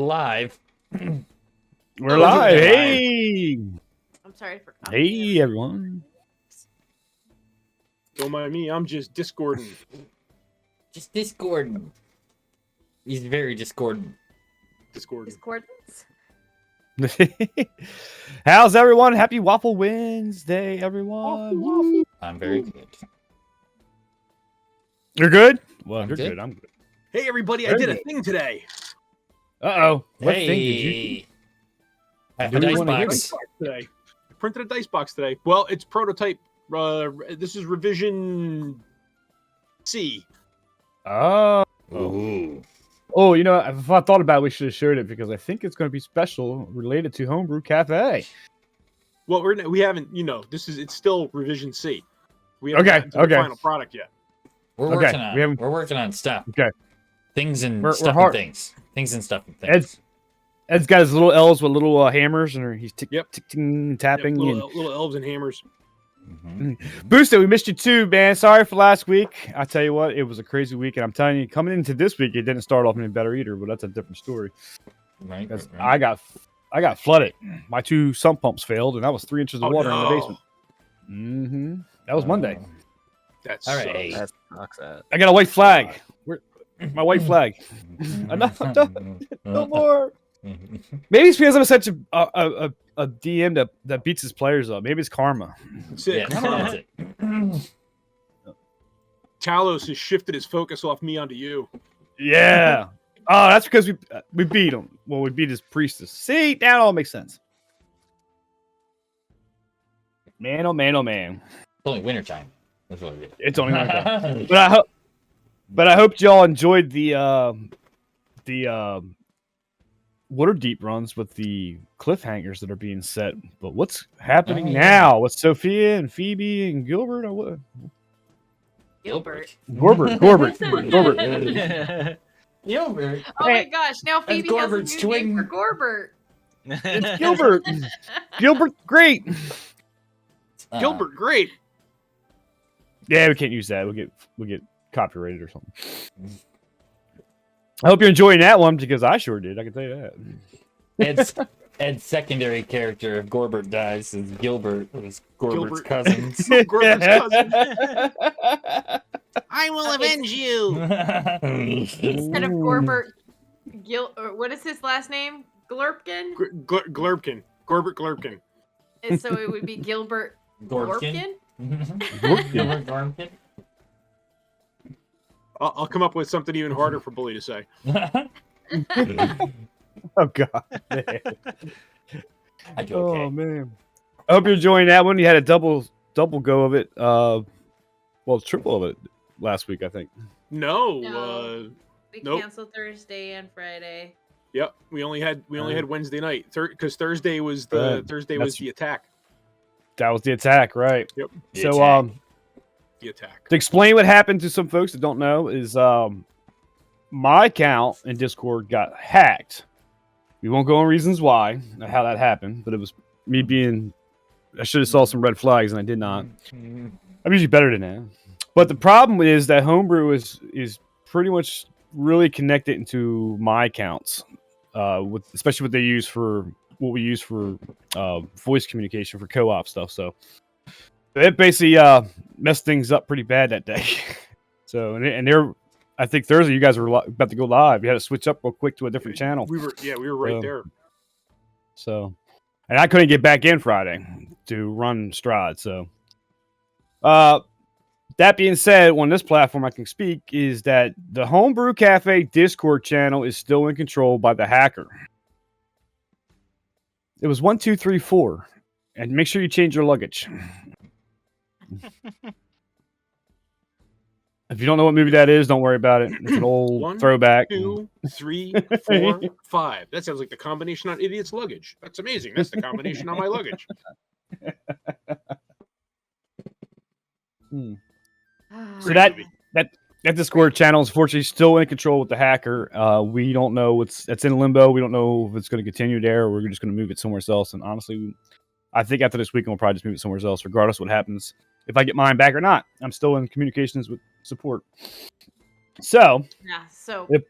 Live. We're live. Hey. I'm sorry for Hey, everyone. Don't mind me. I'm just discording. Just discordant. He's very discordant. Discordance. How's everyone? Happy Waffle Wednesday, everyone. Waffle. I'm very good. You're good? Well, I'm you're good. good. I'm good. Hey, everybody! I Very did a good. thing today. Uh-oh. What Hey. thing did you... I have Do a we dice wanna hear box. Today, I printed a dice box today. Well, it's prototype. This is revision C. Oh. Ooh. Oh, you know, if I thought about it, we should have shared it because I think it's going to be special related to Homebrew Cafe. Well, we haven't. It's still revision C. We haven't Okay, gotten to the okay. final product yet. We're Okay, working on. we haven't- We're working on stuff. Okay. Things and We're stuff hard. and things. Things and stuff and things. Ed's got his little L's with little hammers, and he's Yep. ticking, Yep, tapping. and little elves and hammers. Mhm. Boosted, we missed you too, man. Sorry for last week. I tell you what, it was a crazy week, and I'm telling you, coming into this week, it didn't start off any better either. But that's a different story. Right, Because right. I got flooded. My 2 sump pumps failed, and that was 3 inches of water in the no. basement. Mm-hmm. That was Monday. That's All right. That sucks. I got a white flag. Where, my white flag. Enough. No more. Maybe it's because I'm such a DM that beats his players up. Maybe it's karma. That's Yeah, it. that's it. Talos has shifted his focus off me onto you. Yeah. Oh, that's because we beat him. Well, we beat his priestess. See, that all makes sense. Man, oh man, oh man. It's only wintertime. That's what it is. It's only like that. But I hope y'all enjoyed the water deep runs with the cliffhangers that are being set. But what's happening Oh, yeah. now with Sophia and Phoebe and Gilbert? Or what? Gilbert. Gorbert. Gilbert. Oh my gosh! Now Phoebe has a Gorbert's new twin. name for Gorbert. It's Gilbert. Gilbert, great. Gilbert, great. Yeah, we can't use that. We'll get copyrighted or something. I hope you're enjoying that one because I sure did. I can tell you that. Ed's secondary character, if Gorbert dies, is Gilbert. It was Gorbert's Gilbert. cousins. Gorbert's cousin. I will avenge you. Instead of Gorbert, or what is his last name? Glurpkin. Glurbkin. Gorbert Glurbkin. And so it would be Gilbert Gorpkin. Glurpkin. Gilbert Gorpkin. I'll come up with something even harder for Bully to say. Oh God. I do okay. Oh man. I hope you're enjoying that one. You had a double go of it. Triple of it last week, I think. No. No. We Nope. canceled Thursday and Friday. Yep. We only had Wednesday night because Thursday was the attack. That was the attack, right? Yep. The So attack. The attack. to explain what happened to some folks that don't know is my account in Discord got hacked. We won't go on reasons why, how that happened, but it was me being I should have saw some red flags and I did not. I'm usually better than that. But the problem is that Homebrew is pretty much really connected into my accounts, especially what we use for voice communication for co-op stuff. So it basically messed things up pretty bad that day. So I think Thursday you guys were about to go live. You had to switch up real quick to a different channel. We were right there. So, and I couldn't get back in Friday to run Stride. So, that being said, on this platform I can speak is that the Homebrew Cafe Discord channel is still in control by the hacker. It was 1, 2, 3, 4, and make sure you change your luggage. If you don't know what movie that is, don't worry about it. It's an old 1, throwback. 2, 3, 4, 5. That sounds like the combination on Idiot's luggage. That's amazing. That's the combination on my luggage. So that Discord channel is unfortunately still in control with the hacker. We don't know it's in limbo. We don't know if it's going to continue there or we're just going to move it somewhere else. And honestly, I think after this weekend, we'll probably just move it somewhere else, regardless of what happens. If I get mine back or not, I'm still in communications with support. So, Yeah. So Yep.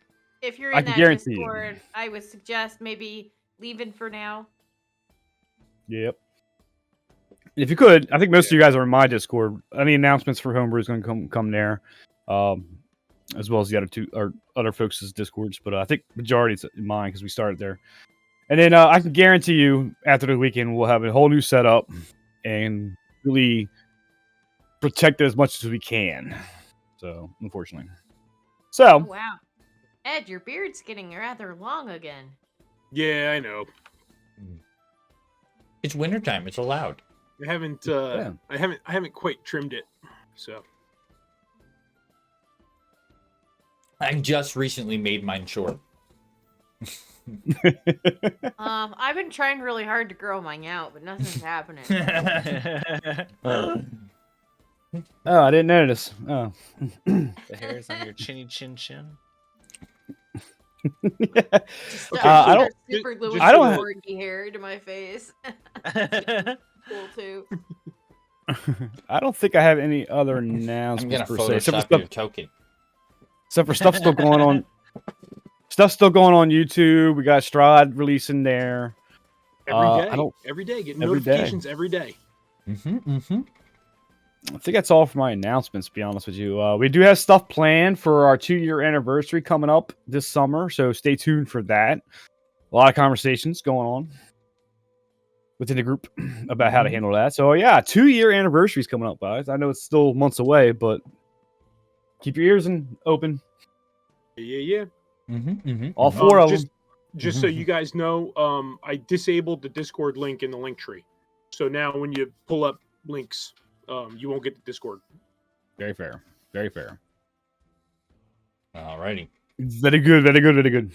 if you're I in can that guarantee you. Discord, I would suggest maybe leaving for now. Yep. If you could, I think most of you guys are in my Discord. Any announcements for Homebrew is going to come there, as well as the other two or other folks' Discords. But I think majority is in mine because we started there. And then I can guarantee you, after the weekend, we'll have a whole new setup and really protect it as much as we can. So, unfortunately. Oh, So, wow. Ed, your beard's getting rather long again. Yeah, I know. It's wintertime. It's allowed. I haven't I haven't quite trimmed it. So I just recently made mine short. I've been trying really hard to grow mine out, but nothing's happening. oh, I didn't notice. Oh. The hairs on your chinny chin chin. Just I don't- super glue I don't- corgi hair to my face. Cool too. I don't think I have any other I'm announcements gonna per se. Photoshop Except your token. for stuff still going on. Stuff's still going on YouTube. We got Stride releasing there. every day, getting every day. notifications every day. I think that's all for my announcements, to be honest with you. We do have stuff planned for our 2-year anniversary coming up this summer, so stay tuned for that. A lot of conversations going on within the group about how to handle that. So, yeah, 2-year anniversary is coming up, guys. I know it's still months away, but keep your ears open. Yeah. All 4 of them. Just so you guys know, I disabled the Discord link in the link tree. So now when you pull up links, you won't get the Discord. Very fair. Very fair. Alrighty. Very good. Very good. Very good.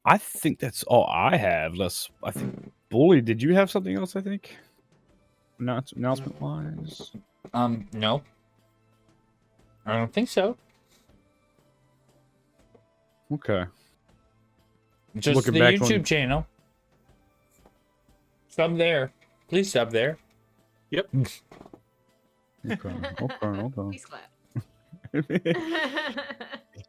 I think that's all I have. I think, Bully, did you have something else, I think? Announcement-wise? No. I don't think so. Okay. Just Looking the back YouTube on- channel. Sub there. Please sub there. Yep. Okay. Please clap.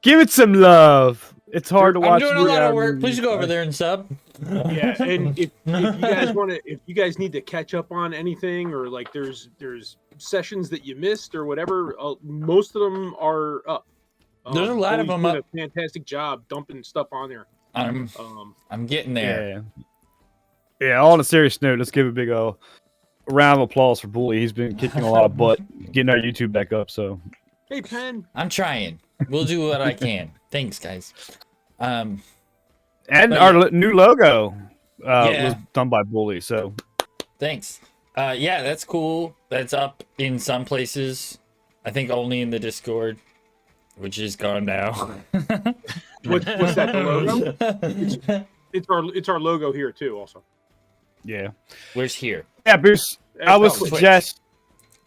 Give it some love. It's hard to I'm watch. doing a lot of work. Please go over there and sub. Yeah, and if you guys if you guys need to catch up on anything, or like there's sessions that you missed or whatever, most of them are up. There's a lot of Chloe's them doing up. A fantastic job dumping stuff on there. I'm getting there. Yeah. On a serious note, let's give a big round of applause for Bully. He's been kicking a lot of butt, getting our YouTube back up. So, Hey, Pen. I'm trying. We'll do what I can. Thanks, guys. and But our new logo Yeah. was done by Bully. So, Thanks. Yeah, that's cool. That's up in some places. I think only in the Discord, which is gone now. What's that? The logo? It's our logo here too. Also. yeah. Where's here? Yeah, Bruce. I would Twitch. suggest.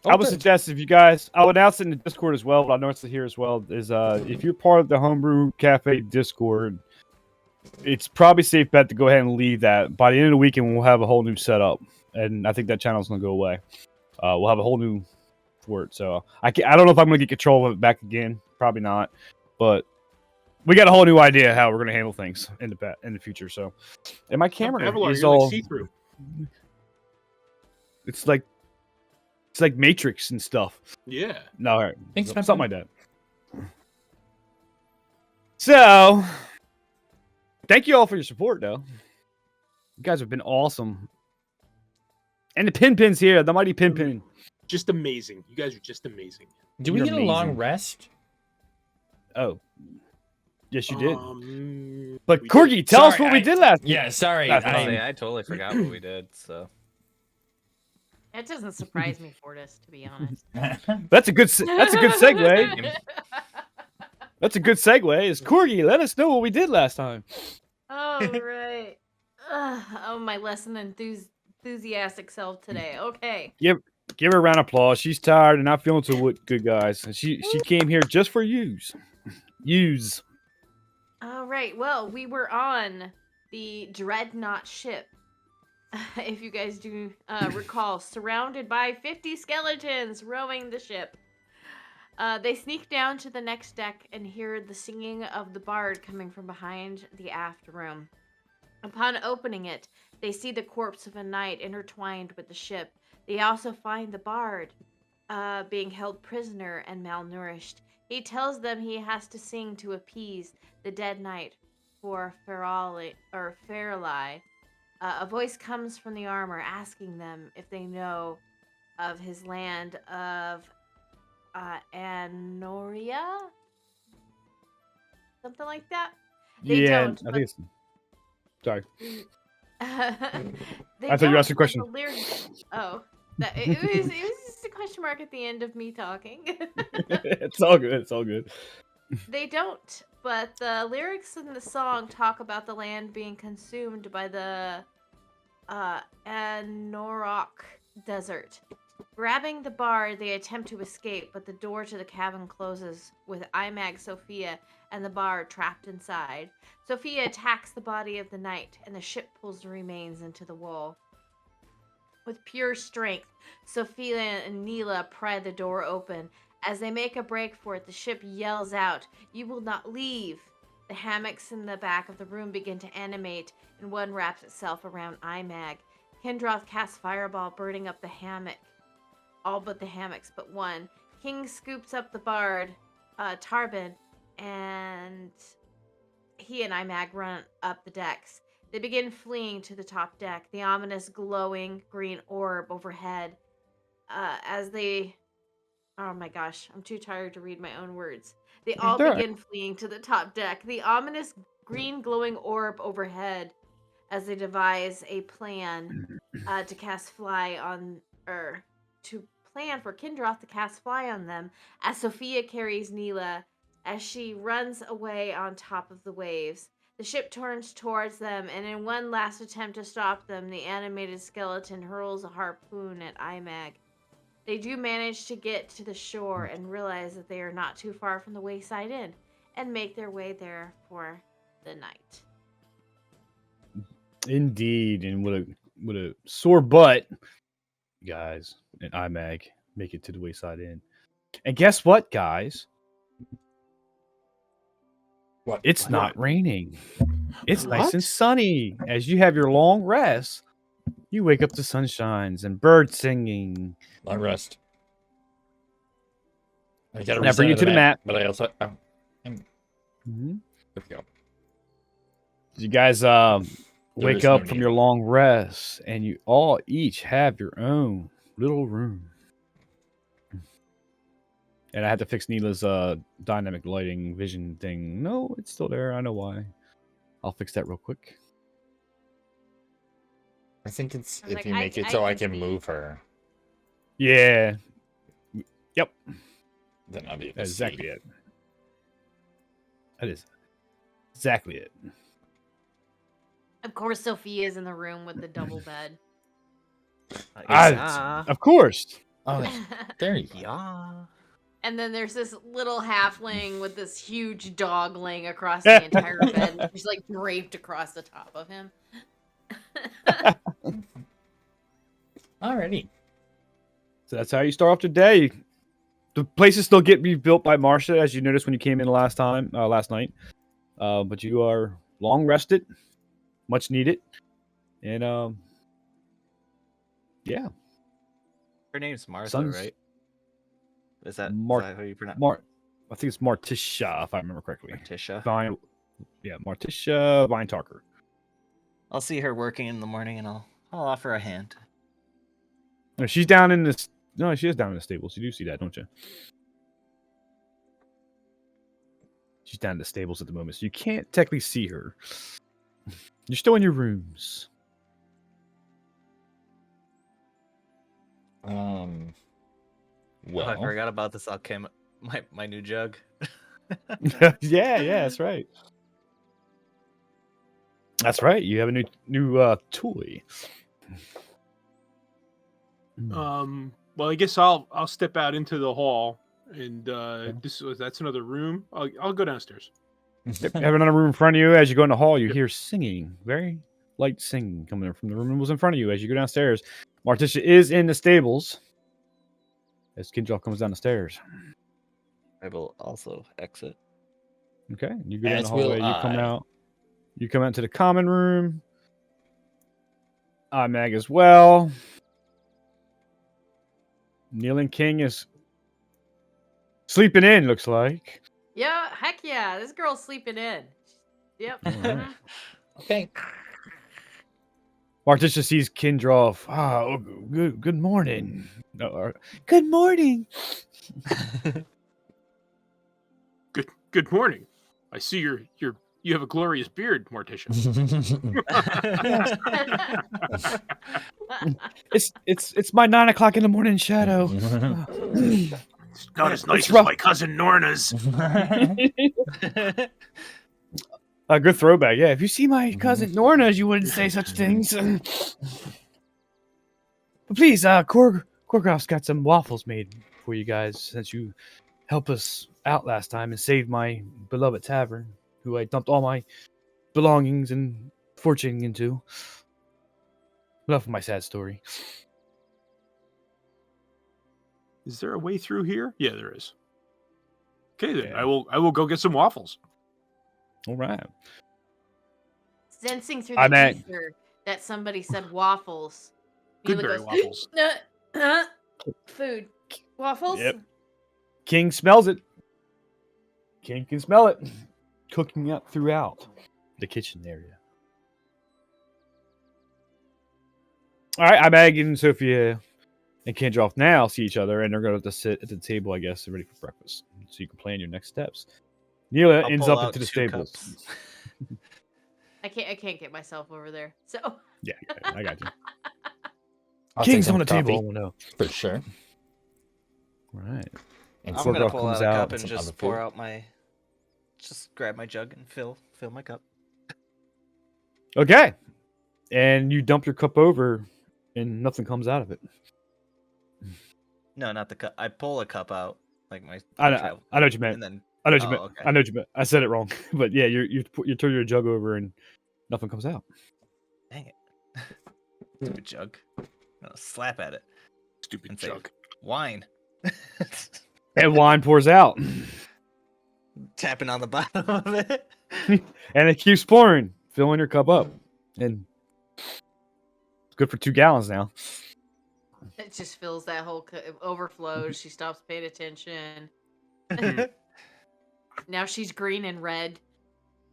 I would Okay. suggest if you guys, I'll announce it in the Discord as well, but I know it's here as well. Is if you're part of the Homebrew Cafe Discord, it's probably safe bet to go ahead and leave that. By the end of the weekend, we'll have a whole new setup, and I think that channel's gonna go away. We'll have a whole new for it. So I don't know if I'm gonna get control of it back again. Probably not, but we got a whole new idea how we're gonna handle things in the future. So, and my camera Kevlar, is you're all like see-through. it's like Matrix and stuff. Yeah. No, all right. Thanks, Something like that. So, thank you all for your support, though. You guys have been awesome. And the Pin's here, the mighty Pin. Just amazing. You guys are just amazing. Do we You're get a long amazing. rest? Oh. Yes, you did. But we Corgi, did. tell us Sorry, what we did last Yeah, sorry. That's Honestly, I, I totally forgot what we did. So That doesn't surprise me, Fortis, to be honest. That's a good segue. That's a good segue. Is Corgi, let us know what we did last time. Oh, right. Oh, my less than enthusiastic self today. Okay. Give her a round of applause. She's tired and not feeling so good, guys. And she came here just for use. All right. Well, we were on the Dreadnought ship. If you guys do recall, surrounded by 50 skeletons rowing the ship. They sneak down to the next deck and hear the singing of the bard coming from behind the aft room. Upon opening it, they see the corpse of a knight intertwined with the ship. They also find the bard being held prisoner and malnourished. He tells them he has to sing to appease the dead knight for Fairlie. A voice comes from the armor asking them if they know of his land of Anoria? Something like that? They don't. I think it's. Sorry. They I thought you asked a but question. the Oh, it was just a question mark at the end of me talking. It's all good. It's all good. They don't, but the lyrics in the song talk about the land being consumed by the Anorok desert. Grabbing the bar, they attempt to escape, but the door to the cabin closes with Imag, Sophia, and the bar trapped inside. Sophia attacks the body of the knight, and the ship pulls the remains into the wall. With pure strength, Sophia and Neela pry the door open. As they make a break for it, the ship yells out, "You will not leave!" The hammocks in the back of the room begin to animate, and one wraps itself around Imag. Kendroth casts Fireball, burning up the hammock. All but the hammocks, but one. King scoops up the bard, Tarbin, and he and Imag run up the decks. They begin fleeing to the top deck, the ominous glowing green orb overhead. As they... Oh my gosh, I'm too tired to read my own words. They all They're all begin fleeing to the top deck, the ominous green glowing orb overhead, as they devise a plan to cast fly on... to plan for Kindroth to cast fly on them, as Sophia carries Neela as she runs away on top of the waves. The ship turns towards them, and in one last attempt to stop them, the animated skeleton hurls a harpoon at Imag. They do manage to get to the shore and realize that they are not too far from the Wayside Inn, and make their way there for the night. Indeed, and with a sore butt, guys, and Imag make it to the Wayside Inn. And guess what, guys? What? It's not raining. It's nice What? and sunny. As you have your long rest, you wake up to sunshines and birds singing. Long rest. I gotta Now bring you recenter to the map. but I also. Oh, Mhm. there we go. You guys There wake is no up from need. your long rest, and you all each have your own little room. And I had to fix Neela's dynamic lighting vision thing. No, it's still there. I know why. I'll fix that real quick. I think it's I was if like, you make it I so I can can see. move her, Yeah. Yep. then I'll be able to That's exactly see. it. That is exactly it. Of course, Sophia's in the room with the double bed. Of course. Oh, there you go. Yeah. And then there's this little halfling with this huge dog laying across the entire bed. And she's like draped across the top of him. Alrighty. So that's how you start off today. The place is still getting rebuilt by Marcia, as you noticed when you came in last night. But you are long rested, much needed, and yeah. Her name's Martha, Sun's- right? Is that how you pronounce I think it's Martisha, if I remember correctly. Morticia? Martisha Vine Talker. I'll see her working in the morning, and I'll offer a hand. No, she's down in this. No, she is down in the stables. You do see that, don't you? She's down in the stables at the moment, so you can't technically see her. You're still in your rooms. Well, Oh, I forgot about this my new jug. yeah, that's right. That's right. You have a new toy. Well, I guess I'll step out into the hall, and that's another room. I'll go downstairs. Yep, have another room in front of you. As you go in the hall, you hear singing, very light singing coming from the room that was in front of you. As you go downstairs, Martisha is in the stables. As Kindle comes down the stairs, I will also exit. Okay, you go down the As will hallway. You come I. out. You come out to the common room. Imag as well. Kneeling King is sleeping in. Looks like. Yeah, heck yeah. This girl's sleeping in. Yep. All right. Okay. Marticia sees Kindroff. Good morning. Good morning. Good morning. I see you have a glorious beard, Morticia. It's my 9 o'clock in the morning shadow. It's not as nice It's as rough. my cousin Norna's. A good throwback. Yeah, if you see my cousin Norna's, you wouldn't say such things. But please, Korgoff's got some waffles made for you guys since you helped us out last time and saved my beloved tavern, who I dumped all my belongings and fortune into. Enough of my sad story. Is there a way through here? Yeah, there is. Okay, then Yeah. I will go get some waffles. All right. Sensing through I'm the at- ether that somebody said waffles. Goodberry goes, waffles. Food. Waffles? Yep. King smells it. King can smell it. Cooking up throughout the kitchen area. All right, Imag and Sophia and Kindroff now see each other, and they're going to have to sit at the table, I guess, ready for breakfast. So you can plan your next steps. Neela I'll ends pull up out into the 2 stables. cups. I can't get myself over there. So Yeah, I got you. I'll take King's some on the table. coffee, Oh, no. for sure. All right. And I'm some- gonna Korgoff pull comes out a out cup and and some just other pour food. out my. Just grab my jug and fill my cup. Okay. And you dump your cup over, and nothing comes out of it. No, not the cup. I pull a cup out, like my. I know travel what you cup, meant. And then I know what you Oh, meant. okay. I know what you meant. I said it wrong, but yeah, you turn your jug over and nothing comes out. dang it, stupid jug. I'm gonna slap at it. Stupid And say, jug. Wine. And wine pours out, Tapping on the bottom of it. and it keeps pouring, filling your cup up, and it's good for 2 gallons now. it just fills that whole it overflows. She stops paying attention. Now she's green and red.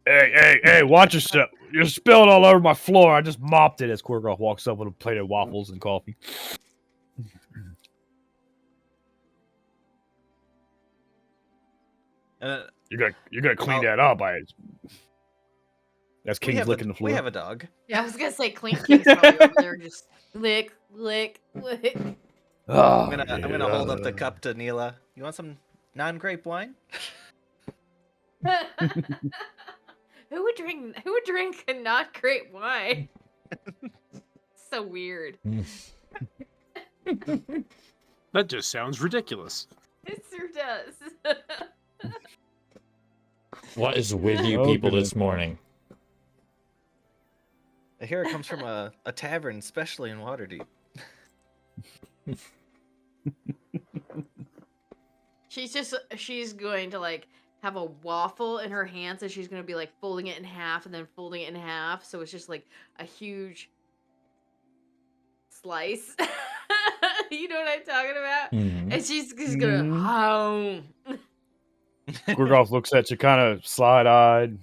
Hey! Watch yourself! You're spilled all over my floor. I just mopped it. As Korgoff walks up with a plate of waffles and coffee. You're gonna clean that up. That's King's licking the floor. We have a dog. Yeah, I was gonna say Clean King's probably over there just lick. Oh, I'm gonna hold up the cup to Neela. You want some non-grape wine? Who would drink a not great wine? So weird. That just sounds ridiculous. It sure does. What is with you Oh, people goodness. this morning? I hear it comes from a tavern, especially in Waterdeep. She's going to like have a waffle in her hands and she's going to be like folding it in half and then folding it in half. So it's just like a huge slice. You know what I'm talking about? Mhm. And she's just going to, home. Korgoff looks at you kind of side-eyed,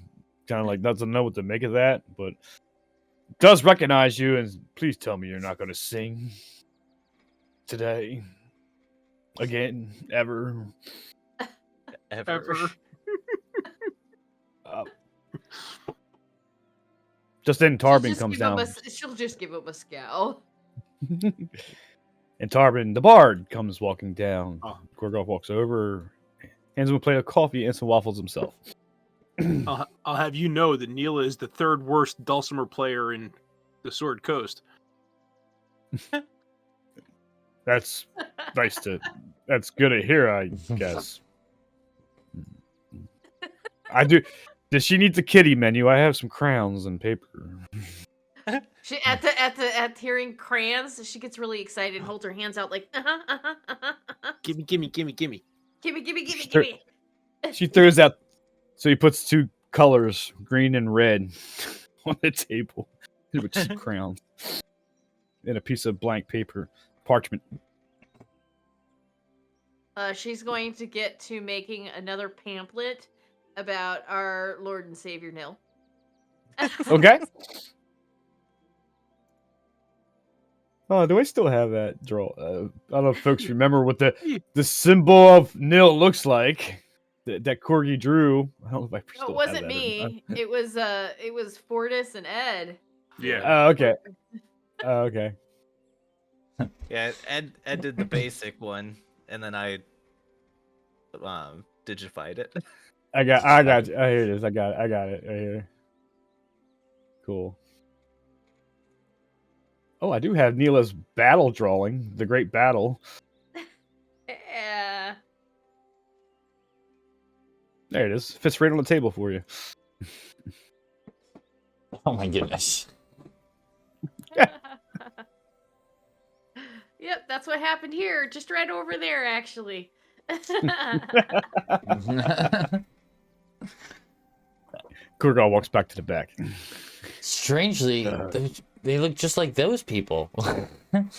kind of like doesn't know what to make of that, but does recognize you and please tell me you're not going to sing today. Again, ever. Ever. Just then Tarbin comes down. She'll just give him a scowl. And Tarbin, the bard, comes walking down. Oh. Korgoff walks over, hands him a plate of coffee and some waffles himself. I'll have you know that Neela is the 3rd worst dulcimer player in the Sword Coast. That's nice to. That's good to hear, I guess. I do. Does she need the kitty menu? I have some crowns and paper. She at hearing crayons, she gets really excited and holds her hands out like, Gimme. gimme. Sure. She throws out. So he puts two colors, green and red, on the table with just crayons and a piece of blank paper, parchment. She's going to get to making another pamphlet about our Lord and Savior Nil. Okay. Oh, do I still have that draw? I don't know if folks remember what the symbol of Nil looks like. That Corgi drew. I don't know if I No, still it wasn't have that or not. me. It was Fortis and Ed. Yeah. Oh, okay. Oh, okay. Yeah, Ed did the basic one, and then I digified it. I got you. Oh, here it is. I got it right here. Cool. Oh, I do have Neela's battle drawing, the Great Battle. Yeah. There it is. Fits right on the table for you. Oh my goodness. Yep, that's what happened here. Just right over there, actually. Kurgal walks back to the back. Strangely, they look just like those people. The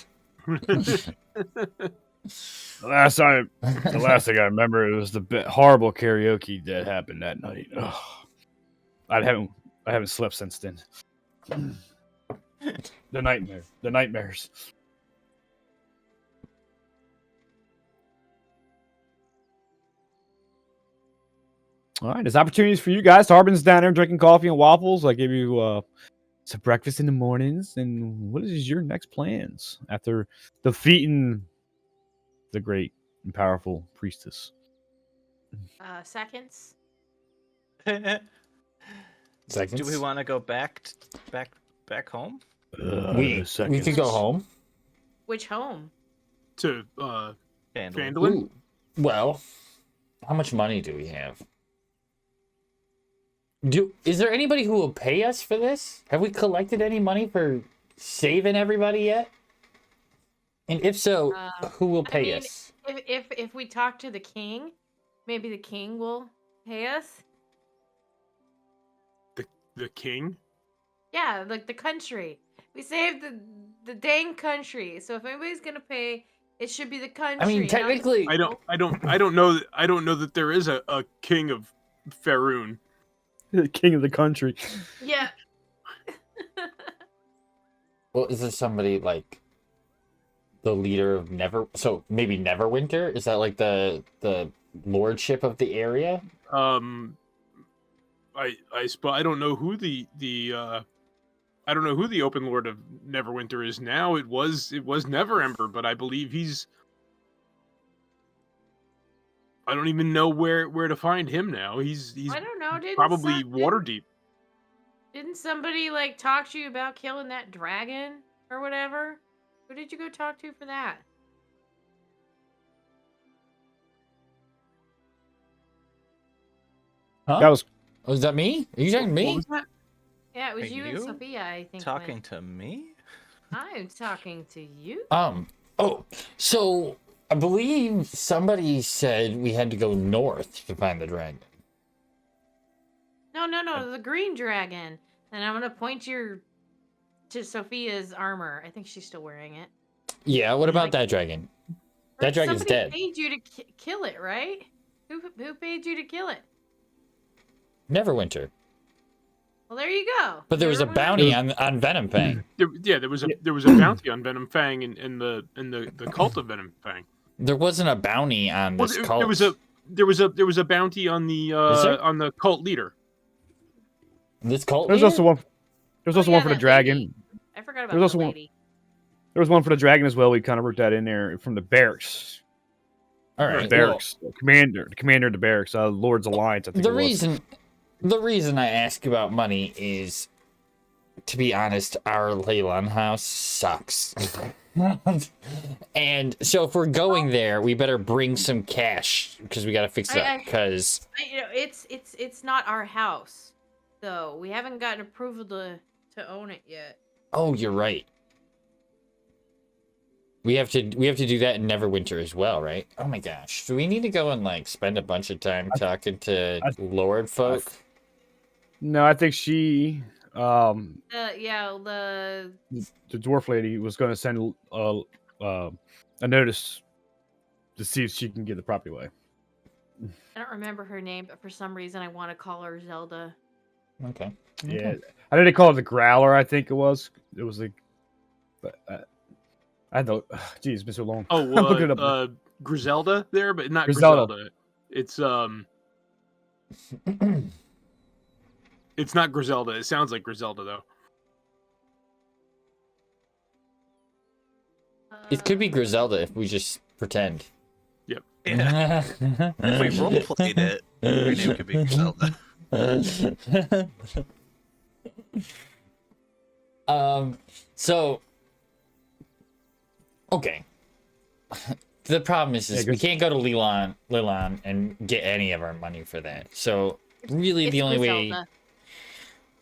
last thing I remember, it was the horrible karaoke that happened that night. Ugh. I haven't slept since then. The nightmares. All right, there's opportunities for you guys. Harbin's down there drinking coffee and waffles. I give you some breakfast in the mornings. And what is your next plans after defeating the great and powerful priestess? Seconds. Seconds. Do we want to go back home? We could go home. Which home? To Phandalin. Phandalin? Ooh. Well, how much money do we have? Is there anybody who will pay us for this? Have we collected any money for saving everybody yet? And if so, who will pay us? If we talk to the king, maybe the king will pay us. The king? Yeah, like the country. We saved the dang country. So if anybody's gonna pay, it should be the country. I mean, technically, I don't know that there is a king of Faerun. The king of the country. Yeah. well, is there somebody like the leader of So maybe Neverwinter? Is that like the lordship of the area? I don't know who the I don't know who the open lord of Neverwinter is now. It was Neverember, but I believe he's. I don't even know where to find him now. He's I don't know. probably Waterdeep. Didn't somebody like talk to you about killing that dragon or whatever? Who did you go talk to for that? Huh? That was Was that me? Are you talking to What me? was that? Yeah, it was Are you and you Sophia, I think. Talking to me? I'm talking to you. Oh, so I believe somebody said we had to go north to find the dragon. No, the green dragon. And I'm gonna point to Sophia's armor. I think she's still wearing it. Yeah, what about that dragon? That dragon's Somebody dead. paid you to kill it, right? Who paid you to kill it? Neverwinter. Well, there you go. But there was a Neverwinter. bounty on Venom Fang. There was a bounty on Venom Fang in the cult of Venom Fang. There wasn't a bounty on this cult. There was a bounty on the cult leader. This cult. There's leader? also one. There's also one for the that dragon. lady. I forgot about There's also the one- lady. There was one for the dragon as well. We kind of wrote that in there from the barracks. All The right. barracks. The commander of the barracks. Lord's Alliance. I think The it was. reason I ask about money is, to be honest, our Leilon house sucks. And so if we're going there, we better bring some cash because we got to fix it up. Because It's not our house, though. We haven't gotten approval to own it yet. oh, you're right. We have to do that in Neverwinter as well, right? Oh my gosh. Do we need to go and like spend a bunch of time talking to Lord folk? No, I think she, The the dwarf lady, was going to send a notice to see if she can get the property away. I don't remember her name, but for some reason I want to call her Zelda. Okay. Yeah, I know they call it the Growler. I think it was. It was like, but I don't. Geez, it's been so long. Oh, I'm looking it up. Griselda there, but not Griselda. Griselda. It's not Griselda. It sounds like Griselda though. It could be Griselda if we just pretend. Yep. Yeah. If we role played it, your name could be Zelda. So okay. The problem is we can't go to Leilon and get any of our money for that. So really the only way,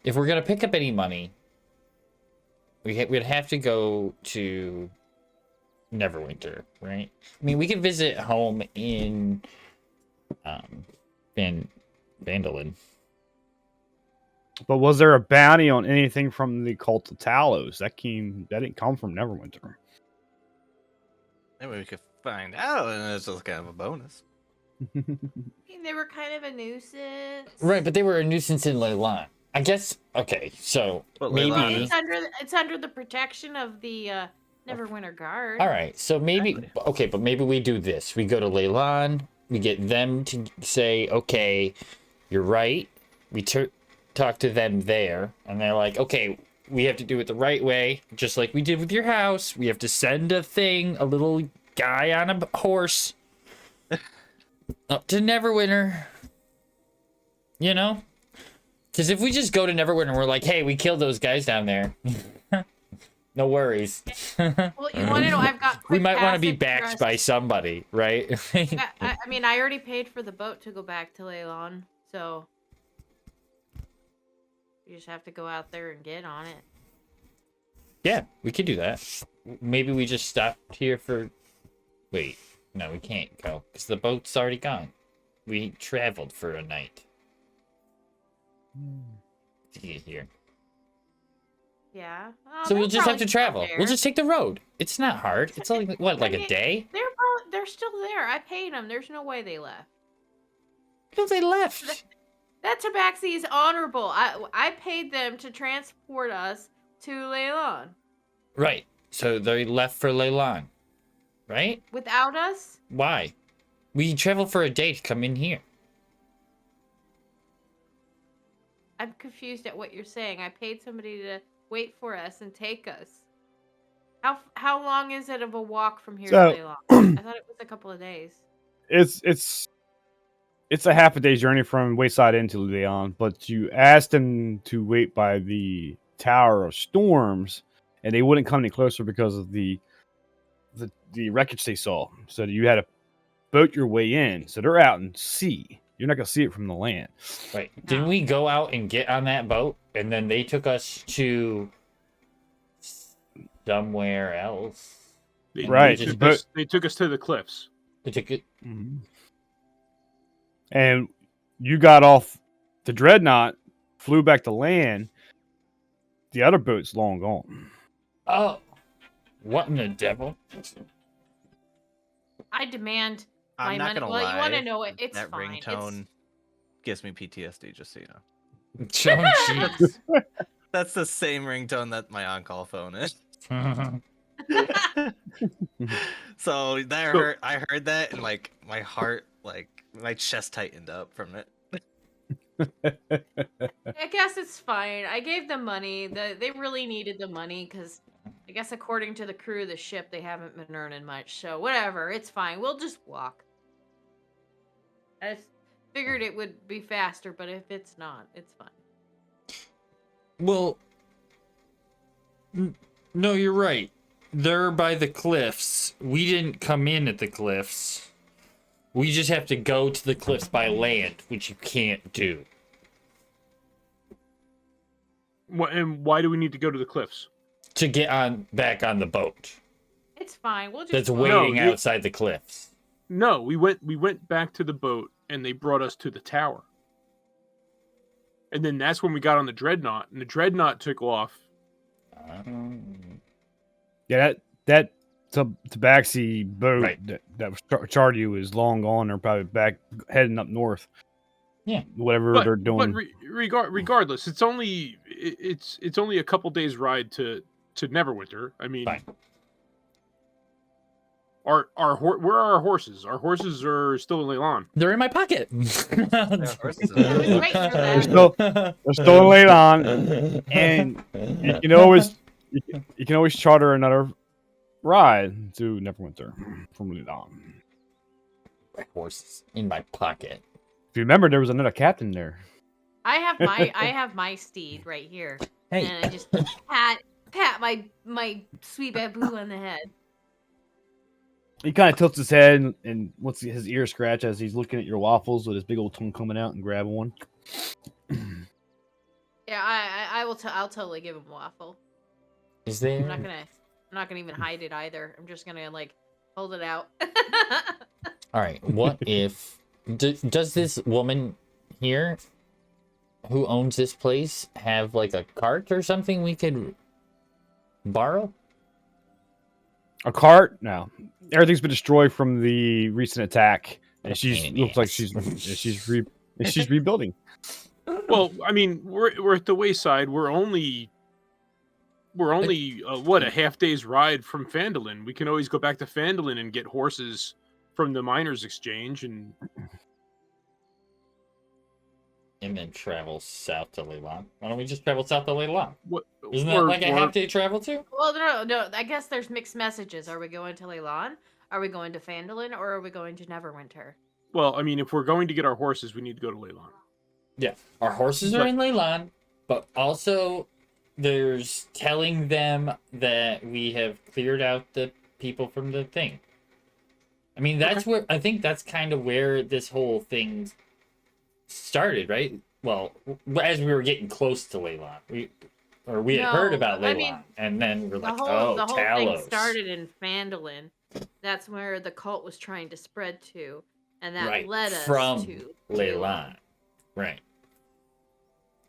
if we're gonna pick up any money, we'd have to go to Neverwinter, right? I mean, we could visit home in Vandalin. But was there a bounty on anything from the Cult of Talos? That didn't come from Neverwinter. Maybe we could find out, and it's just kind of a bonus. I mean, they were kind of a nuisance. Right, but they were a nuisance in Leilon. I guess, okay, so But maybe... Leilon It's under the protection of the Neverwinter Guard. All right, so maybe... Exactly. Okay, but maybe we do this. We go to Leilon, we get them to say, okay, you're right. We talk to them there, and they're like, okay, we have to do it the right way, just like we did with your house. We have to send a little guy on a horse up to Neverwinter. You know? Because if we just go to Neverwinter and we're like, hey, we killed those guys down there. No worries. Well, you want to know, I've got We quick might want to be passage backed trust. by somebody, right? I mean, I already paid for the boat to go back to Leilon, so you just have to go out there and get on it. Yeah, we could do that. Maybe we just stopped here for... Wait, no, we can't go, because the boat's already gone. We traveled for a night to get here. Yeah. So we'll just have to travel. We'll just take the road. It's not hard. It's only, what, like a day? They're still there. I paid them. There's no way they left. No, they left. That tabaxi is honorable. I paid them to transport us to Leilon. Right. So they left for Leilon. Right? Without us? Why? We traveled for a day to come in here. I'm confused at what you're saying. I paid somebody to wait for us and take us. How long is it of a walk from here to Leilon? I thought it was a couple of days. It's a half a day's journey from Wayside Inn to Leon, but you asked them to wait by the Tower of Storms, and they wouldn't come any closer because of the wreckage they saw. So you had to boat your way in. So they're out in sea. You're not gonna see it from the land. Right. Didn't we go out and get on that boat, and then they took us to somewhere else? They took us to the cliffs. They took it. Mm-hmm. And you got off the dreadnought, flew back to land. The other boat's long gone. Oh, what in the devil? I demand my I'm not money. gonna Well, lie. you want to know it? It's that fine. ringtone gives me PTSD, just so you know. Oh, jeez. That's the same ringtone that my on-call phone is. So that hurt. I heard that, and like my heart, like my chest tightened up from it. I guess it's fine. I gave them money. They really needed the money because I guess according to the crew of the ship, they haven't been earning much. So whatever, it's fine. We'll just walk. I just figured it would be faster, but if it's not, it's fine. Well, no, you're right. They're by the cliffs. We didn't come in at the cliffs. We just have to go to the cliffs by land, which you can't do. And why do we need to go to the cliffs? To get back on the boat. It's fine. We'll just That's walk. waiting No, you- outside the cliffs. No, we went back to the boat and they brought us to the tower. And then that's when we got on the dreadnought, and the dreadnought took off. Yeah, that tabaxi boat Right. that was chartered you is long gone. They're probably back heading up north. Yeah. Whatever they're doing. But regardless, it's only a couple days ride to Neverwinter. I mean, Fine. where are our horses? Our horses are still in Leilon. They're in my pocket. Yeah, horses I was are- waiting for They're that. still in Leilon, and you can always charter another ride to Neverwinter from Leilon. My horses in my pocket. If you remember, there was another captain there. I have my steed right here, Hey, and I just pat my sweet babu on the head. He kind of tilts his head and wants his ear scratch as he's looking at your waffles with his big old tongue coming out and grabbing one. Yeah, I'll totally give him a waffle. is there? I'm not gonna even hide it either. I'm just gonna like hold it out. All right. What if does this woman here who owns this place have like a cart or something we could borrow? A cart? No. Everything's been destroyed from the recent attack, and she looks like she's rebuilding. Well, I mean, we're at the wayside. We're only what, a half day's ride from Phandalin. We can always go back to Phandalin and get horses from the miners' exchange, and then travel south to Leilon. Why don't we just travel south to Leilon? what? Isn't that like a half day travel too? Well, no. I guess there's mixed messages. Are we going to Leilon? Are we going to Phandalin? Or are we going to Neverwinter? Well, I mean, if we're going to get our horses, we need to go to Leilon. Yeah, our horses are in Leilon, but also there's telling them that we have cleared out the people from the thing. I mean, that's where I think that's kind of where this whole thing started, right? Well, as we were getting close to Leilon, we had heard about I Leilon, mean, and then we're like, the oh, whole thing Talos. started in Phandalin. That's where the cult was trying to spread to, and that Right, led us from to Leilon. Right.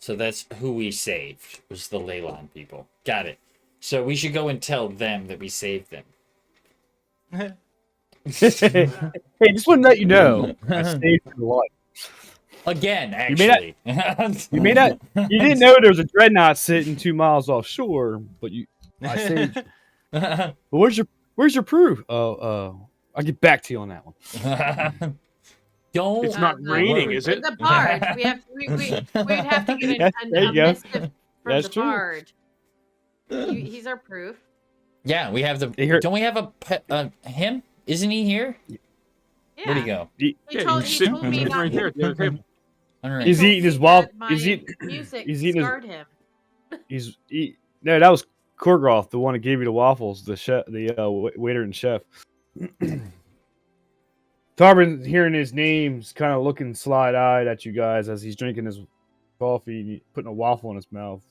So that's who we saved, was the Leilon people. Got it. So we should go and tell them that we saved them. Hey, just want to let you know, I saved your life. Again, You may actually. You may not. You didn't know there was a dreadnought sitting 2 miles offshore, but I saved you. But where's your proof? I'll get back to you on that one. Don't. It's not the- raining, is it? The bard. We'd have to get Yes, there you a go. missive from That's the true. bard. He's our proof. Yeah, we have the. Here- Don't we have him? Isn't he here? Yeah. Where'd he go? He told me not right there at the other table. All right. He's told eating his me waffle. that He's my eating. music he's eating his- scarred him. No, that was Korgroth, the one that gave you the waffles, the chef, the waiter and chef. Tarbin, hearing his name's kind of looking slide-eyed at you guys as he's drinking his coffee and putting a waffle in his mouth.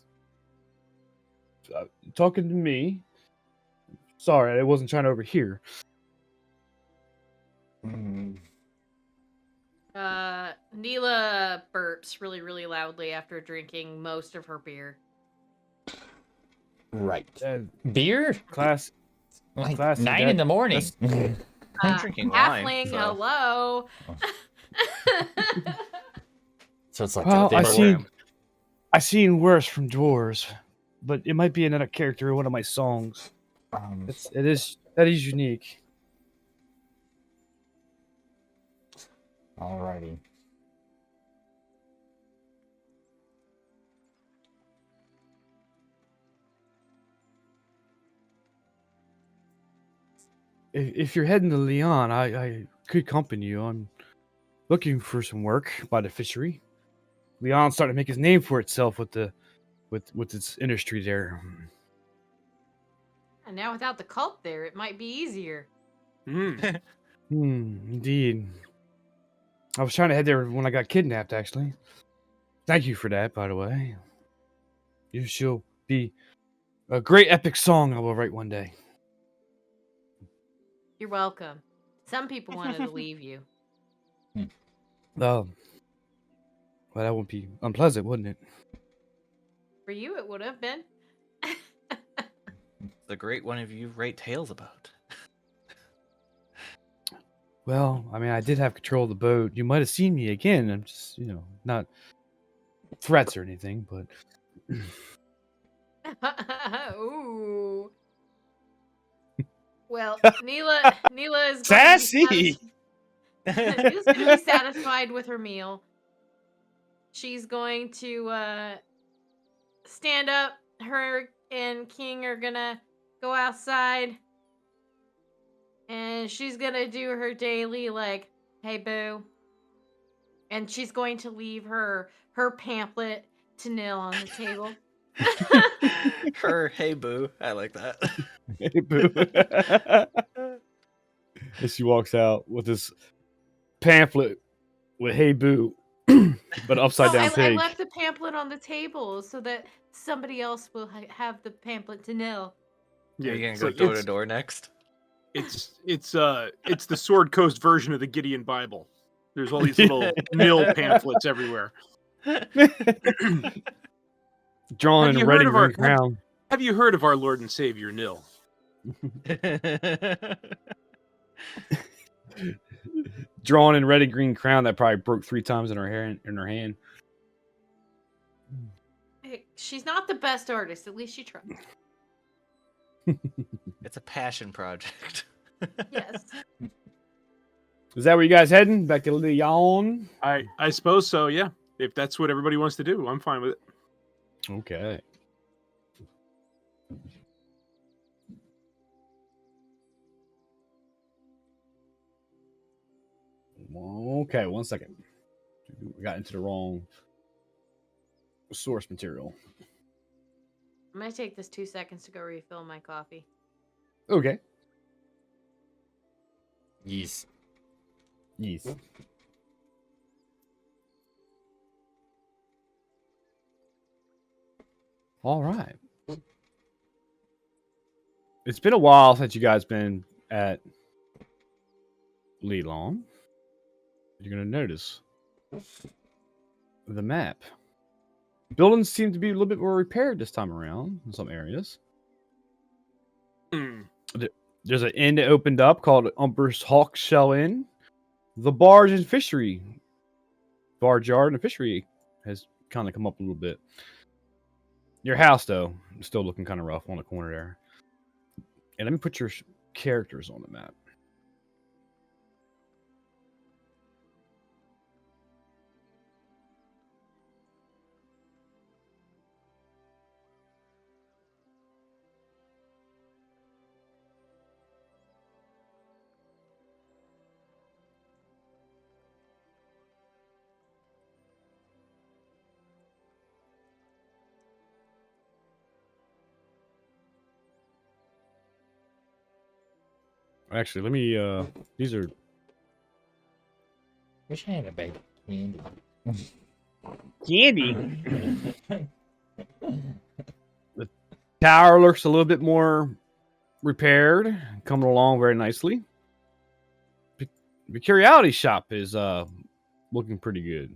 Talking to me. Sorry, I wasn't trying to overhear. Neela burps really, really loudly after drinking most of her beer. Right. Beer? Class. Like Classy, 9 in the morning. I'm drinking wine. Halfling, so- hello. So it's like Well, they I were- seen seen worse from dwarves, but it might be another character in one of my songs. That is unique. Alrighty. If you're heading to Leon, I could accompany you. I'm looking for some work by the fishery. Leon's starting to make his name for itself with its industry there. And now without the cult there, it might be easier. Indeed. I was trying to head there when I got kidnapped, actually. Thank you for that, by the way. You shall be a great epic song I will write one day. You're welcome. Some people wanted to leave you. Well, that would be unpleasant, wouldn't it? For you, it would have been. The great one of you write tales about. Well, I mean, I did have control of the boat. You might have seen me again. I'm just, not threats or anything, but Ooh. Well, Neela is going to sassy. Neela's going to be satisfied with her meal. She's going to stand up. Her and King are going to go outside. And she's going to do her daily, like, hey, boo. And she's going to leave her pamphlet to Nil on the table. Her, hey boo. I like that. Hey, boo. And she walks out with this pamphlet with "Hey Boo," but upside down I pig. left the pamphlet on the table so that somebody else will have the pamphlet to Nil. Are you gonna it's go like- door to door next? It's the Sword Coast version of the Gideon Bible. There's all these little nil pamphlets everywhere. Drawn Have in you a red heard and of our- green crown. Have you heard of our Lord and Savior Nil? Drawn in red and green crown that probably broke 3 times in her hand. She's not the best artist. At least she tried. It's a passion project. Yes. Is that where you guys heading? Back to Leilon? I suppose so. Yeah, if that's what everybody wants to do, I'm fine with it. Okay. Okay, 1 second. We got into the wrong source material. I'm going to take this 2 seconds to go refill my coffee. Okay. Yes. Yes. All right. It's been a while since you guys been at Leilon. You're going to notice the map. Buildings seem to be a little bit more repaired this time around in some areas. Hmm. There's an inn that opened up called Umber's Hawk Shell Inn. The barge and fishery, barge yard and fishery has kind of come up a little bit. Your house, though, is still looking kind of rough on the corner there. And let me put your characters on the map. Actually, let me, these are, Wish I had a bag of candy. Candy? Tower looks a little bit more repaired, coming along very nicely. The Curiosity Shop is looking pretty good.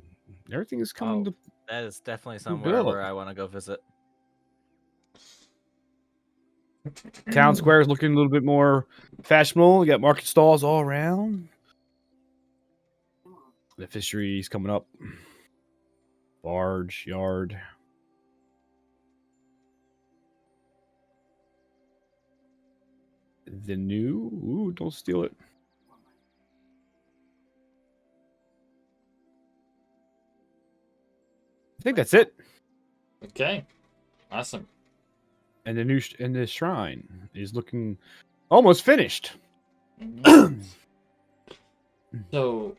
Everything is coming to That is definitely somewhere where I want to go visit. Town Square is looking a little bit more fashionable. We got market stalls all around. The fishery's coming up. Barge yard. The new. Ooh, don't steal it. I think that's it. Okay. Awesome. And the shrine is looking almost finished. So,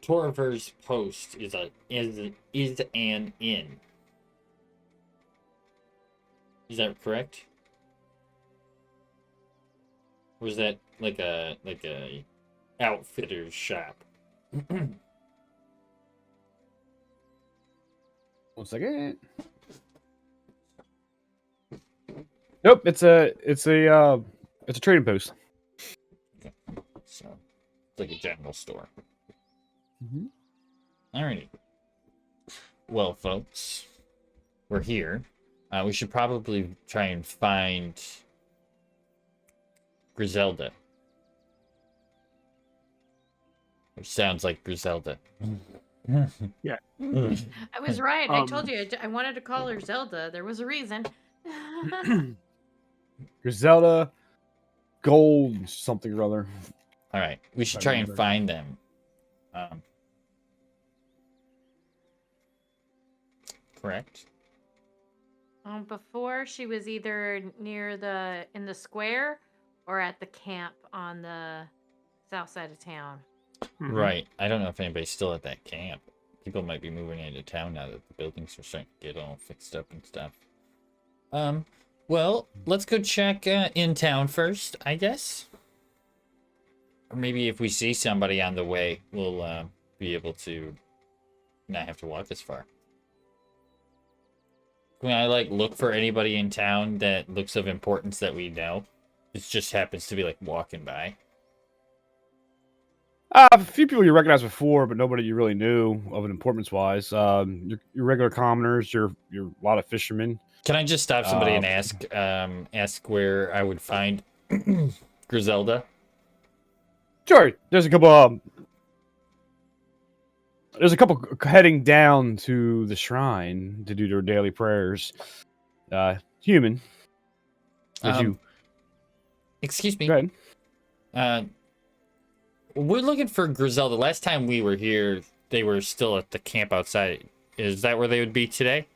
Torver's post is an inn. Is that correct? Or is that like a outfitter's shop? 1 second. Nope, it's a trading post. It's like a general store. Mm-hmm. Alrighty. Well, folks, we're here. We should probably try and find Griselda. Which sounds like Griselda. Yeah. I was right. I told you I wanted to call her Zelda. There was a reason. Griselda, gold, something or other. All right, we should I try and remember. find them. Correct. Before she was either in the square or at the camp on the south side of town. Mhm. Right. I don't know if anybody's still at that camp. People might be moving into town now that the buildings are starting to get all fixed up and stuff. Well, let's go check in town first, I guess. Or maybe if we see somebody on the way, we'll be able to not have to walk as far. Can I look for anybody in town that looks of importance that we know? It just happens to be walking by. A few people you recognized before, but nobody you really knew of an importance-wise. Your regular commoners, your a lot of fishermen. Can I just stop somebody and ask where I would find Griselda? Sure. There's a couple. There's a couple heading down to the shrine to do their daily prayers. Human. As you Excuse me. go ahead. We're looking for Griselda. Last time we were here, they were still at the camp outside. Is that where they would be today?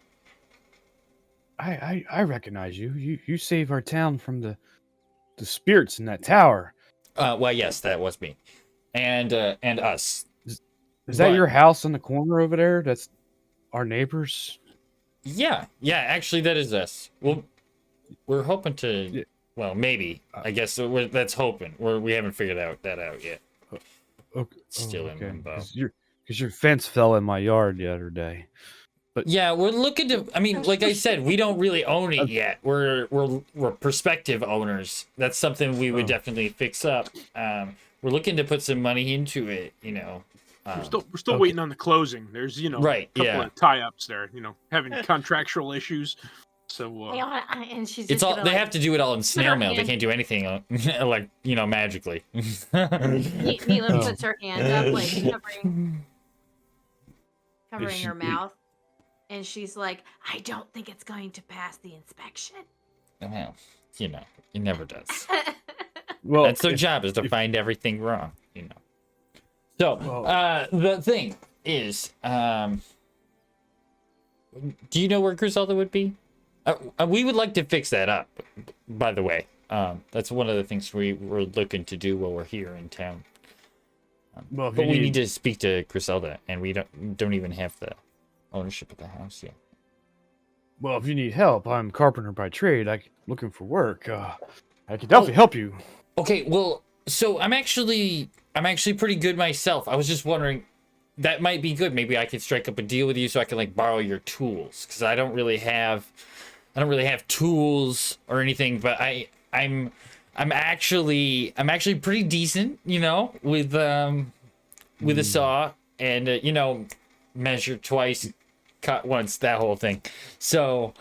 I recognize you. You save our town from the spirits in that tower. Well, yes, that was me, and us. Is that But- your house in the corner over there? That's our neighbors. Yeah. Actually, that is us. Well, we're hoping to. Yeah. Well, maybe. I guess that's hoping. We haven't figured that out yet. Okay. Still in limbo. Because your fence fell in my yard the other day. Yeah, we're looking to. I mean, like I said, we don't really own it yet. We're prospective owners. That's something we would definitely fix up. We're looking to put some money into it. We're still Okay. waiting on the closing. There's Right, a couple yeah. of tie-ups there. Having contractual issues. So And she's It's just all gonna, they have to do it all in snail her mail. They hand- can't do anything magically. Neela puts her hand up, covering her mouth, and she's like, "I don't think it's going to pass the inspection." Well, it never does. Well, That's their job, is to find everything wrong. So, the thing is, do you know where Griselda would be? We would like to fix that up, by the way. That's one of the things we're looking to do while we're here in town. well, if But you we need to speak to Griselda, and we don't even have the ownership of the house yet. Well, if you need help, I'm carpenter by trade. I'm looking for work. I can definitely help you. Okay, well, so I'm actually pretty good myself. I was just wondering, that might be good. Maybe I could strike up a deal with you so I can borrow your tools, because I don't really have tools or anything. But I'm actually pretty decent, with a saw and measure twice, cut once, that whole thing. So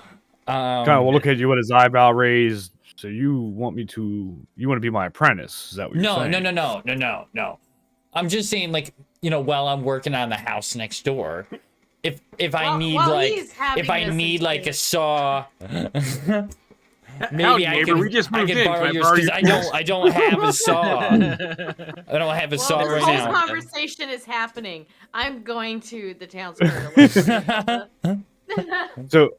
Kind of will look at you with his eyebrow raised. So you want to be my apprentice? Is that what you're No, saying? no. I'm just saying, while I'm working on the house next door, if I need a saw, maybe Howdy, I neighbor, can we just I moved can in. borrow Can I yours borrow because your I don't have a saw. I don't have a saw Well, this right whole now. conversation is happening. I'm going to the town square to look. So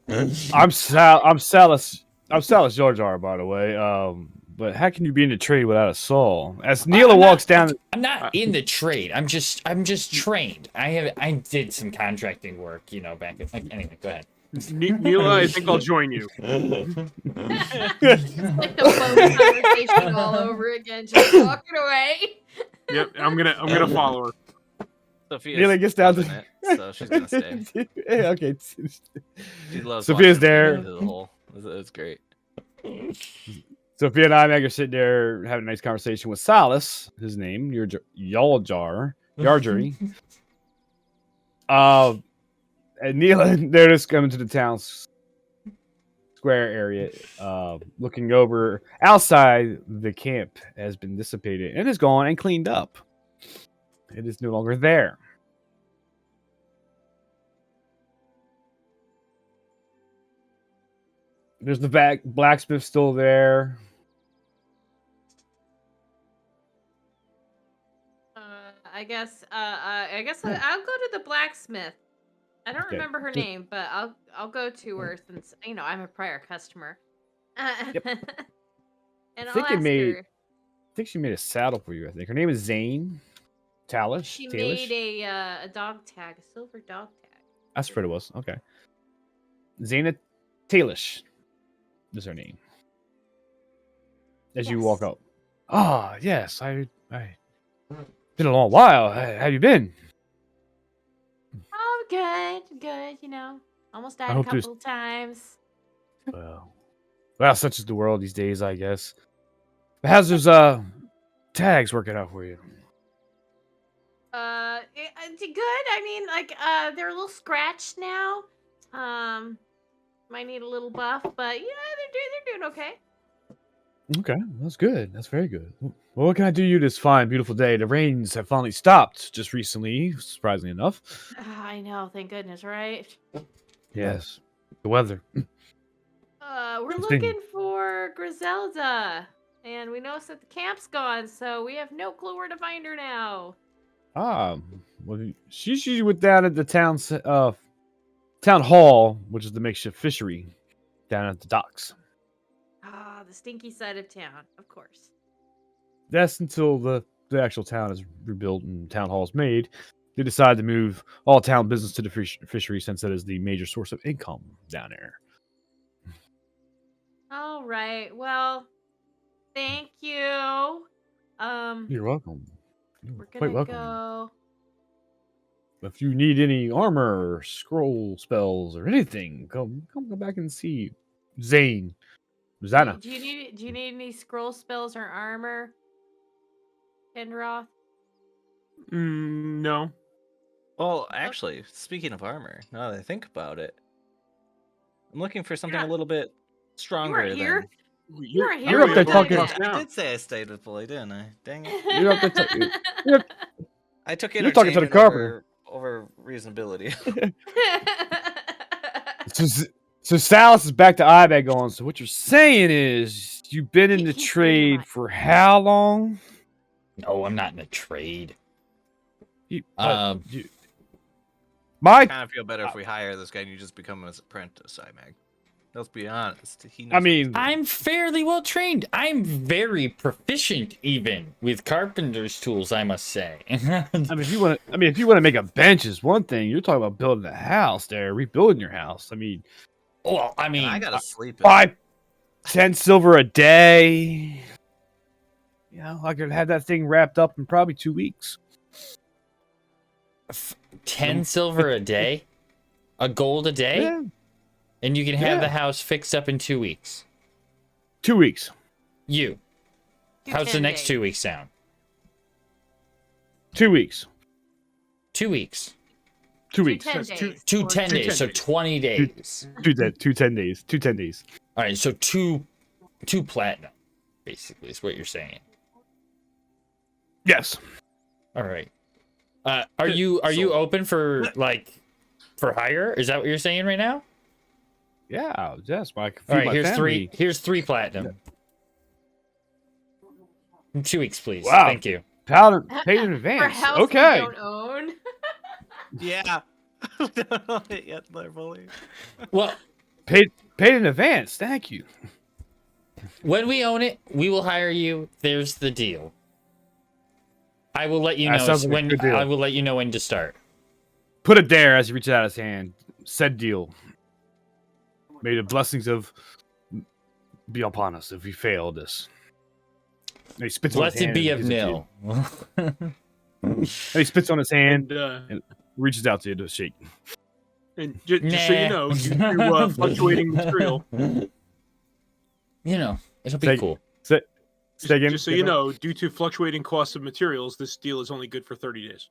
I'm Salas Jar Jar, by the way. But how can you be in the trade without a saw? As Neela walks down, I'm not in the trade. I'm just trained. I did some contracting work, back in anyway. Go ahead. Neela, I think I'll join you. It's like the phone conversation all over again, just walking away. Yep, I'm gonna follow her. Sophia's Neela gets down loving to. it, so she's gonna stay. Yeah, okay. She loves Sophia's watching there. me into the hole. It's great. Sophia and Imag are sitting there having a nice conversation with Silas, his name, Yarjury. And Neil and they're just coming to the town square area, looking over outside. The camp has been dissipated and is gone and cleaned up. It is no longer there. There's the blacksmith still there. I guess I'll go to the blacksmith. I don't Okay. remember her name, but I'll go to her since I'm a prior customer. Yep. And I I'll think ask her. I think she made a saddle for you. I think her name is Zane Talish. She Talish? made a dog tag, a silver dog tag. That's what it was. Okay. Zana Talish is her name. As you walk Yes. up. Ah, yes. I been a long while. How have you been? Oh, good. Almost died a hope there's- couple of times. Well, such is the world these days, I guess. But how's those tags working out for you? Good. I mean, they're a little scratched now. Might need a little buff, but they're doing okay. Okay, that's good. That's very good. Well, what can I do you this fine, beautiful day? The rains have finally stopped just recently, surprisingly enough. I know, thank goodness, right? Yes, the weather. We're It's been- looking for Griselda, and we noticed that the camp's gone, so we have no clue where to find her now. Well, she's usually down at the town hall, which is the makeshift fishery down at the docks. The stinky side of town, of course. That's until the actual town is rebuilt and town hall is made. They decide to move all town business to the fishery since that is the major source of income down there. All right. Well, thank you. You're welcome. We're You're quite gonna welcome. go. If you need any armor, or scroll spells, or anything, come back and see Zane. Zana. Do you need any scroll spells or armor, Kenroth? No. Well, actually, speaking of armor, now that I think about it, I'm looking for something a little bit stronger weren't here. than. You weren't here. You're up when there I talking- did that. I did say I stayed with Bully, didn't I? Dang it. You're up there I took You're talking to the entertainment carpenter. over reasonability. So Salas is back to Imag going, so what you're saying is you've been in the He's trade right. for how long? No, I'm not in a trade. You- I my kind of feel better if we hire this guy and you just become his apprentice, Imag. Let's be honest. He knows I what he's mean, doing. I'm fairly well trained. I'm very proficient, even with carpenter's tools, I must say. if you want to make a bench is one thing. You're talking about building a house there, rebuilding your house. I mean, Well, I mean, And I gotta sleep. 10 silver a day. You know, I could have that thing wrapped up in probably 2 weeks. 10 silver a day, a gold a day, Yeah, and you can have Yeah. the house fixed up in 2 weeks. 2 weeks. You. How's the 10 next days. 2 weeks sound? 2 weeks. 2 weeks. 2 weeks. 10 That's days. Two or 10 two- days, so 20 days. Two 10 days. 2 10 days. All right, so two platinum, basically, is what you're saying. Yes. All right. Are you open for for hire? Is that what you're saying right now? Yeah. Yes. All right, here's three platinum. In 2 weeks, please. Wow. Thank you. Paid in For advance. house Okay. we don't own. Yeah. We don't know it yet, there, Bully. Well, Paid in advance. Thank you. when we own it, we will hire you. There's the deal. I will let you That know sounds like a when good deal. I will let you know when to start. Put it there as he reaches out his hand. Said deal. May the blessings of be upon us if we fail this. And he spits on his Blessed hand be and of gives it to you. nil. And he spits on his hand, And reaches out to you to shake. just so you know, due to fluctuating material, You know, it'll be Thank- cool. Say again, Just so you know, due to fluctuating costs of materials, this deal is only good for 30 days.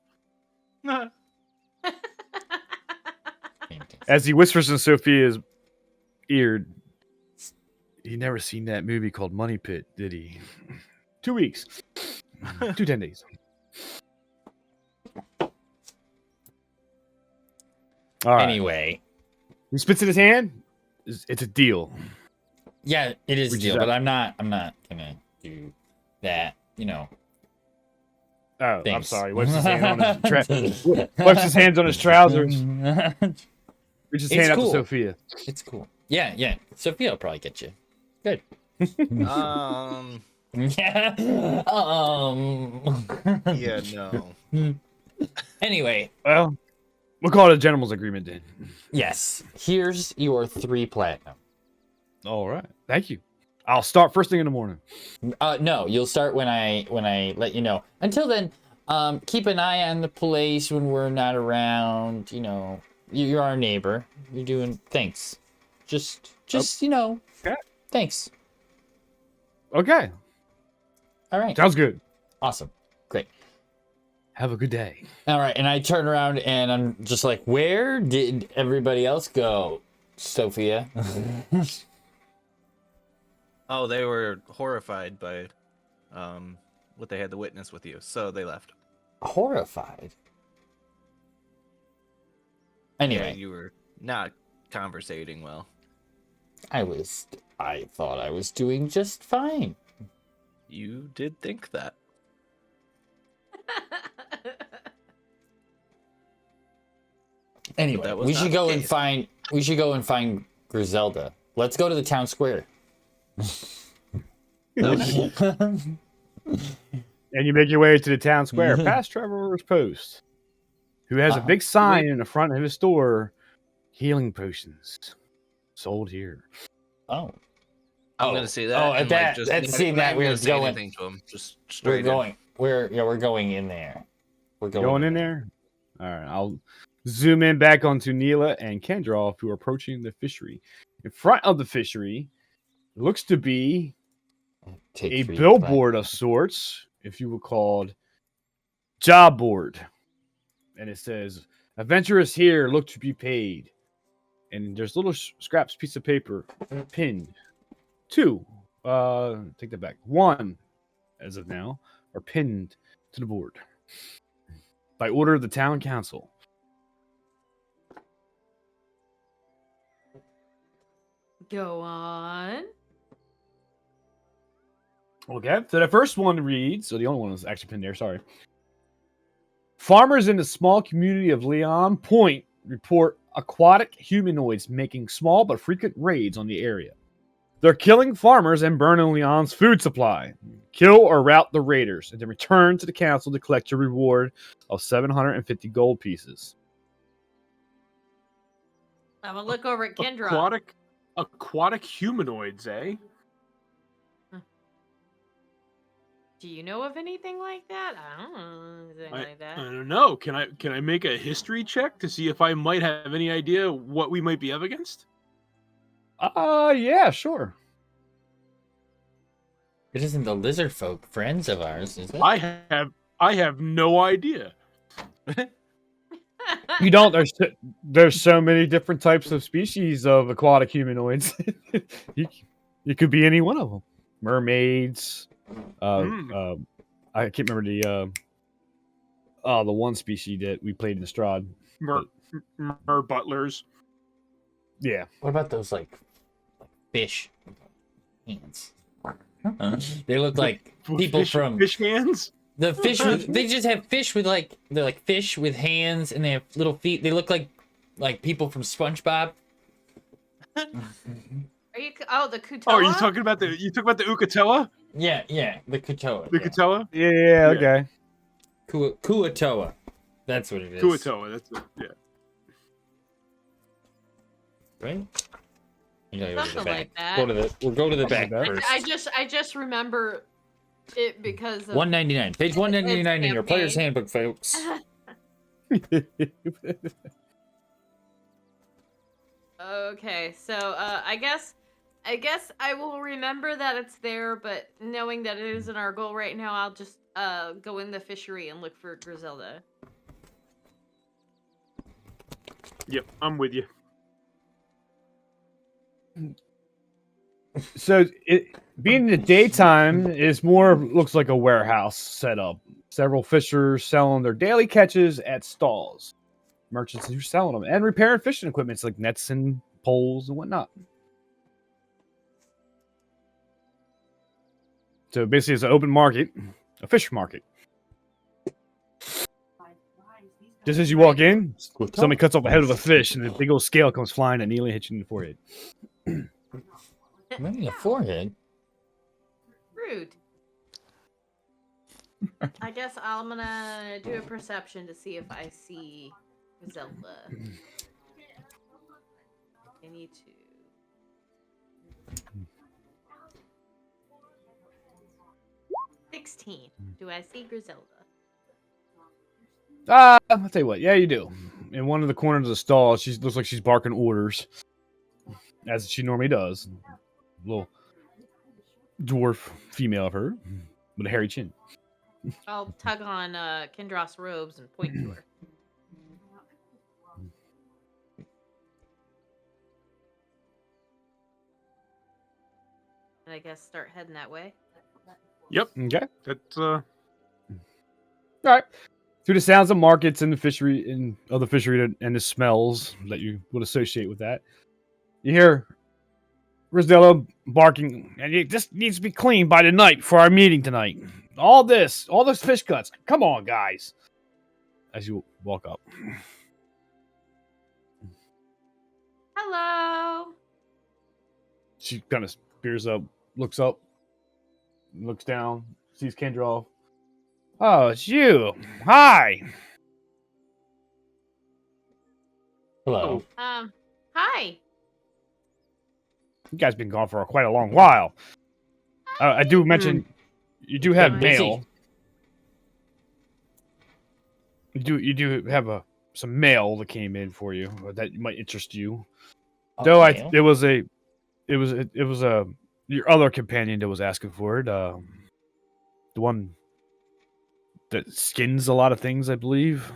As he whispers in Sophia's ear, he never seen that movie called Money Pit, did he? 2 weeks. 10 days. All right. Anyway, He spits in his hand. It's a deal. yeah, it is a Which deal, is but I'm not gonna do that. You know. Oh, I'm Thanks. sorry. Wipes his hand on his wipes his hands on his trousers. Reaches his It's hand out cool. to Sophia. It's cool. Yeah. Sophia will probably get you. Good. Yeah. Yeah, no. Anyway, Well, we'll call it a gentleman's agreement then. yes. Here's your 3 platinum. All right. Thank you. I'll start first thing in the morning. No, you'll start when I let you know. Until then, keep an eye on the place when we're not around. You know, you're our neighbor. You're doing thanks. Just you know. Okay. Thanks. Okay. All right. Sounds good. Awesome. Great. Have a good day. All right, and I turn around and I'm just like, where did everybody else go, Sophia? Oh, they were horrified by what they had to witness with you, so they left. Horrified. Yeah, Anyway, you were not conversating well. I thought I was doing just fine. You did think that. Anyway, That was we not should the go and case. find Griselda. Let's go to the town square. And you make your way to the town square, past Trevor's Post, who has a big sign in the front of his store, healing potions sold here. Oh. I'm gonna say that. Oh, at and, that, just, at seeing that, we're say going. anything to him. Just We're straight in. going. We're going in there. We're Going in there? All right. I'll zoom in back onto Neela and Kendra, who are approaching the fishery. In front of the fishery looks to be Take a 3 billboard of sorts, if you will called job board. And it says, "Adventurers here look to be paid." And there's little scraps, piece of paper pinned. 2, take that back. 1, as of now, are pinned to the board by order of the town council. Go on. Okay, so the first one reads, so the only one was actually pinned there, sorry. Farmers in the small community of Leilon Point report aquatic humanoids making small but frequent raids on the area. They're killing farmers and burning Leon's food supply. Kill or rout the raiders, and then return to the council to collect your reward of 750 gold pieces. I'm gonna look over at Kendra. Aquatic humanoids, eh? Do you know of anything like that? I don't know anything like that. I don't know. Can I make a history check to see if I might have any idea what we might be up against? Yeah, sure. It isn't the lizard folk friends of ours, is it? I have no idea. You don't. There's so many different types of species of aquatic humanoids. you could be any one of them. Mermaids. I can't remember the one species that we played in Strahd. Mer butlers. Yeah. What about those like fish hands? They look like people from fish hands. the fish. They just have fish with they're like fish with hands and they have little feet. They look like people from SpongeBob. Are you? Oh, the Kutoa? Oh, are you talking about the Ukatoa? Yeah, the Kutoa. The Kutoa? Yeah. Okay. Kuatoa. That's what it is. Kuatoa. That's it. Yeah. Right? You gotta go to the Something back. like that. We'll go to the back that. first. I just remember it because of 199. Page 199 in your player's campaign. handbook, folks. Okay, so I guess I guess I will remember that it's there, but knowing that it isn't our goal right now, I'll just go in the fishery and look for Griselda. Yep, I'm with you. So being in the daytime is more looks like a warehouse setup. Several fishers selling their daily catches at stalls. Merchants who are selling them and repairing fishing equipment like nets and poles and whatnot. So basically, it's an open market, a fish market. Just as you walk in, somebody cuts off the head of a fish, and a big old scale comes flying and nearly hits you in the forehead. Maybe the forehead. Rude. I guess I'm gonna do a perception to see if I see Griselda. I need to. $16. Do I see Griselda? I'll tell you what. Yeah, you do. In one of the corners of the stall, she looks like she's barking orders, as she normally does. Little dwarf female of her with a hairy chin. I'll tug on Kendros' robes and point to her. And I guess start heading that way. Yep, Okay. that's All right. Through the sounds of markets and the fishery and other fishery and the smells that you would associate with that, you hear Griselda barking, and this needs to be cleaned by the night for our meeting tonight. All those fish cuts. Come on, guys. As you walk up. Hello. She kind of peers up, looks down, sees Kendra. Oh, it's you. Hi. Hello. Hi. You guys been gone for quite a long while. I do mention you do have Been busy. mail. You do have some mail that came in for you that might interest you. Though mail? it was your other companion that was asking for it. The one that skins a lot of things, I believe.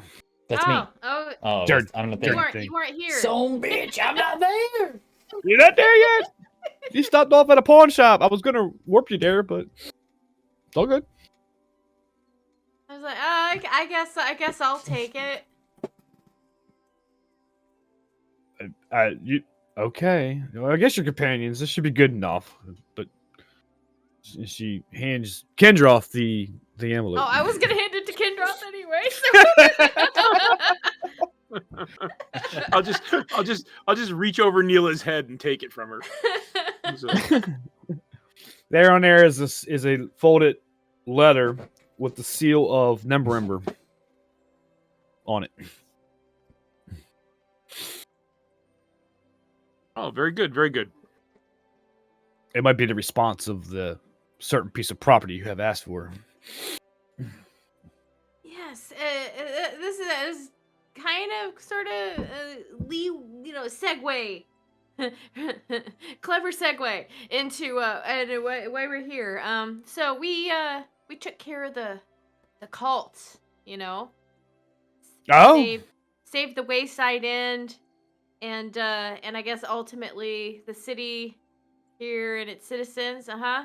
That's me. Oh, Oh, Dirt. I'm the you thing. weren't here. Son bitch, I'm not there. You're not there yet. You stopped off at a pawn shop. I was gonna warp you there, but it's all good. I was like, I guess I'll take it. You okay? Well, I guess your companions. This should be good enough. But she hands Kendra off the envelope. Oh, I was gonna hand it to Kendros anyway. So. I'll just reach over Neela's head and take it from her. So, There on there is a folded letter with the seal of Nembrember on it. oh, very good, very good. It might be the response of the certain piece of property you have asked for. Yes, this is kind of sort of segue. Clever segue into why we're here. So we took care of the cult, Oh, saved the Wayside End, and I guess ultimately the city here and its citizens, Yeah,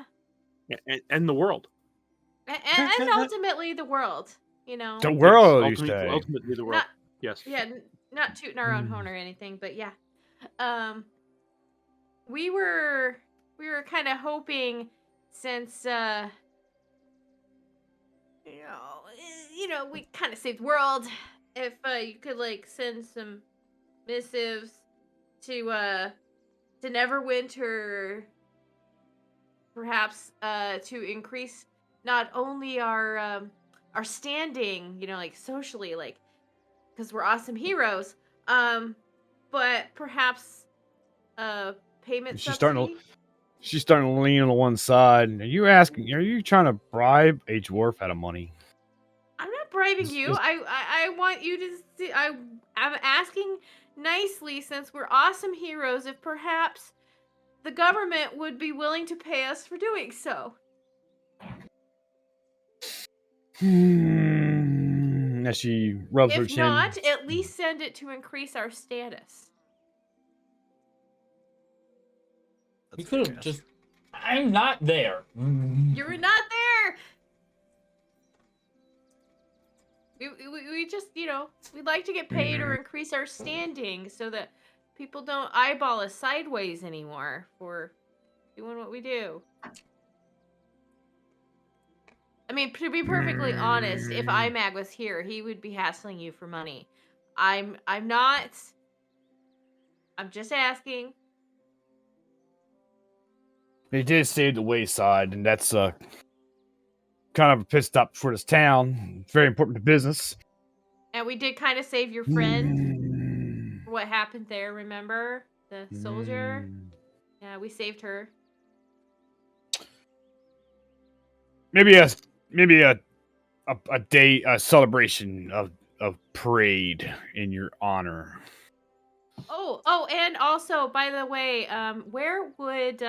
and the world. and ultimately the world, the world, Yes, you say. ultimately the world. Not- Yes. Yeah, not tooting our own horn or anything, but yeah. We were kind of hoping, since we kind of saved the world, if you could send some missives to Neverwinter, perhaps to increase not only our standing, socially, because we're awesome heroes, but perhaps payment She's subsidy. starting to lean on one side. Are you trying to bribe a dwarf out of money? I'm not bribing Is- you. is- I want you to see. I'm asking nicely, since we're awesome heroes, if perhaps the government would be willing to pay us for doing so. As she rubs her If chin. not, at least send it to increase our status. You could have just. I'm not there. You're not there. We just, we'd like to get paid or increase our standing so that people don't eyeball us sideways anymore for doing what we do. I mean, to be perfectly honest, if Imag was here, he would be hassling you for money. I'm not. I'm just asking. They did stay at the wayside, and that's kind of a pit stop for this town. It's very important to business. And we did kind of save your friend for what happened there, remember? The soldier? Yeah, we saved her. Maybe a day, a celebration of parade in your honor. Oh, and also, by the way, where would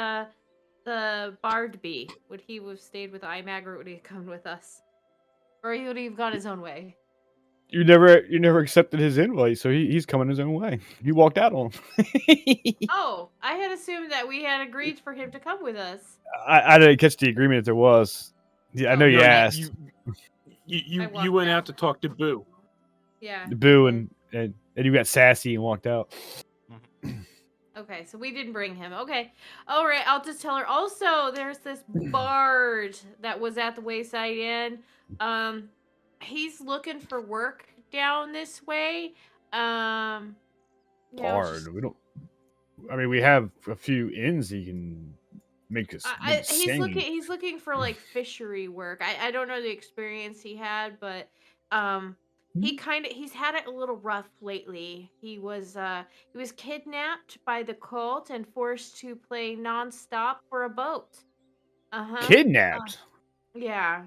the bard be? Would he have stayed with Imag, or would he have come with us? Or would he have gone his own way? You never accepted his invite, so he's coming his own way. You walked out on him. Oh, I had assumed that we had agreed for him to come with us. I didn't catch the agreement if there was. Yeah, I know you asked. You went out to talk to Boo. Yeah. Boo and you got sassy and walked out. Okay, so we didn't bring him. Okay. All right, I'll just tell her. Also, there's this bard that was at the Wayside Inn. He's looking for work down this way. Bard. We don't. I mean, we have a few inns he can make us. He's looking for like fishery work. I don't know the experience he had, but he's had it a little rough lately. He was kidnapped by the cult and forced to play nonstop for a boat. Kidnapped. Yeah,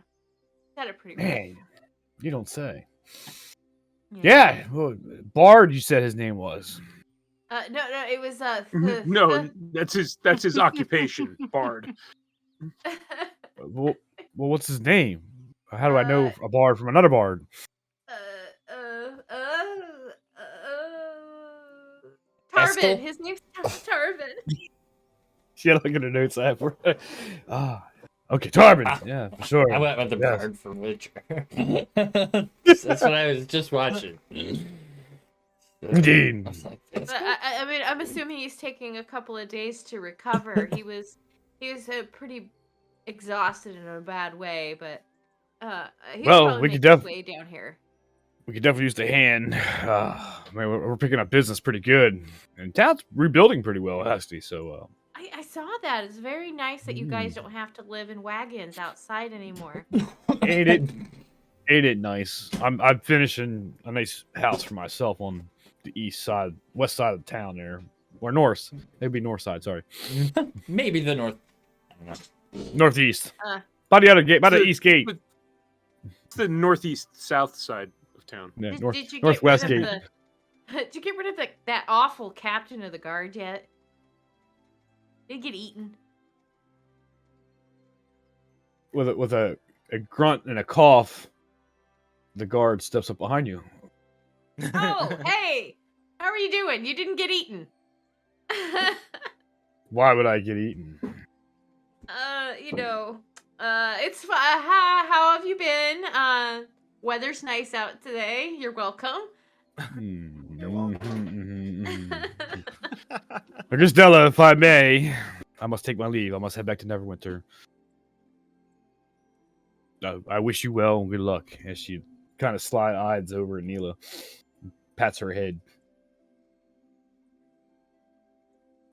got it pretty Man, you don't say. rough. Yeah, well, Bard. You said his name was. No, it was No, that's his occupation, Bard. Well, what's his name? How do I know a bard from another bard? Tarvin. His name's Tarvin. She had to look at her notes. I have for okay, Tarvin. Yeah, for sure. I went with the bard from Witcher. That's what I was just watching. Indeed. I mean, I'm assuming he's taking a couple of days to recover. He was pretty exhausted in a bad way, but he's probably making his way down here. We could definitely use the hand. Man, we're picking up business pretty good, and town's rebuilding pretty well, actually. So I saw that. It's very nice that you guys don't have to live in wagons outside anymore. Ain't it nice? I'm finishing a nice house for myself on the west side of the town there, or north. Maybe north side. Sorry, maybe the north. I don't know. Northeast. By the other gate, by the east gate. It's the northeast south side of town. Yeah, Did you northwest get rid gate. Did you get rid of that awful captain of the guard yet? Did he get eaten? With a grunt and a cough, the guard steps up behind you. Oh, hey! How are you doing? You didn't get eaten. Why would I get eaten? It's how have you been? Weather's nice out today. You're welcome. You're welcome. Augustella, if I may, I must take my leave. I must head back to Neverwinter. I wish you well and good luck. As she kind of sly eyes over at Neela, pats her head.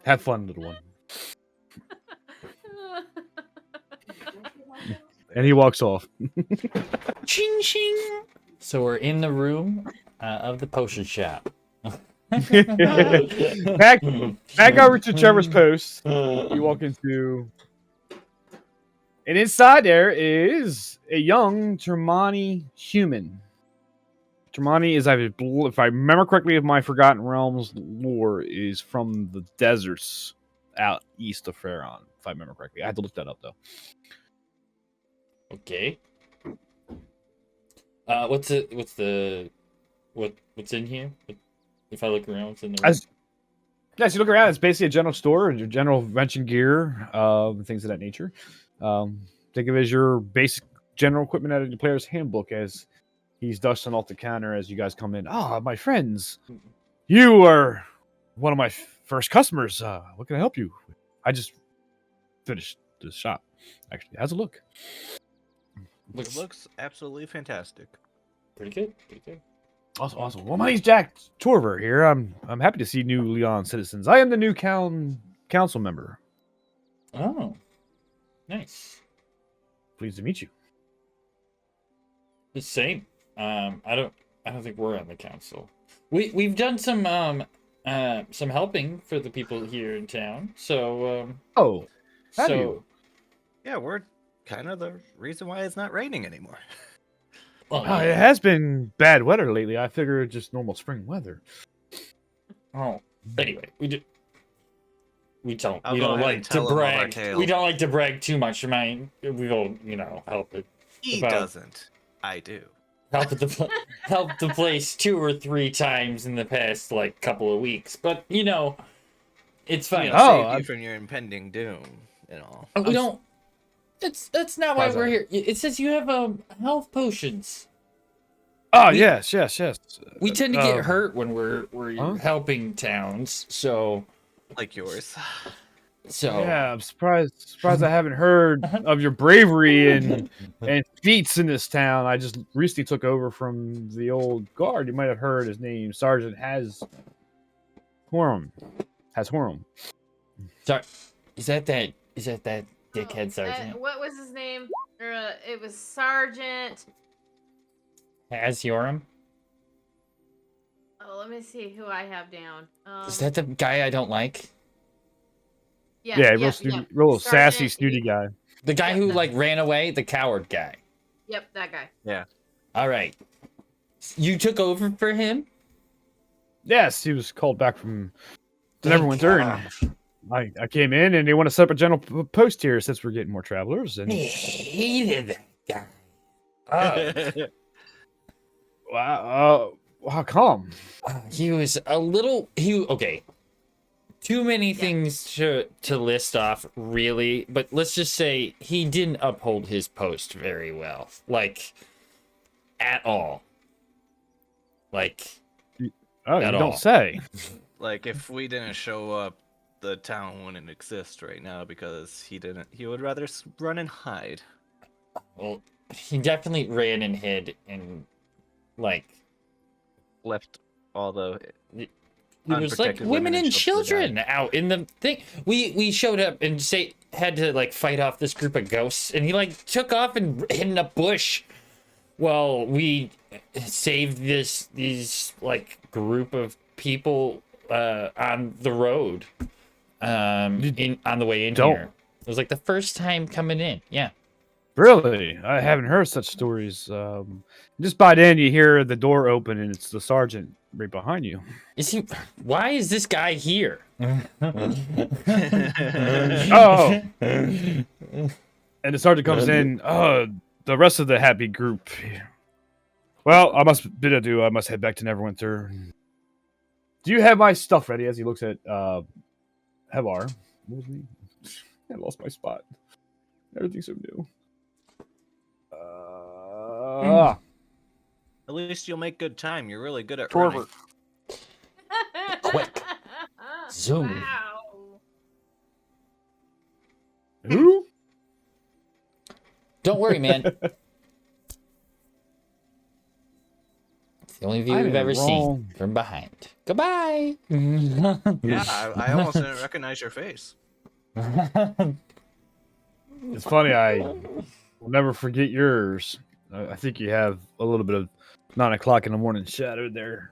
Have fun, little one. And he walks off. Ching ching. So we're in the room of the potion shop. back over to Trevor's post. You walk into, and inside there is a young Termani human. Termani is, if I remember correctly, of my Forgotten Realms lore, is from the deserts out east of Farron, if I remember correctly. I had to look that up though. Okay. What's in here? If I look around, what's in there? As you look around, it's basically a general store and your general wrenching gear, things of that nature. Think of it as your basic general equipment out of the player's handbook as he's dusting off the counter as you guys come in. Ah, my friends, you are one of my first customers. What can I help you with? I just finished the shop. Actually, how's it look? It looks absolutely fantastic. Pretty good. Pretty good. Awesome. Well, my name's Jack Torver here. I'm happy to see new Leilon citizens. I am the new council member. Oh, nice. Pleased to meet you. The same. I don't think we're on the council. We've done some helping for the people here in town. So have you? Yeah, we're kind of the reason why it's not raining anymore. Well, It has been bad weather lately. I figure it's just normal spring weather. Oh, anyway, we don't I'll go ahead like and to tell 'em of our brag. tale. We don't like to brag too much. We don't, help it. He About- doesn't. I do. Help the place 2 or 3 times in the past couple of weeks, but it's fine. Save you from your impending doom and all. We don't. That's not why Surprised we're I- here. It says you have health potions. Oh, We- yes. We tend to get hurt when we're Huh? helping towns, so Like yours. Yeah, I'm surprised I haven't heard of your bravery and feats in this town. I just recently took over from the old guard. You might have heard his name, Sergeant Hashorum. Sorry, is that dickhead sergeant? What was his name? It was Sergeant. Has Yoram? Oh, let me see who I have down. Is that the guy I don't like? Yeah, real sassy, Sergeant- snooty guy. The guy Yep, who that- ran away, the coward guy. Yep, that guy. All right, you took over for him. Yes, he was called back from Neverwinter, and I came in, and they want to set up a general post here since we're getting more travelers. And I hated that guy. wow, how come? He was a little. Okay. Too many things to list off, really. But let's just say he didn't uphold his post very well, at all. Oh, At you all. don't say. Like if we didn't show up, the town wouldn't exist right now because he didn't. He would rather run and hide. Well, he definitely ran and hid and Left all the. It was like Unprotected women women and and children children out in the thing. We showed up and had to fight off this group of ghosts, and he took off and hid in a bush while we saved these group of people on the road on the way in here. It was the first time coming in. Yeah. Really? I haven't heard such stories. Just by then, you hear the door open, and it's the sergeant right behind you. Is he? Why is this guy here? Oh! And the sergeant comes in. The rest of the happy group. Well, I must bid adieu. I must head back to Neverwinter. Do you have my stuff ready? As he looks at Hevar. What was me? I lost my spot. Everything's so new. At least you'll make good time. You're really good at Torver. running. Quick. Zoom. Wow. Who? Don't worry, man. It's the only view I'm we've ever seen wrong. from behind. Goodbye. Yeah, I almost didn't recognize your face. It's funny. I will never forget yours. I think you have a little bit of 9 o'clock in the morning shadow there.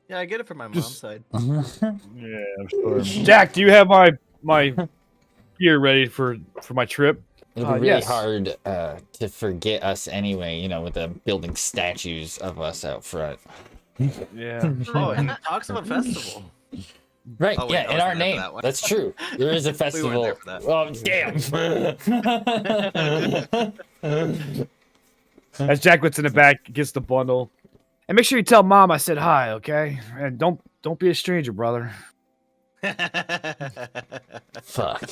Yeah, I get it from my mom's Just- side. Yeah, I'm sure. Jack, do you have my gear ready for my trip? It'll be really yes. hard to forget us anyway, with them building statues of us out front. Yeah. Oh, and it talks about festival. Right, Oh, wait, yeah, I in our wasn't there for name. that one. That's true. There is a We festival. weren't there for that. Oh, damn. As Jack gets in the back, gets the bundle, and make sure you tell Mom I said hi, okay? And don't be a stranger, brother. Fuck.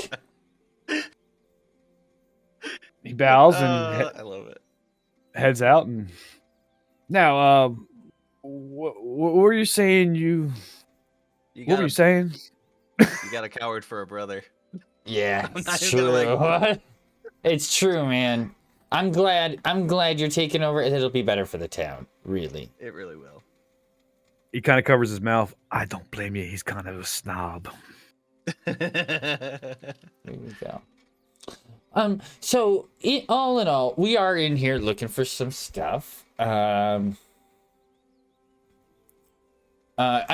He bows and I love it. heads out. And now, what were you saying? You What were you saying? You got a coward for a brother. Yeah, I'm it's not even true. gonna, It's true, man. I'm glad you're taking over. It'll be better for the town, really. It really will. He kind of covers his mouth. I don't blame you. He's kind of a snob. There we go. So all in all, we are in here looking for some stuff. I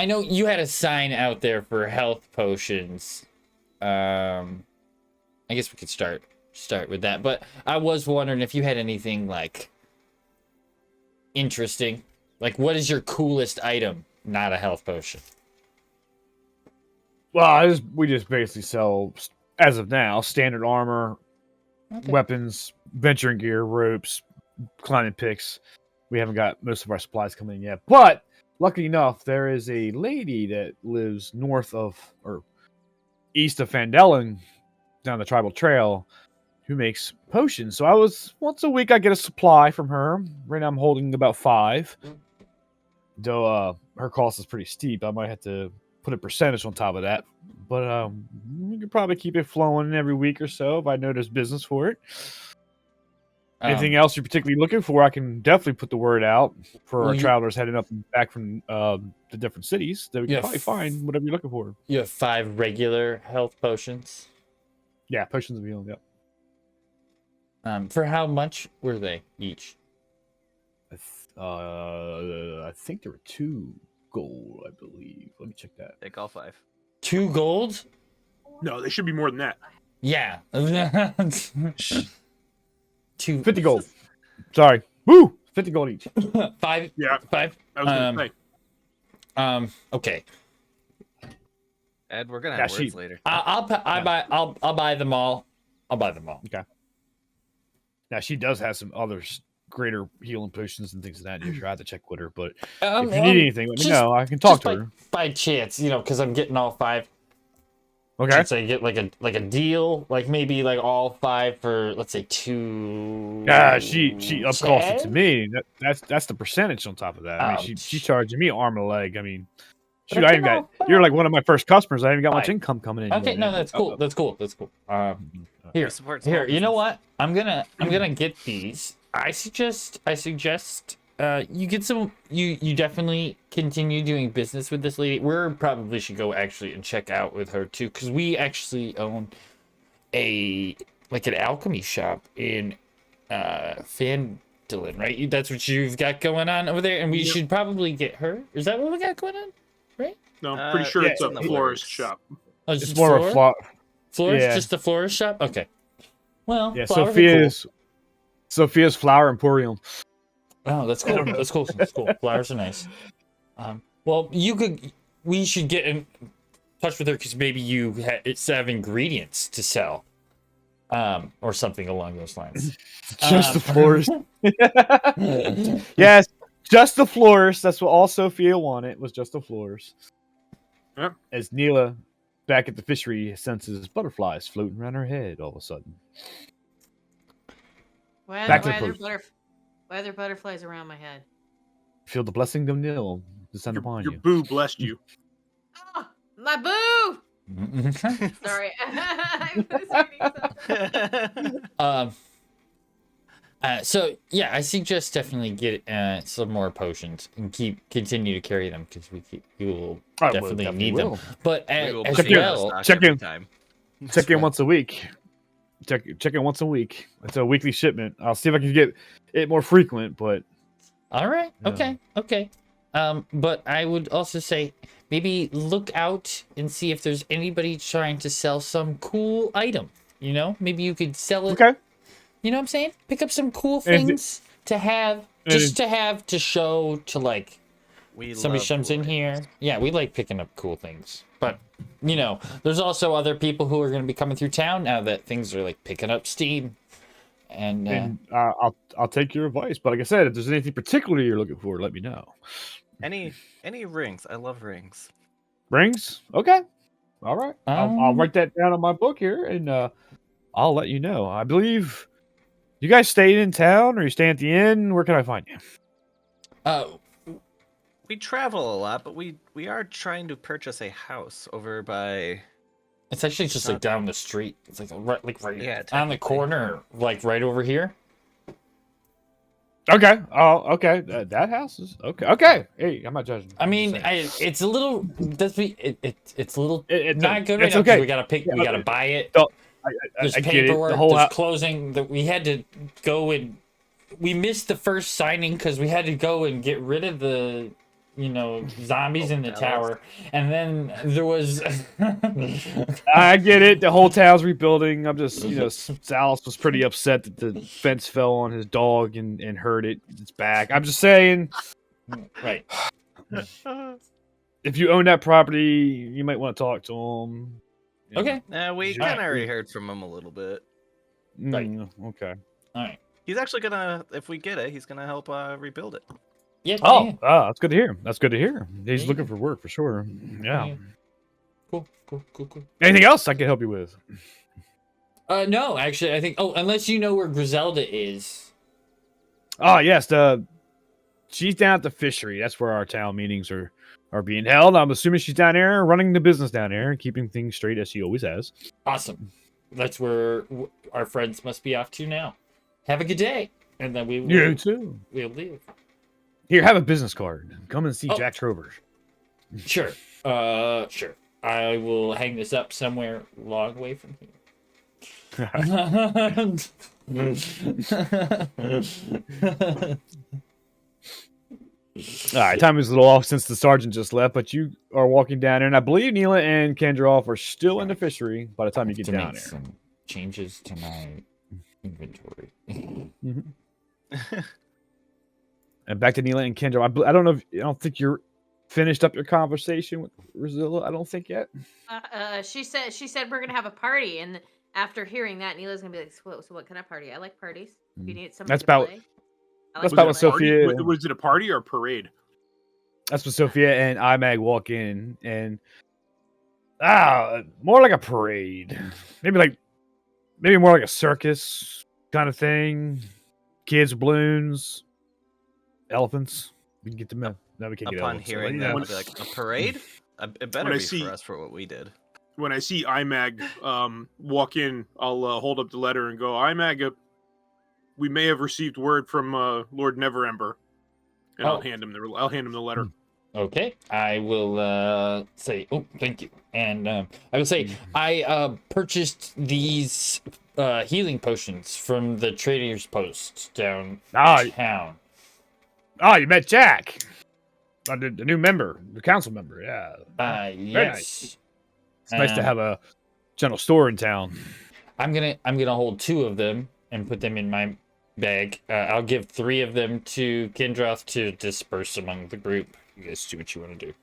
know you had a sign out there for health potions. I guess we could start with that, but I was wondering if you had anything like interesting. Like, what is your coolest item? Not a health potion. Well, we just basically sell, as of now, standard armor, Okay. weapons, venturing gear, ropes, climbing picks. We haven't got most of our supplies coming in yet. But lucky enough, there is a lady that lives north of or east of Fandelen down the tribal trail who makes potions. So once a week I get a supply from her. Right now I'm holding about 5. Though her cost is pretty steep. I might have to put a percentage on top of that. But we could probably keep it flowing every week or so if I know there's business for it. Anything else you're particularly looking for, I can definitely put the word out for our travelers heading up and back from the different cities that we can probably find whatever you're looking for. You have 5 regular health potions. Yeah, potions of healing, yeah. For how much were they each? I think there were 2 gold, I believe. Let me check that. Take all 5. 2 gold? No, they should be more than that. Yeah. 2 50 gold. Sorry. Woo! 50 gold each. 5. Yeah. 5. I was gonna say. Okay. Ed, we're gonna have Yeah, words later. I'll buy them all. I'll buy them all. Okay. Now she does have some other greater healing potions and things of that nature. I have to check with her, but if you need anything, let me know. I can talk to her. By chance, because I'm getting all 5. Okay. Let's say get like a deal, like maybe like all 5 for, let's say 2. She upcosted to me. That's the percentage on top of that. I mean, she's charging me arm and a leg. I mean, shoot, I even got you're like one of my first customers. I haven't got much income coming in. Okay, no, that's cool. That's cool. Here, you know what? I'm gonna get these. I suggest you get some. You definitely continue doing business with this lady. We probably should go actually and check out with her too, because we actually own an alchemy shop in Fandolin, right? That's what you've got going on over there, and we should probably get her. Is that what we got going on? Right? No, I'm pretty sure it's a the florist works. shop. Oh, It's more of a florist, yeah. just a florist shop. Okay. Well, yeah. flowers are Sophia's Flower Emporium. cool. Oh, that's cool. That's cool. That's cool. Flowers are nice. Well, we should get in touch with her because maybe you have ingredients to sell, or something along those lines. Just the florist. Yes, just the florist. That's what all Sophia wanted, was just the florist. Yep. As Neela, back at the fishery, senses butterflies floating around her head all of a sudden. Why Back to are the there post. why are there butterflies around my head? Feel the blessing of Nil descend upon Your you. boo blessed you. Oh, my boo! Sorry. I was reading something. So yeah, I suggest definitely get some more potions and continue to carry them because we will definitely need them. But as well, check in. Time. Check in once a week. Check in once a week. It's a weekly shipment. I'll see if I can get it more frequent, but all right, Yeah. okay. But I would also say maybe look out and see if there's anybody trying to sell some cool item. Maybe you could sell it. okay. You know what I'm saying? Pick up some cool things to have, to show to like We somebody love comes cool in things. here. Yeah, we like picking up cool things. But, you know, there's also other people who are going to be coming through town now that things are like picking up steam. And I'll take your advice. But like I said, if there's anything particular you're looking for, let me know. Any rings? I love rings. Rings? Okay. All right. I'll Um, write that down on my book here, and I'll let you know. I believe you guys staying in town, or you staying at the inn. Where can I find you? We travel a lot, but we are trying to purchase a house over by. it's actually just like down the street. It's like right Yeah, on the technically. corner, like right over here. Okay. Oh, okay. That house is okay. Okay. Hey, I'm not judging. I I'm just mean, saying. it's a little. It's a little It's not good right it's now because okay. we gotta pick. Yeah, we gotta buy it. don't- There's I get it. The paperwork. whole There's house. closing. That we had to go and we missed the first signing because we had to go and get rid of the, zombies in the tower, and then there was. I get it. The whole town's rebuilding. I'm just, Salas was pretty upset that the fence fell on his dog and hurt its back. I'm just saying, Right. if you own that property, you might want to talk to him. Okay. Nah, we Sure. kind of already heard from him a little bit. Okay. All right. He's actually gonna, if we get it, he's gonna help rebuild it. Yeah. Oh, yeah. that's good to hear. That's good to hear. He's Yeah. looking for work for sure. Yeah. Yeah. Cool. Anything else I can help you with? No, actually, I think. Oh, unless you know where Griselda is. Oh, yes. She's down at the fishery. That's where our town meetings are being held. I'm assuming she's down there running the business down there and keeping things straight as she always has. Awesome. That's where our friends must be off to now. Have a good day, and then we will. You too. We'll leave. Here, have a business card. Come and see Oh. Jack Trover. Sure. Sure. I will hang this up somewhere long away from here. All right, time is a little off since the sergeant just left, but you are walking down there, and I believe Neela and Kendroff are still in the fishery by the time you get to down make there. some changes to my inventory. And back to Neela and Kendra. I don't know. I don't think you're finished up your conversation with Rosilla. I don't think yet. She said we're gonna have a party, and after hearing that, Neela's gonna be like, "So what kind of party? I like parties. If you need somebody That's to about- play, I that's like about to what play." Sophia- Was it a party or a parade? That's when Sophia and Imag walk in, and more like a parade. Maybe more like a circus kind of thing. Kids, balloons, elephants. We can get them. Now we can get Upon elephants. hearing Yeah. that, I'll be like, a parade? It better When I be see- for us for what we did. When I see Imag walk in, I'll hold up the letter and go, Imag, we may have received word from Lord Neverember, and I'll Oh. hand him the letter. Okay, I will say, oh, thank you. And I will say, I purchased these healing potions from the trader's post downtown. You met Jack, the new member, the council member. Yeah, Very Yes. nice. It's nice to have a general store in town. I'm gonna hold 2 of them and put them in my bag. I'll give 3 of them to Kindroth to disperse among the group. You guys do what you want to do.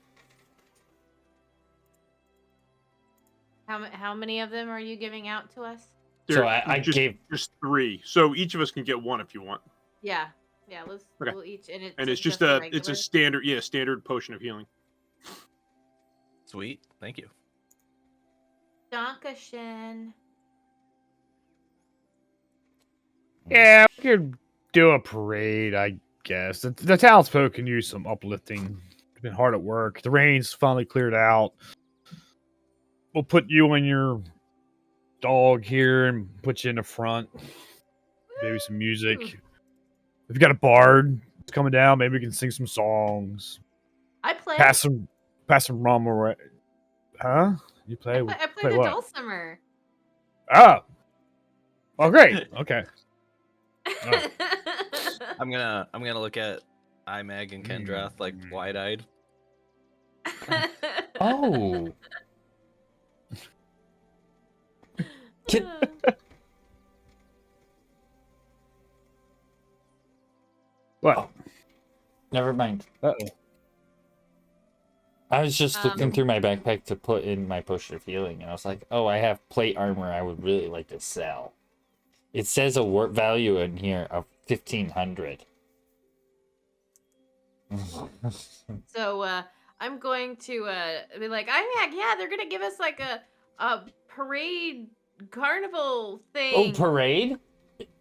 How many of them are you giving out to us? So I just, gave- just 3, so each of us can get 1 if you want. Yeah. Okay. We'll each and And it's just a standard potion of healing. Sweet. Thank you. Dankeschön. Yeah, we could do a parade, I guess. The townsfolk can use some uplifting. They've been hard at work. The rain's finally cleared out. We'll put you and your dog here and put you in the front. Maybe some music. Woo. If you got a bard coming down, maybe we can sing some songs. I play. Pass some rum around. Huh? You play? I play the what? dulcimer. Oh. Oh, great. Okay. I'm gonna look at Imag and Kendrath like wide-eyed. Oh. What? Never mind. Uh-oh. I was just looking Um, through my backpack to put in my potion of healing, and I was like, oh, I have plate armor I would really like to sell. It says a worth value in here of 1,500. So I'm going to be like, Imag, yeah, they're gonna give us like a parade carnival thing. Oh, parade?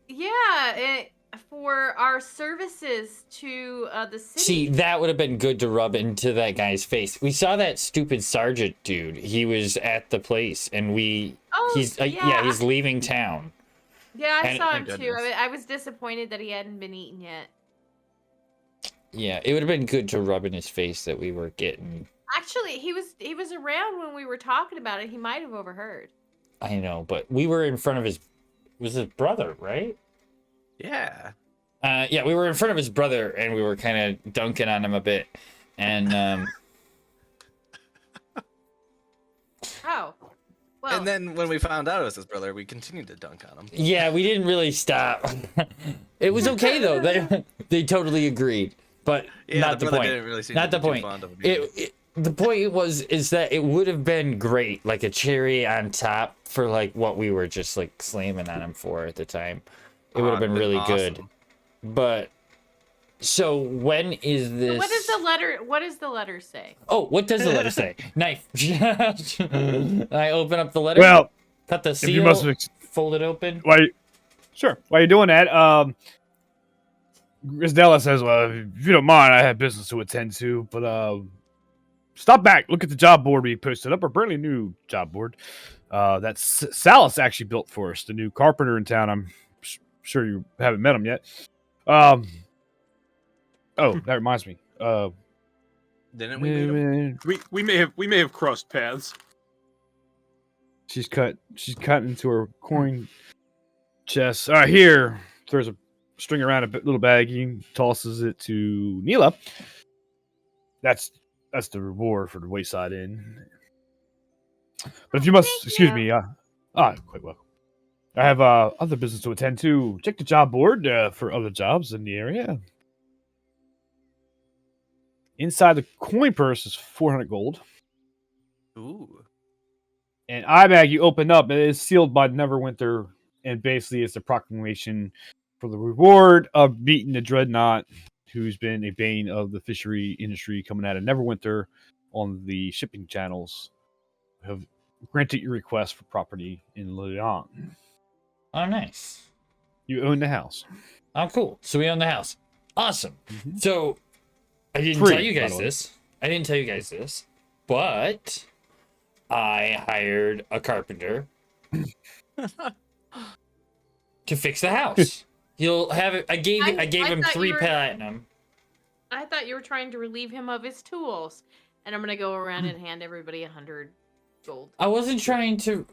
Yeah, for our services to the city. See, that would have been good to rub into that guy's face. We saw that stupid sergeant dude. He was at the place, and he's leaving town. Yeah, I and- saw him Thank too. goodness. I was disappointed that he hadn't been eaten yet. Yeah, it would have been good to rub in his face that we were getting. Actually, he was around when we were talking about it. He might have overheard. I know, but we were in front of his brother, right? Yeah. Yeah, we were in front of his brother, and we were kind of dunking on him a bit, and Oh, well. And then when we found out it was his brother, we continued to dunk on him. yeah, we didn't really stop. It was okay though. They totally agreed, but Yeah, not the brother point. didn't really seem Not to the be too point. fond of him. The point is that it would have been great, like a cherry on top for like what we were just like slamming on him for at the time. It would have been really good. awesome. But so when is this? What does the letter say? Oh, what does the letter say? Knife. I open up the letter. Well, cut the if seal. you must have Fold it open. Sure. While you're doing that, Grisdella says, well, if you don't mind, I have business to attend to, but stop back. Look at the job board we posted up, a brand new job board that Salas actually built for us, the new carpenter in town. I'm sure you haven't met him yet. Oh, that reminds me. Didn't we meet him? We may have crossed paths. She's cut into her coin chest. All right, here. Throws a string around a little baggie, tosses it to Neela. That's the reward for the Wayside Inn. But if you must, Thank excuse you. me. Quite welcome. I have other business to attend to. Check the job board for other jobs in the area. Inside the coin purse is 400 gold. Ooh. And Imag, you open up, and it is sealed by Neverwinter, and basically it's a proclamation for the reward of beating the Dreadnought, who's been a bane of the fishery industry coming out of Neverwinter on the shipping channels. Have granted your request for property in Leilon. Oh, nice. You own the house. Oh, cool. So we own the house. Awesome. Mhm. So I didn't Free, tell you by guys the way. this. I didn't tell you guys this, but I hired a carpenter to fix the house. He'll have it. I gave I him thought 3 you were- platinum. I thought you were trying to relieve him of his tools, and I'm gonna go around and hand everybody 100 gold. I wasn't trying to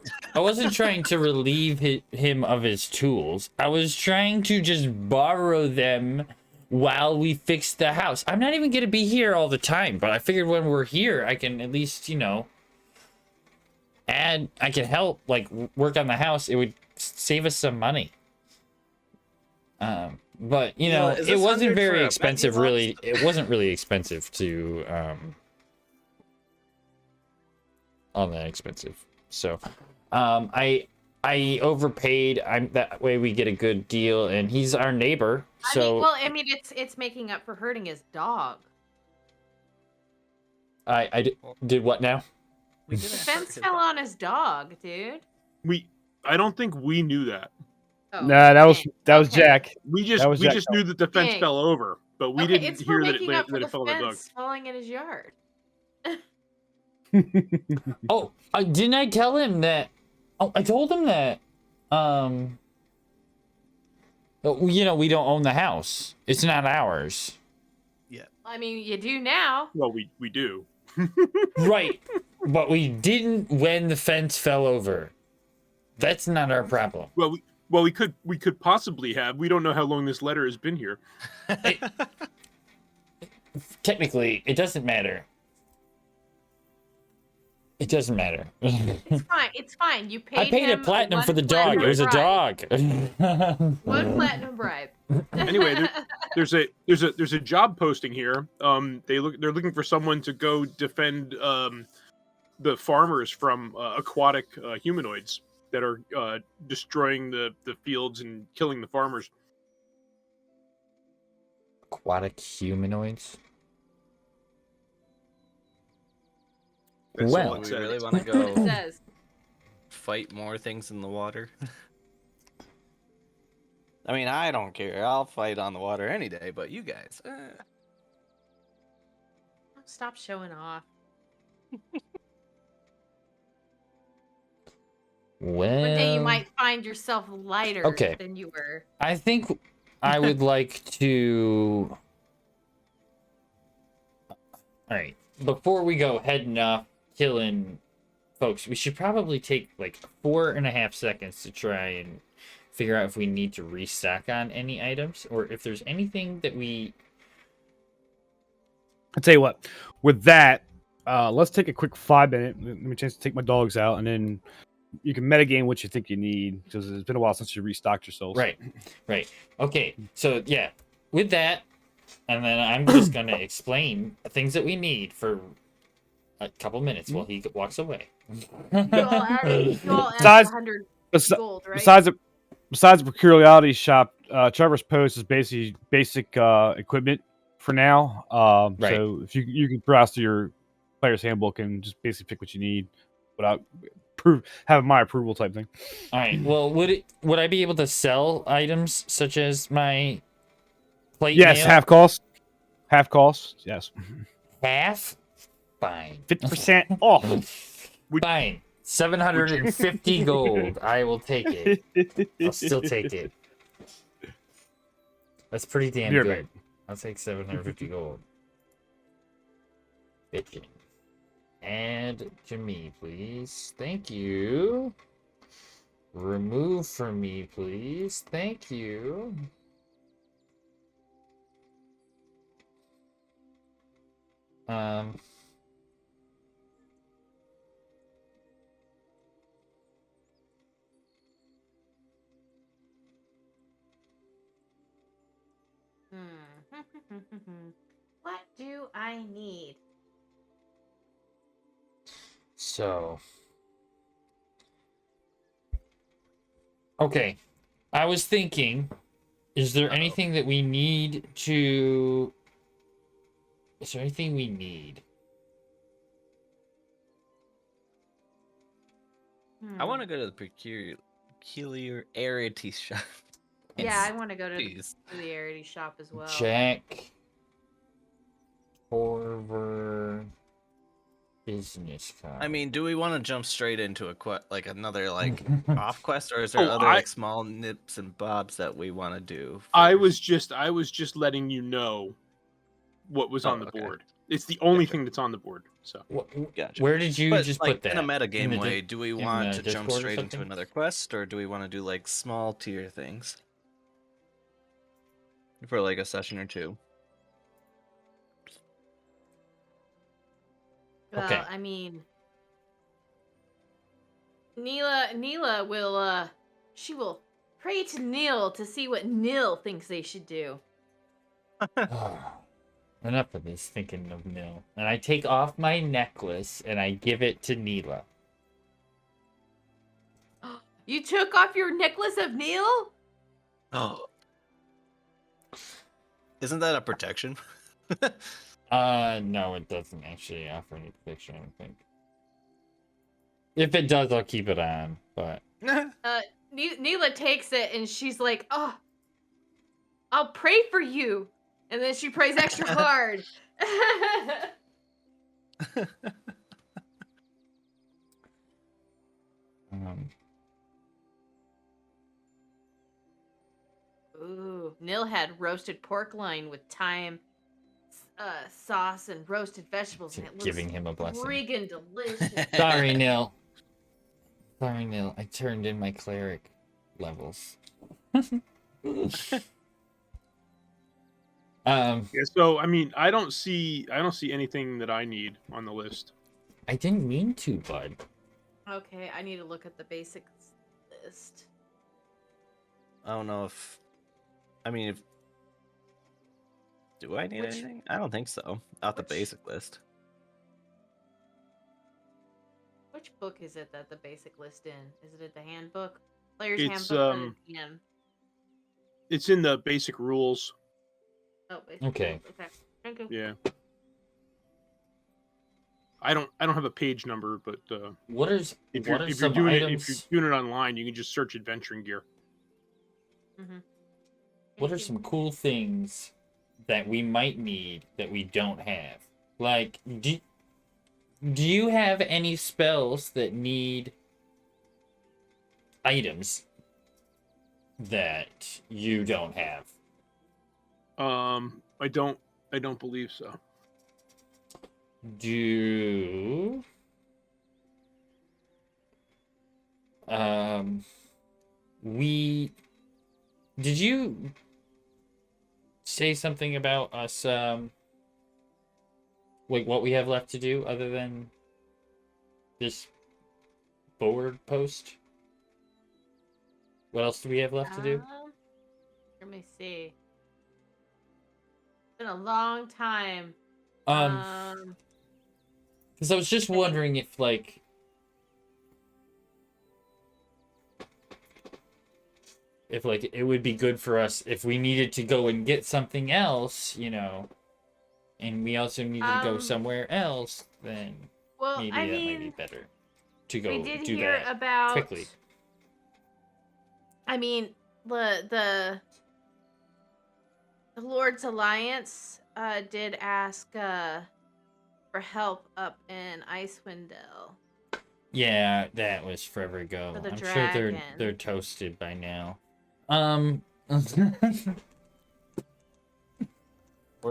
relieve him of his tools. I was trying to just borrow them while we fix the house. I'm not even gonna be here all the time, but I figured when we're here, I can at least, I can help, like, work on the house. It would save us some money. But is it this wasn't 100 for very a bet you expensive. lost? Really, it wasn't really expensive to all that expensive. So, I overpaid. That way we get a good deal, and he's our neighbor. So I mean, it's making up for hurting his dog. I did what now? We The didn't fence hurt his fell dog. on his dog, dude. I don't think we knew that. Oh, Nah, that was okay. Jack. We That was Jack just knew that the fence Dang. fell over, but we Okay, didn't it's for hear that making up for it the fell on the dog. fence falling in his yard. Oh, didn't I tell him that? Oh, I told him that. We don't own the house. It's not ours. I mean, you do now. Well, we do. Right. But we didn't when the fence fell over. That's not our problem. Well, we could possibly have. We don't know how long this letter has been here. Technically, it doesn't matter. It doesn't matter. It's fine. It's fine. You paid. I paid a him platinum for the one dog. It was a platinum dog. bribe. One platinum bribe. Anyway, there's a job posting here. They're looking for someone to go defend the farmers from aquatic humanoids that are destroying the fields and killing the farmers. Aquatic humanoids. That's Well, all Do it we said. really want to It go says. fight more things in the water? I mean, I don't care. I'll fight on the water any day, but you guys. Stop showing off. well. One day you might find yourself lighter Okay. than you were. I think I would like to. All right. Before we go heading off killing folks, we should probably take like 4.5 seconds to try and figure out if we need to restock on any items or if there's anything that we. I'll tell you what. With that, let's take a quick 5-minute. Let me chance to take my dogs out, and then you can metagame what you think you need because it's been a while since you restocked yourselves. Right. Okay. So yeah, with that, and then I'm just gonna explain things that we need for a couple minutes while he walks away. You all added Besides- 100 Besi- gold, right? Besides the Curiosity Shop, Trevor's Post is basically basic equipment for now. Right. So if you can browse through your player's handbook and just basically pick what you need without having my approval type thing. All right. Well, would I be able to sell items such as my plate? Yes, mail? half cost. Half cost. Yes. Half. Fine. 50% off. Fine. 750 gold. I will take it. I'll still take it. That's pretty damn Here, good. mate. I'll take 750 gold. Bitchin'. Add to me, please. Thank you. Remove from me, please. Thank you. What do I need? So. Okay. I was thinking, is there anything that we need to... Is there anything we need? I want to go to the peculiarity shop. Yeah, I want to go to the Jeez. peculiarity shop as well. Check. Forward. Business card. I mean, do we want to jump straight into another off quest, or is there Oh, other I- small nips and bobs that we want to do? I first? was just letting you know what was on the okay. board. It's the only Gotcha. thing that's on the board. So Gotcha. Where did you But, just like, put that? in a metagame the way, do we in want the to jump Discord or straight into something? another quest, or do we want to do small tier things for a session or two? Well, Okay. I mean, Neela will, she will pray to Neil to see what Neil thinks they should do. Enough of this thinking of Nil. And I take off my necklace and I give it to Neela. You took off your necklace of Neil? Oh, isn't that a protection? No, it doesn't actually offer any protection, I don't think. If it does, I'll keep it on, but... Neela takes it and she's like, "Oh, I'll pray for you." And then she prays extra hard. Ooh, Neil had roasted pork loin with thyme sauce and roasted vegetables, and it looks Giving him a blessing. friggin' delicious. Sorry, Nil. Sorry, Nil. I turned in my cleric levels. yeah. So I mean, I don't see anything that I need on the list. I didn't mean to, bud. Okay, I need to look at the basics list. I don't know if, I mean, Do I need Which- anything? I don't think so. Not the which- basic list. Which book is it that the basic list in? Is it the handbook? Player's It's, handbook or the DM? It's in the basic rules. Oh, basic Okay. rules. Okay. Thank you. Yeah. I don't have a page number, but What are some items? doing it online, you can just search adventuring gear. Mm-hmm. What are some cool things that we might need that we don't have? Like, do you have any spells that need items that you don't have? I don't believe so. Do we did you say something about us like what we have left to do other than this forward post? What else do we have left to do? Let me see. It's been a long time. Because I was just wondering if like it would be good for us if we needed to go and get something else, you know, and we also needed to go somewhere else, then well, maybe I that mean, might be better to go we did do hear that about quickly. I mean, the Lord's Alliance did ask for help up in Icewind Dale. Yeah, that was forever ago. For the I'm sure dragon. they're toasted by now. Or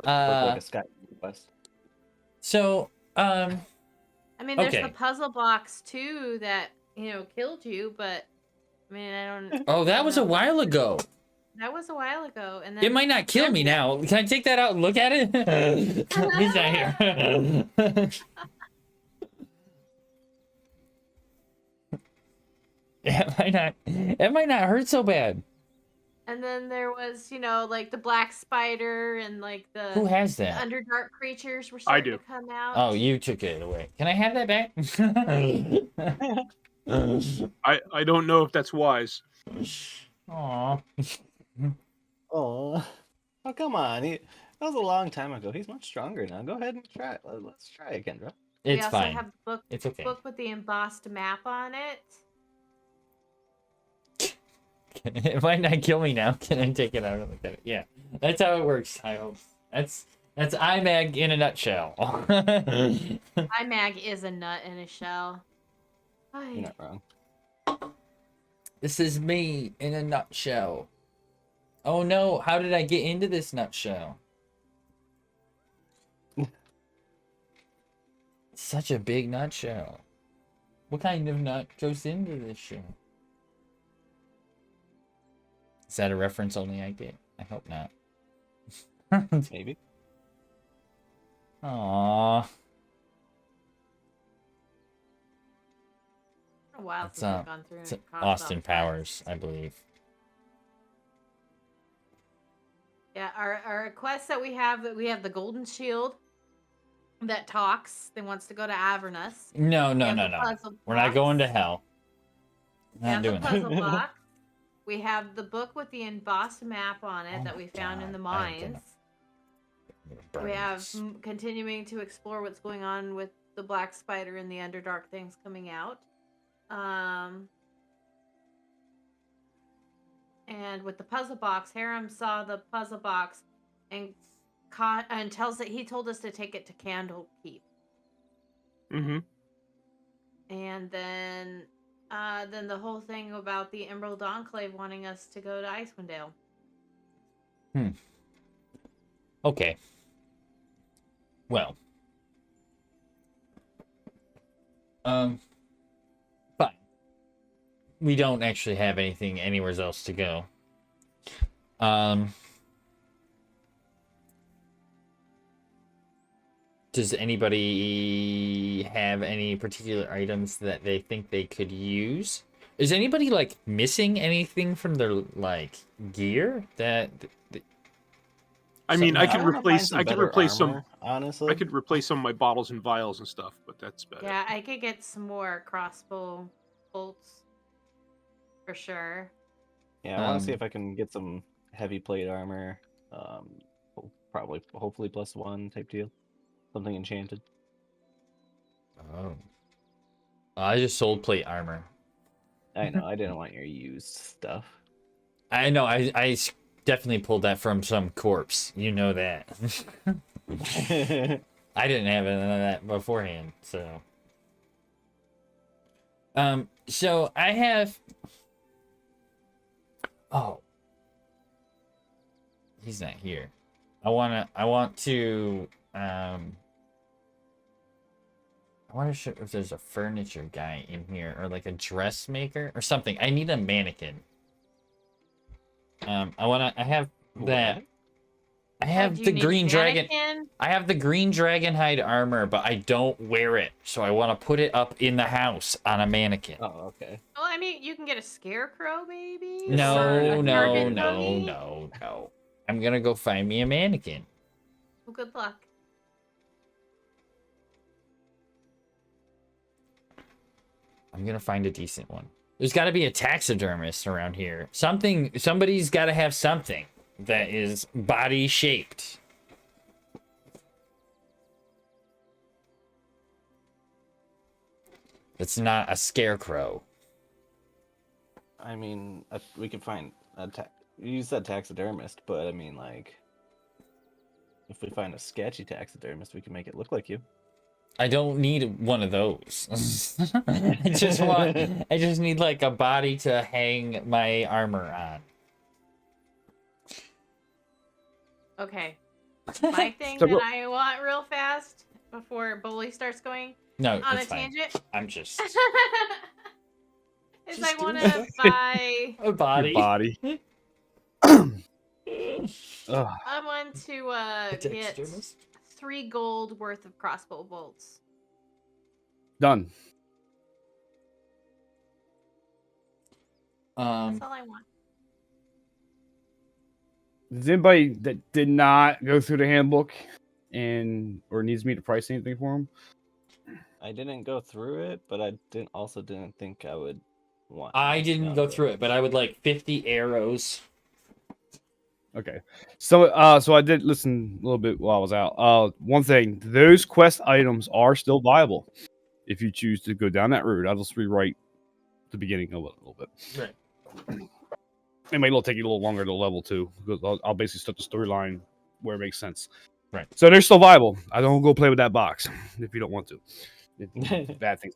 like a Skype request. So, I mean, there's Okay. the puzzle box too that killed you, but I mean, I don't. oh, I that don't was a know. while ago. That was a while ago, and then It might not kill me now. Can I take that out and look at it? He's not here. It might not hurt so bad. And then there was, like the black spider and like the Who has the that? underdark creatures were I starting do. to come out. Oh, you took it away. Can I have that back? I don't know if that's wise. Aw. Oh, come on. That was a long time ago. He's much stronger now. Go ahead and try it. Let's try again, bro. We It's also fine. have the It's okay. book with the embossed map on it. It might not kill me now. Can I take it out and look at it? Yeah, that's how it works. I hope that's Imag in a nutshell. Imag is a nut in a shell. You're not wrong. This is me in a nutshell. Oh no! How did I get into this nutshell? Such a big nutshell. What kind of nut goes into this shell? Is that a reference only I get? I hope not. Maybe. Aww. A while That's, since we've gone through It's and crossed Austin off Powers, I believe. Yeah, our quest that we have the golden shield that talks. That wants to go to Avernus. No, We no, have no, the no. puzzle We're not box. going to hell. We Not have the doing that. puzzle box. We have the book with the embossed map on it Oh that we my found in the God, I'm gonna- mines. Burn We have this. continuing to explore what's going on with the black spider and the underdark things coming out. And with the puzzle box, Harem saw the puzzle box and he told us to take it to Candlekeep. Mm-hmm. And then the whole thing about the Emerald Enclave wanting us to go to Icewind Dale. Okay. Well. Fine. We don't actually have anything anywhere else to go. Does anybody have any particular items that they think they could use? Is anybody like missing anything from their like gear that I mean, I Something could wanna find replace. some I could better replace some. armor, honestly. I could replace some of my bottles and vials and stuff, but that's about it. Yeah, I could get some more crossbow bolts for sure. Yeah, I want to see Um, if I can get some heavy plate armor. Probably, hopefully +1 type deal. Something enchanted. Oh. I just sold plate armor. I know, I didn't want your used stuff. I know. Definitely pulled that from some corpse. You know that. I didn't have any of that beforehand, so. So I have. Oh. He's not here. I want to. I wonder if there's a furniture guy in here, or like a dressmaker or something. I need a mannequin. I have that. What? I have Do the you need a green dragon. mannequin? I have the green dragon hide armor, but I don't wear it, so I want to put it up in the house on a mannequin. Oh, okay. Well, I mean, you can get a scarecrow, maybe. or No, a no, target no, mummy. no. I'm gonna go find me a mannequin. Well, good luck. I'm gonna find a decent one. There's got to be a taxidermist around here. Somebody's got to have something that is body shaped. It's not a scarecrow. I mean, we could find a you said taxidermist, but I mean, like, if we find a sketchy taxidermist, we can make it look like you. I don't need one of those. I just need like a body to hang my armor on. Okay. My thing So that real- I want real fast before Bully starts going No, on a it's fine. tangent I'm just is Just I do want it. to buy. a body. Your body. Ugh. I want to A get taxidermist? 3 gold worth of crossbow bolts. Done. That's all I want. Does anybody that did not go through the handbook or needs me to price anything for them? I didn't go through it, but I didn't think I would want. I anything didn't out go of through it, but I would like 50 arrows. Okay. So I did listen a little bit while I was out. One thing, those quest items are still viable if you choose to go down that route. I'll just rewrite the beginning of it a little bit. Right. It may take you a little longer to level 2 because I'll basically start the storyline where it makes sense. Right. So they're still viable. I don't go play with that box if you don't want to. Bad things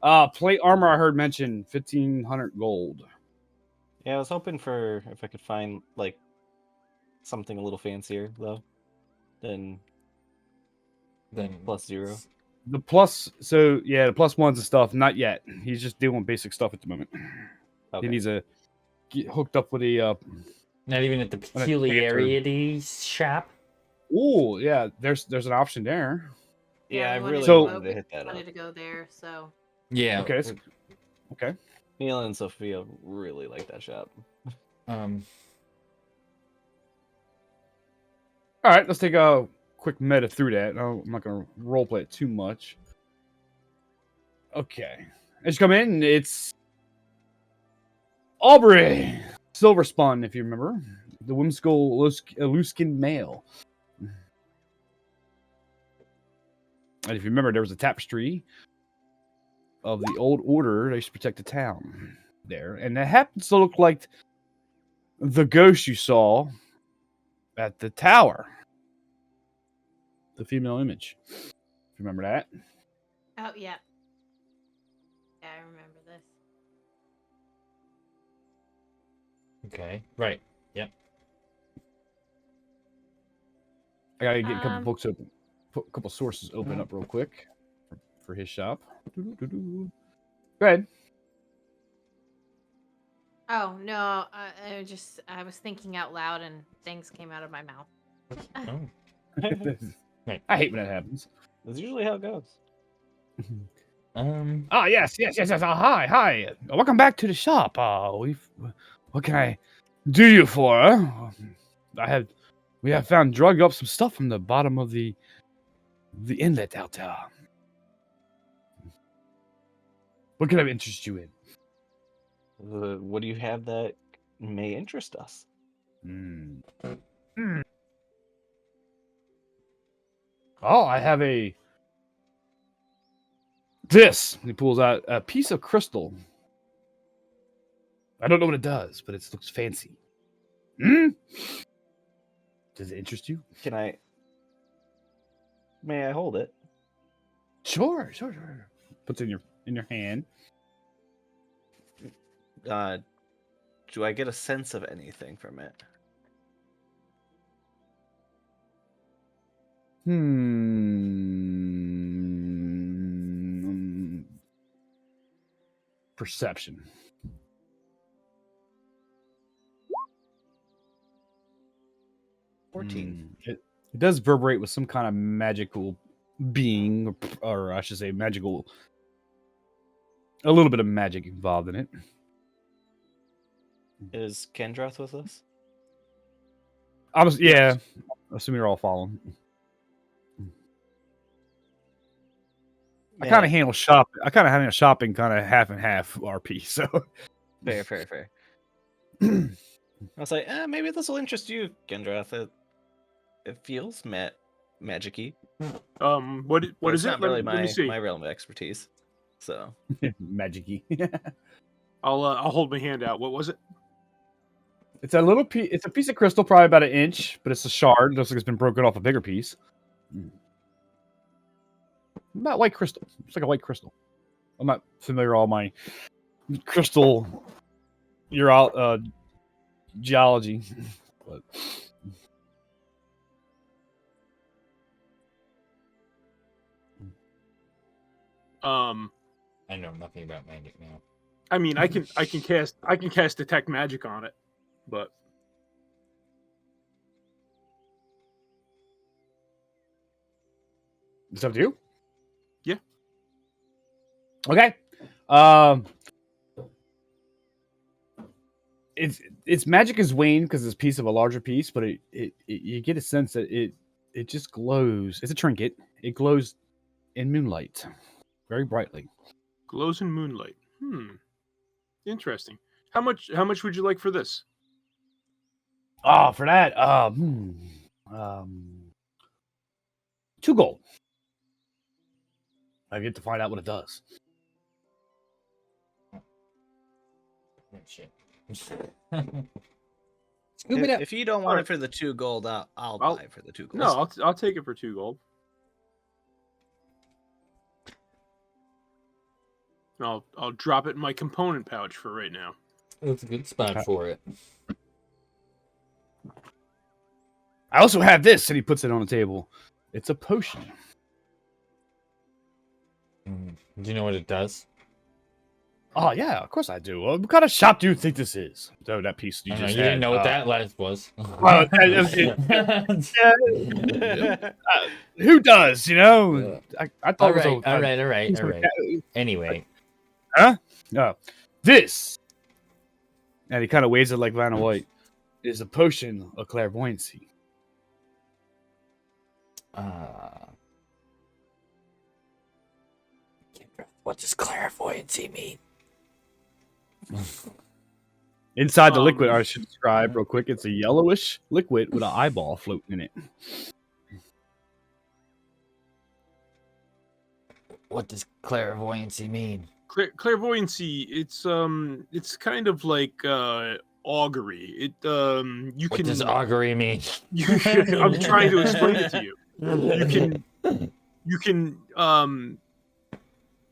happen. Plate armor I heard mentioned 1,500 gold. Yeah, I was hoping for if I could find like something a little fancier though than Then +0. The plus, so yeah, the +1s and stuff. Not yet. He's just doing basic stuff at the moment. Okay. He needs to get hooked up with a. not even at the peculiarity shop. Oh yeah, there's an option there. Yeah, I we wanted really So- wanted to hit that up. wanted to go there, so Yeah. Okay, okay. Neil and Sophia really like that shop. Um. All right, let's take a quick meta through that. No, I'm not gonna role play it too much. Okay, as you come in, it's Aubrey Silverspun, if you remember, the whimsical loose-skinned male. And if you remember, there was a tapestry of the old order. They used to protect the town there, and it happens to look like the ghost you saw at the tower. The female image. If you remember that. oh yeah. Yeah, I remember this. Okay. Right. Yep. I gotta get a couple Um, books open, put a couple sources open up real quick for his shop. Go ahead. Oh no, I was thinking out loud and things came out of my mouth. Oh. I hate when that happens. That's usually how it goes. Ah, yes. Hi. Welcome back to the shop. What can I do you for? I have We have found drug up some stuff from the bottom of the inlet out there. What could I interest you in? What do you have that may interest us? Oh, I have this. He pulls out a piece of crystal. I don't know what it does, but it looks fancy. Does it interest you? May I hold it? Sure. Puts it in your hand. Do I get a sense of anything from it? Perception. 14. It does vibrate with some kind of magical being, or I should say magical, a little bit of magic involved in it. Is Kendroth with us? Yeah, assuming you're all following. I kind of handle shopping kind of half and half RP. So Fair. I was like, maybe this will interest you, Kendroth. It feels magic-y. What But is it's it? not really Let me see. my realm of expertise. So magic-y. I'll hold my hand out. What was it? It's a little piece. It's a piece of crystal, probably about an inch, but it's a shard. It looks like it's been broken off a bigger piece. About white crystal. It's like a white crystal. I'm not familiar with all my crystal geology, but I know nothing about magic now. I mean, I can cast detect magic on it, but it's up to you. Yeah. Okay. Its magic is waned because it's a piece of a larger piece, but it you get a sense that it just glows. It's a trinket. It glows in moonlight, very brightly. glows in moonlight. Interesting. How much would you like for this? Oh, for that, 2 gold. I get to find out what it does. Oh, shit. if you don't want it for the 2 gold, I'll buy it for the 2 gold. No, I'll take it for 2 gold. I'll drop it in my component pouch for right now. That's a good spot for it. I also have this, and he puts it on the table. It's a potion. Do you know what it does? Oh yeah, of course I do. What kind of shop do you think this is? So that piece you I just know, you had, didn't know what that last was. Who does? You know, I thought it was all right. Anyway, huh? No, this, and he kind of waves it like Vanna White, is a potion of clairvoyancy. What does clairvoyancy mean? Inside the liquid, I should describe real quick. It's a yellowish liquid with an eyeball floating in it. What does clairvoyancy mean? Clairvoyancy, it's kind of like augury. It you What can. does augury mean? I'm trying to explain it to you.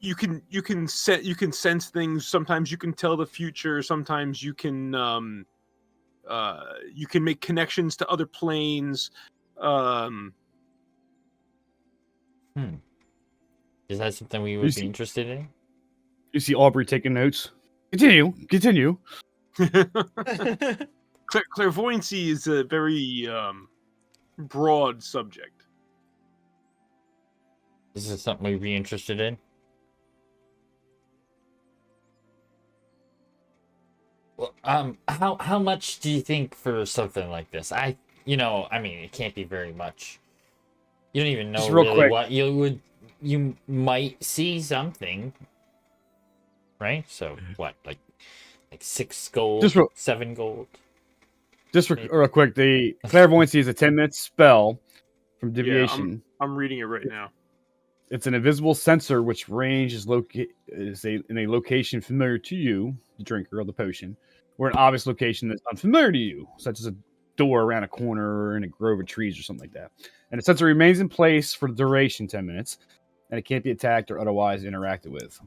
You can sense things. Sometimes you can tell the future. Sometimes you can make connections to other planes. Is that something we would be interested in? You see Aubrey taking notes. Continue. Clairvoyancy is a very broad subject. Is this something we'd be interested in? Well, how much do you think for something like this? I I mean, it can't be very much. You don't even know Just real really quick. what you might see something, right? So what, like 6 gold, Just real- 7 gold? Just real quick, the clairvoyancy is a 10-minute spell from Yeah, deviation. I'm reading it right now. It's an invisible sensor which range is in a location familiar to you, the drinker of the potion, or an obvious location that's unfamiliar to you, such as a door around a corner or in a grove of trees or something like that. And the sensor remains in place for the duration 10 minutes, and it can't be attacked or otherwise interacted with.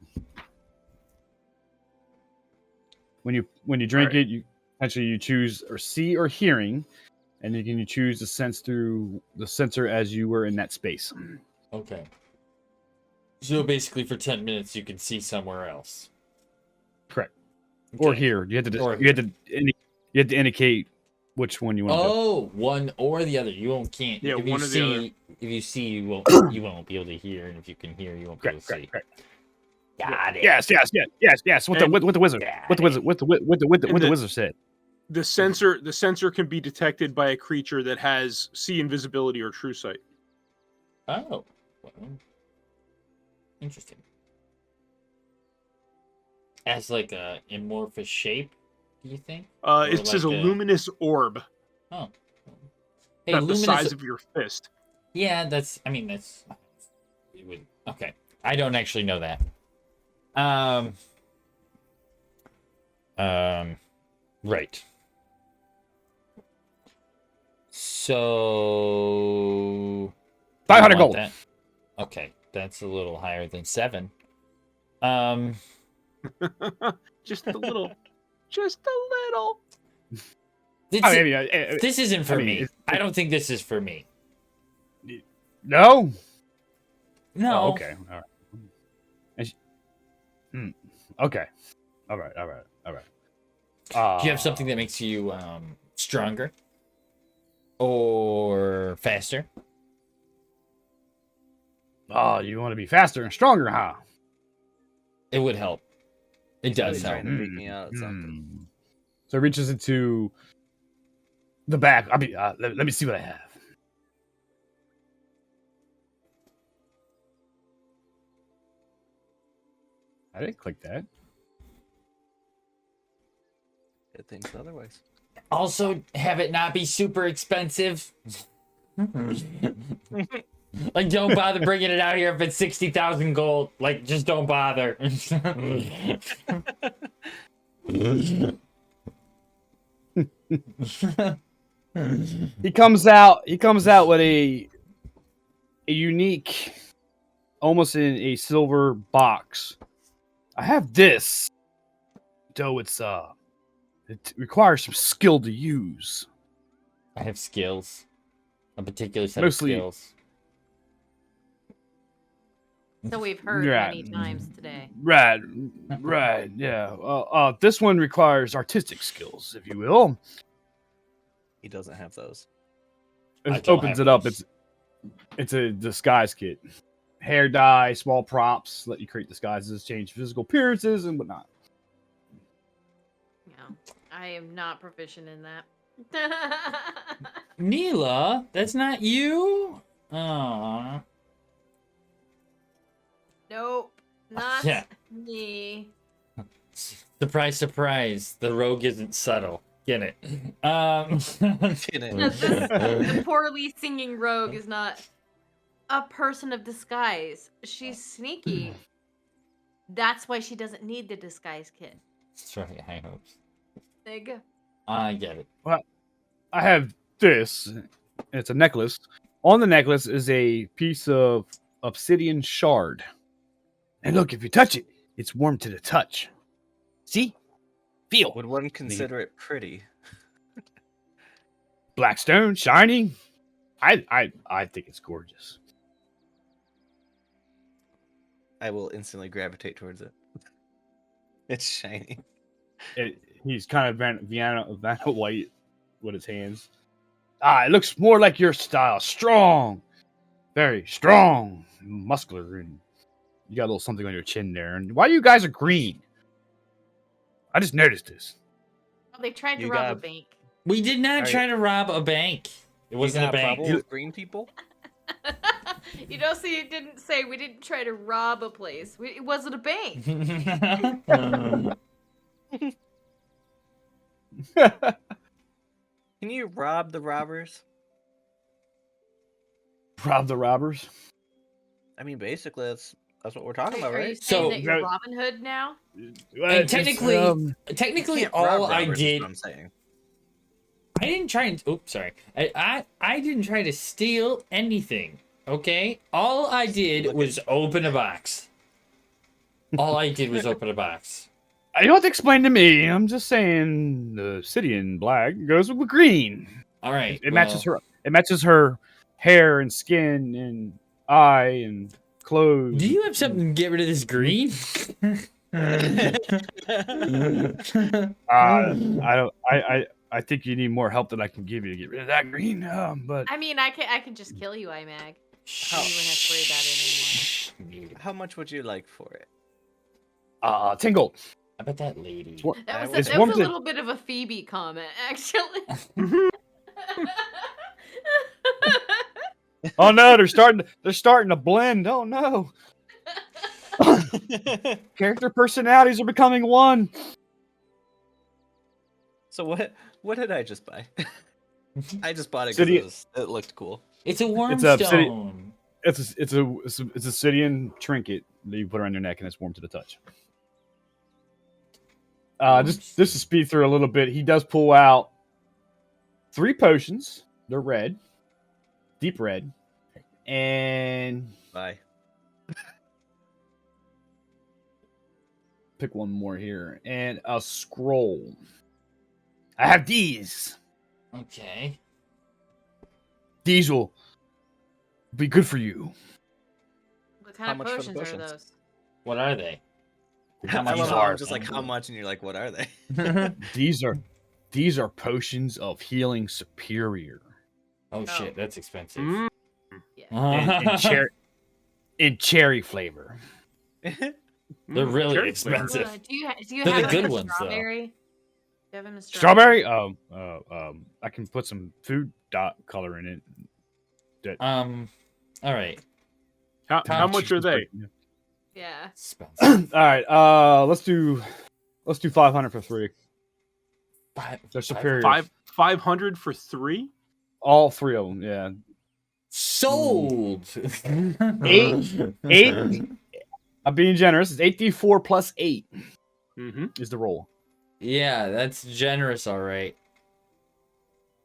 When you drink Alright. it, you choose or see or hearing, and you choose to sense through the sensor as you were in that space. Okay. So basically, for 10 minutes, you can see somewhere else. Correct. Or Okay. here, you had to Or you had to indicate which one you want to do. Oh, one or the other. Can't. Yeah, if one you or the see, other. If you see, you won't be able to hear, and if you can hear, you won't be able to see. Correct. Got it. Yes. What And- the wizard? What the And wizard said. The sensor can be detected by a creature that has see invisibility or true sight. Oh, well, interesting. As like a amorphous shape, do you think? It says a like a- luminous orb, Oh, hey, about the luminous. size of your fist. Yeah, that's. I mean, that's. It would. Okay, I don't actually know that. Right. So 500 you want gold. that? Okay, that's a little higher than 7. Just a little. Just a little. This, I mean, this isn't for I mean, me. it's- I don't think this is for me. no. No. Oh, okay. All right. Okay. All right. Do you have something that makes you stronger or faster? Oh, you want to be faster and stronger, huh? It would help. It does Really help. trying to beat me out at something. So it reaches into the back. I mean, let me see what I have. I didn't click that. Good things otherwise. Also, have it not be super expensive. Like, don't bother bringing it out here if it's 60,000 gold. Like, just don't bother. He comes out with a unique, almost in a silver box. I have this, though it requires some skill to use. I have skills. A particular set Mostly- of skills. So we've heard Right. many times today. Right, yeah. This one requires artistic skills, if you will. He doesn't have those. I It don't opens have it up. those. It's a disguise kit. Hair dye, small props, let you create disguises, change physical appearances, and whatnot. No, I am not proficient in that. Neela, that's not you? Aww. Nope, not Yeah. me. Surprise, surprise. The rogue isn't subtle. Get it? The poorly singing rogue is not a person of disguise. She's sneaky. That's why she doesn't need the disguise kit. That's right, high hopes. There you go. I get it. I have this. It's a necklace. On the necklace is a piece of obsidian shard. And look, if you touch it, it's warm to the touch. See? Feel. Would one consider it pretty? Black stone, shining. I think it's gorgeous. I will instantly gravitate towards it. It's shiny. He's kind of Vanna White with his hands. It looks more like your style. Strong. Very strong. Muscular. And you got a little something on your chin there. And why you guys are green? I just noticed this. Well, they tried to You rob a got- bank. We did not Are try to rob a bank. It wasn't a got bank. problem with green people? You know, see, it didn't say we didn't try to rob a place. It wasn't a bank. Can you rob the robbers? Rob the robbers. I mean, basically, that's what we're talking about, Are you right? saying So- that you're No. Robin Hood now? And technically, You technically, can't rob all I robbers, is did, what I'm saying. I didn't try and. Oops, sorry. I didn't try to steal anything. Okay, all I did was open a box. All I did was open a box. You don't have to explain to me. I'm just saying the city in black goes with green. All right, It matches her. It matches her hair and skin and eye and clothes. Do you have something to get rid of this green? I don't. I think you need more help than I can give you to get rid of that green. But I mean, I can just kill you, Imag. You wouldn't have to worry about it anymore. How much would you like for it? tingle. I bet that lady. That It's was a warm to- little bit of a Phoebe comment, actually. Oh no, they're starting. They're starting to blend. Oh no. Character personalities are becoming one. So what did I just buy? I just bought it City- because it looked cool. It's a worm It's a city- stone. It's a Sidian trinket that you put around your neck and it's warm to the touch. Just to speed through a little bit, he does pull out 3 potions. They're red, deep red, and Bye. pick one more here, and a scroll. I have these. Okay. These will be good for you. What kind How of much for the potions are potions? those? What are they? I much love are how I'm they? just like, how much? And you're like, what are they? These are potions of healing superior Oh shit, that's expensive. Mm. in cherry flavor. They're really Cherry expensive. Do you They're have the them good in ones, though. strawberry? Do you have them in Strawberry? I can put some food dot color in it. All right. How much are they? Yeah. Expensive. All right. Let's do 500 for 3. They're superior. 500 for 3? All 3 of them. Yeah. Sold. 8. I'm being generous. It's 8d4 plus 8 Mm-hmm. is the roll. Yeah, that's generous. All right.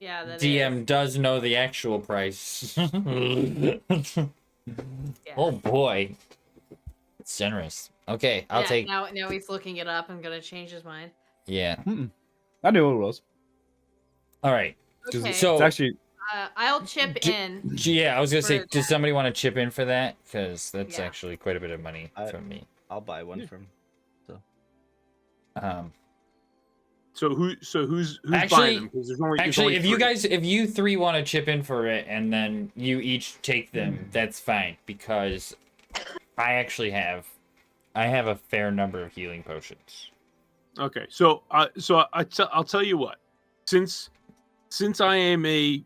Yeah, that DM is. does know the actual price. Yeah. Oh boy, it's generous. Okay, I'll Yeah, take. Now he's looking it up and gonna change his mind. Yeah. I knew what it was. All right. Okay. So It's actually I'll chip in. yeah, I was gonna say, for does that. somebody want to chip in for that? Because that's Yeah. actually quite a bit of money from me. I'll buy one from. So who's Actually- buying them? 'Cause there's only Actually, if you 3. guys, if you 3 want to chip in for it, and then you each take them, that's fine. Because I actually have a fair number of healing potions. Okay, so I'll tell you what. Since I am a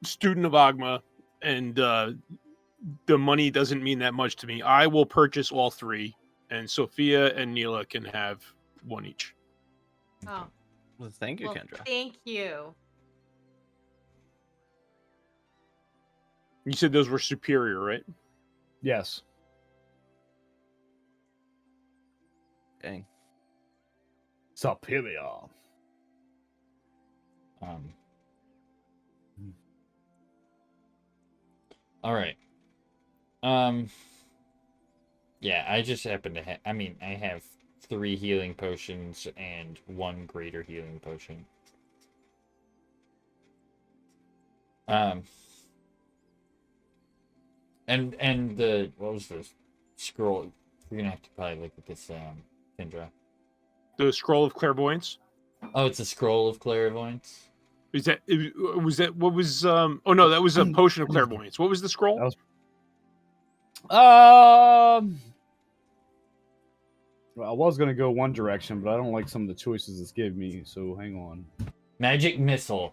student of Agma and the money doesn't mean that much to me, I will purchase all 3, and Sophia and Neela can have 1 each. Oh, Well, thank you, well, Kendra. thank you. You said those were superior, right? yes. Dang. Superior. All right. Yeah, I just happen to have. I mean, I have 3 healing potions and 1 greater healing potion. And the what was the scroll? You're gonna have to probably look at this, Kendra. The scroll of clairvoyance. Oh, it's a scroll of clairvoyance. Was that what was oh no, that was a potion of clairvoyance. What was the scroll? That was- Well, I was gonna go one direction, but I don't like some of the choices it's giving me. So hang on. Magic missile.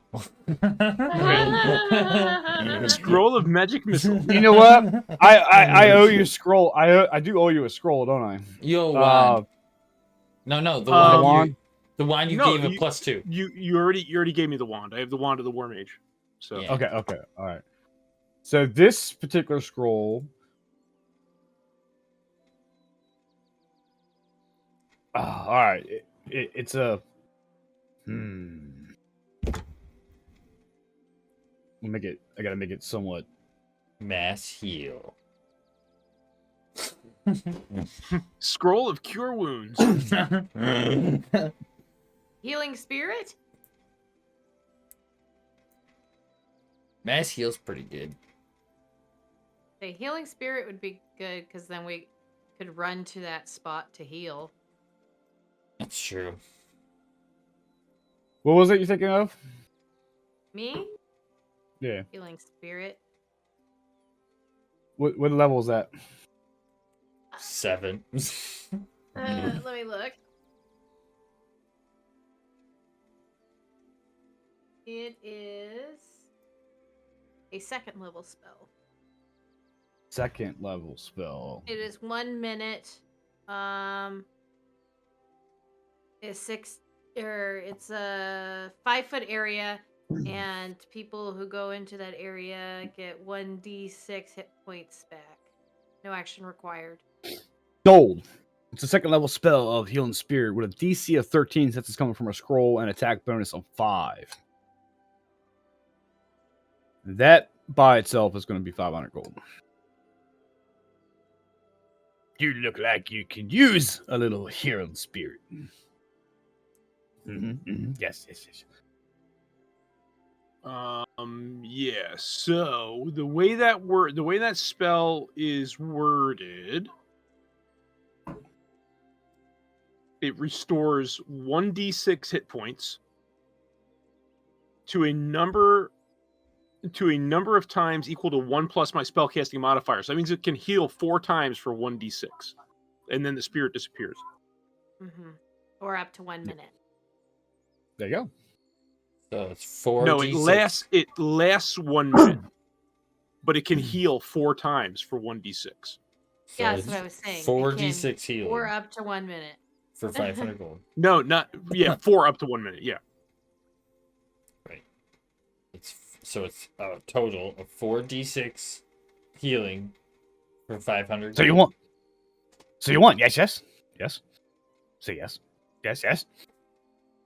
Scroll of magic missile. You know what? I owe you a scroll. I do owe you a scroll, don't I? Yo, wand. No, the Um, wand. The wand you no, gave a +2. You already gave me the wand. I have the wand of the war mage. So Yeah. Okay, all right. So this particular scroll. All right. It's a. I gotta make it somewhat. Mass heal. scroll of cure wounds. Healing spirit? Mass heal's pretty good. The healing spirit would be good because then we could run to that spot to heal. That's true. What was it you're thinking of? Me? Yeah. Healing spirit. What level is that? 7. Let me look. It is a 2nd level spell. 2nd level spell. It is 1 minute. It's a 5-foot area, and people who go into that area get 1d6 hit points back. No action required. Gold. It's a 2nd level spell of Healing Spirit with a DC of 13 since it's coming from a scroll and attack bonus of 5. That by itself is going to be 500 gold. You look like you could use a little Healing Spirit. Yes. Yeah. So the way that spell is worded, it restores 1d6 hit points to a number of times equal to 1 plus my spellcasting modifier. So that means it can heal 4 times for 1d6, and then the spirit disappears. Mm-hmm. Or up to 1 minute. There you go. So it's 4. No, it lasts 1 minute, but it can heal 4 times for 1d6. So Yeah, that's what I was saying. 4d6 healing. Or up to 1 minute. For 500 gold. No, not 4 up to 1 minute. Yeah. Right. It's a total of 4d6 healing for 500 So you gold. want? Yes. Say yes. Yes.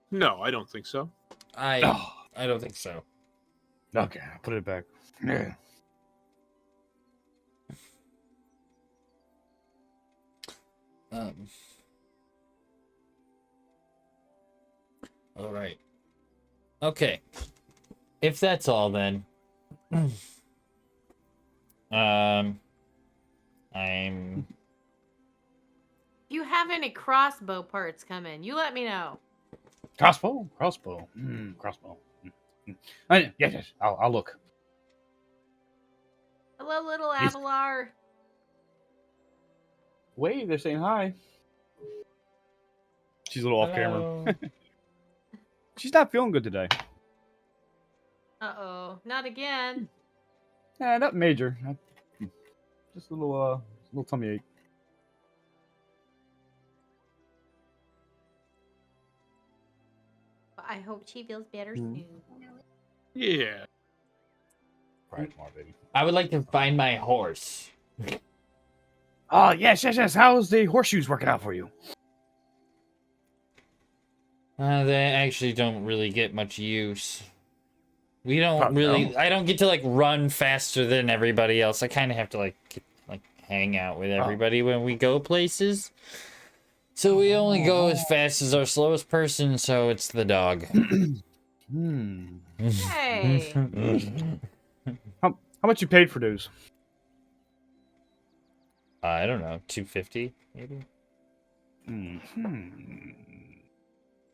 No, I don't think so. I don't think so. Okay, I'll put it back. Yeah. All right. Okay. If that's all, then I'm. If you have any crossbow parts coming, you let me know. Crossbow. Crossbow. Yes. I'll look. Hello, little Yes. Avalar. Wait, they're saying hi. She's a little off camera. Hello. She's not feeling good today. Uh-oh. Not again. Yeah, not major. Just a little tummy ache. I hope she feels better soon. Yeah. Right, more baby. I would like to find my horse. Oh, yes. How's the horseshoes working out for you? They actually don't really get much use. We don't Probably really. don't. I don't get to run faster than everybody else. I kind of have to hang out with everybody when we go places. So we only go as fast as our slowest person. So it's the dog. Hey. How much you paid for those? I don't know, 250 maybe.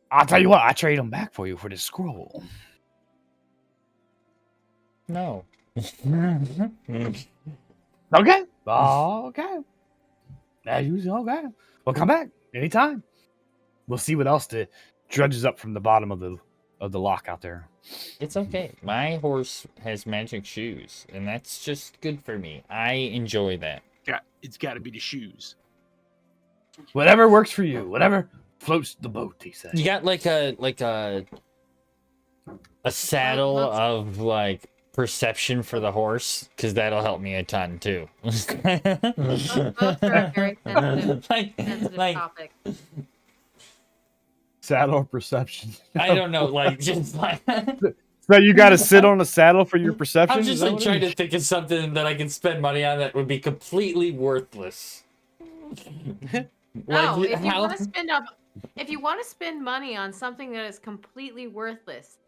I'll tell you what. I trade them back for you for this scroll. No. Okay. Okay. As usual. Okay. Well, come back anytime. We'll see what else the drudges up from the bottom of the lock out there. It's okay. My horse has magic shoes, and that's just good for me. I enjoy that. It's got to be the shoes. Whatever works for you. Whatever floats the boat, he said. You got like a saddle Well, of like perception for the horse, because that'll help me a ton too. Both are a very sensitive like topic. Saddle or perception? I don't know, like just like So you got to sit on a saddle for your perception? I'm Is just that like what it trying to is? think of something that I can spend money on that would be completely worthless. No, Like, if you how- want to spend money on something that is completely worthless,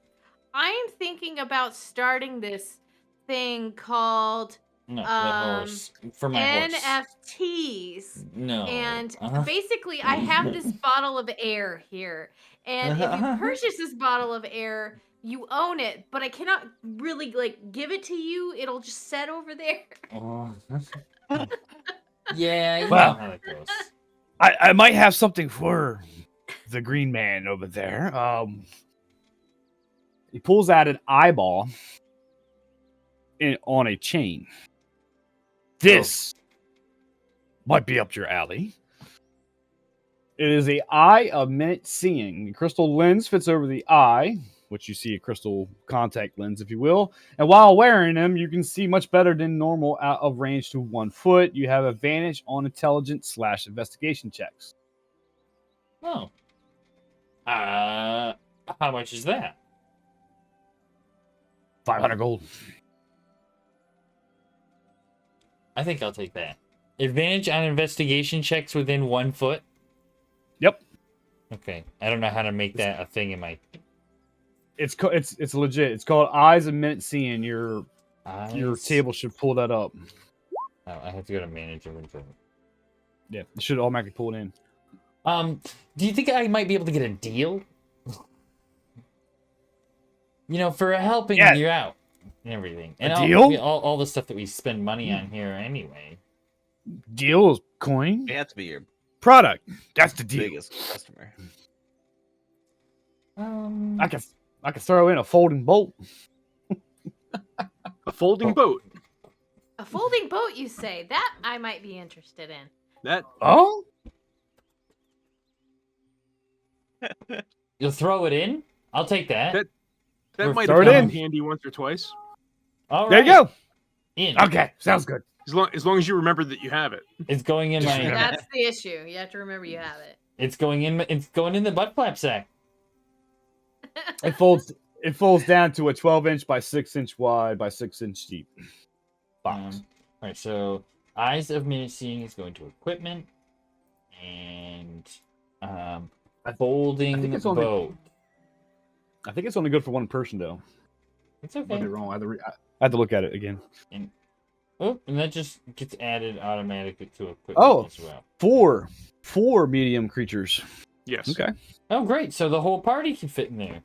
I am thinking about starting this thing called No, the horse. For my horse. NFTs. No. And basically, I have this bottle of air here. And if you purchase this bottle of air, you own it, but I cannot really like give it to you. It'll just set over there. Oh. Yeah, you Well. know how it goes. I might have something for the green man over there. He pulls out an eyeball on a chain. This might be up your alley. It is a eye of minute seeing. The crystal lens fits over the eye, which you see a crystal contact lens, if you will. And while wearing them, you can see much better than normal out of range to 1 foot. You have advantage on intelligence/investigation checks. Oh. How much is that? 500 gold. I think I'll take that. Advantage on investigation checks within 1 foot. Yep. Okay. I don't know how to make that a thing in my It's legit. It's called Eyes of Minute Seeing. Your eyes. table should pull that up. Oh, I have to go to manage inventory. Yeah, it should automatically pull it in. Do you think I might be able to get a deal? You know, for helping Yeah. you out and everything. And deal? all the stuff that we spend money on here anyway. Deal is coin. We have to be your Product. That's the deal. biggest customer. I can throw in a folding bolt. A folding boat. A folding boat, you say? That I might be interested in. That Oh? You'll throw it in? I'll take that. that Or might throw have it come in in. handy once or twice. All There right. you go. In. Okay, sounds good. As long as you remember that you have it. It's going in my. That's the issue. You have to remember you have it. It's going in. It's going in the butt flap sack. It folds down to a 12-inch by 6-inch wide by 6-inch deep box. All right. So eyes of minute seeing is going to equipment, and folding think it's only- boat. I think it's only good for one person though. It's Might be okay. wrong. I had to look at it again. Oh, and that just gets added automatically to equipment Oh. as well. Four medium creatures. Yes. Okay. Oh, great! So the whole party can fit in there.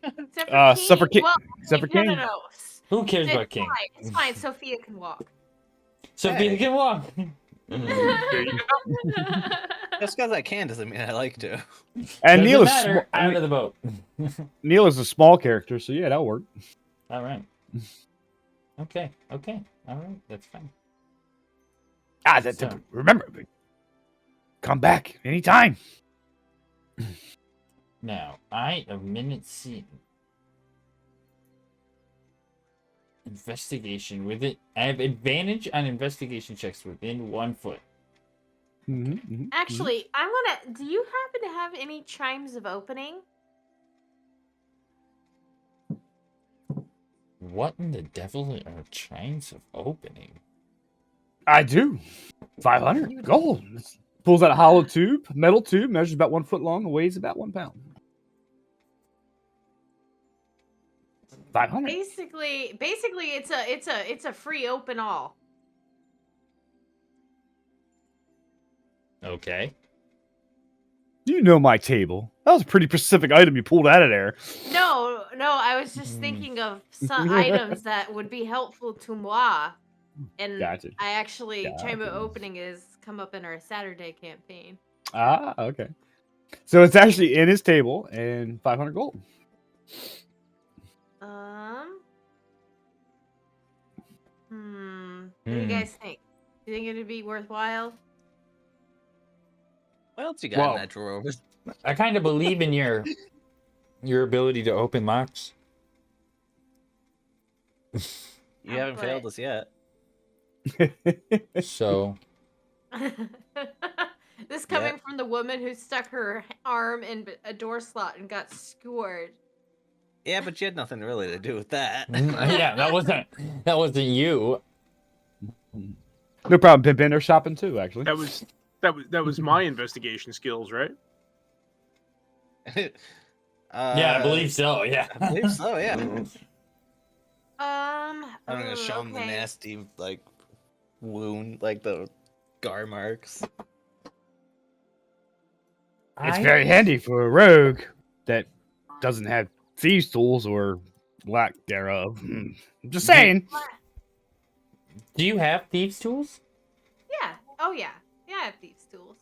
Except for King. Well, Except for no, King. no, no. Who cares It's about King? fine. It's fine. Sophia can walk. Sophia Hey. can walk. There you go. Just because I can doesn't mean I like to. And Neil is matter. Out of the boat. Neil is a small character, so yeah, that'll work. All right. Okay. All right. That's fine. So- Remember, come back anytime. Now, eye of minute seeing. Investigation with it. I have advantage on investigation checks within 1 foot. Actually, do you happen to have any chimes of opening? What in the devil are chimes of opening? I do. 500 gold. Pulls out a hollow tube, metal tube, measures about 1 foot long, and weighs about 1 pound. 500. Basically, it's a free open all. Okay. You know my table. That was a pretty specific item you pulled out of there. No, I was just thinking of some items that would be helpful to moi. And Gotcha. I actually, chime of Gotcha. opening is come up in our Saturday campaign. Ah, okay. So it's actually in his table and 500 gold. What do you guys think? Do you think it'd be worthwhile? What else you got Well, in that drawer over? I kind of believe in your ability to open locks. You haven't failed us yet. So This coming from the woman who stuck her arm in a door slot and got skewered. Yeah, but you had nothing really to do with that. yeah, that wasn't you. No problem, Pimpin. They're shopping too, actually. That was my investigation skills, right? Yeah, I believe so. Yeah, I believe so. Yeah. I'm I'm gonna show him the nasty wound, like the scar marks. It's very handy for a rogue that doesn't have thieves' tools or lack thereof. I'm just saying. Do you have thieves' tools? Yeah. Oh yeah. Yeah, I have thieves' tools.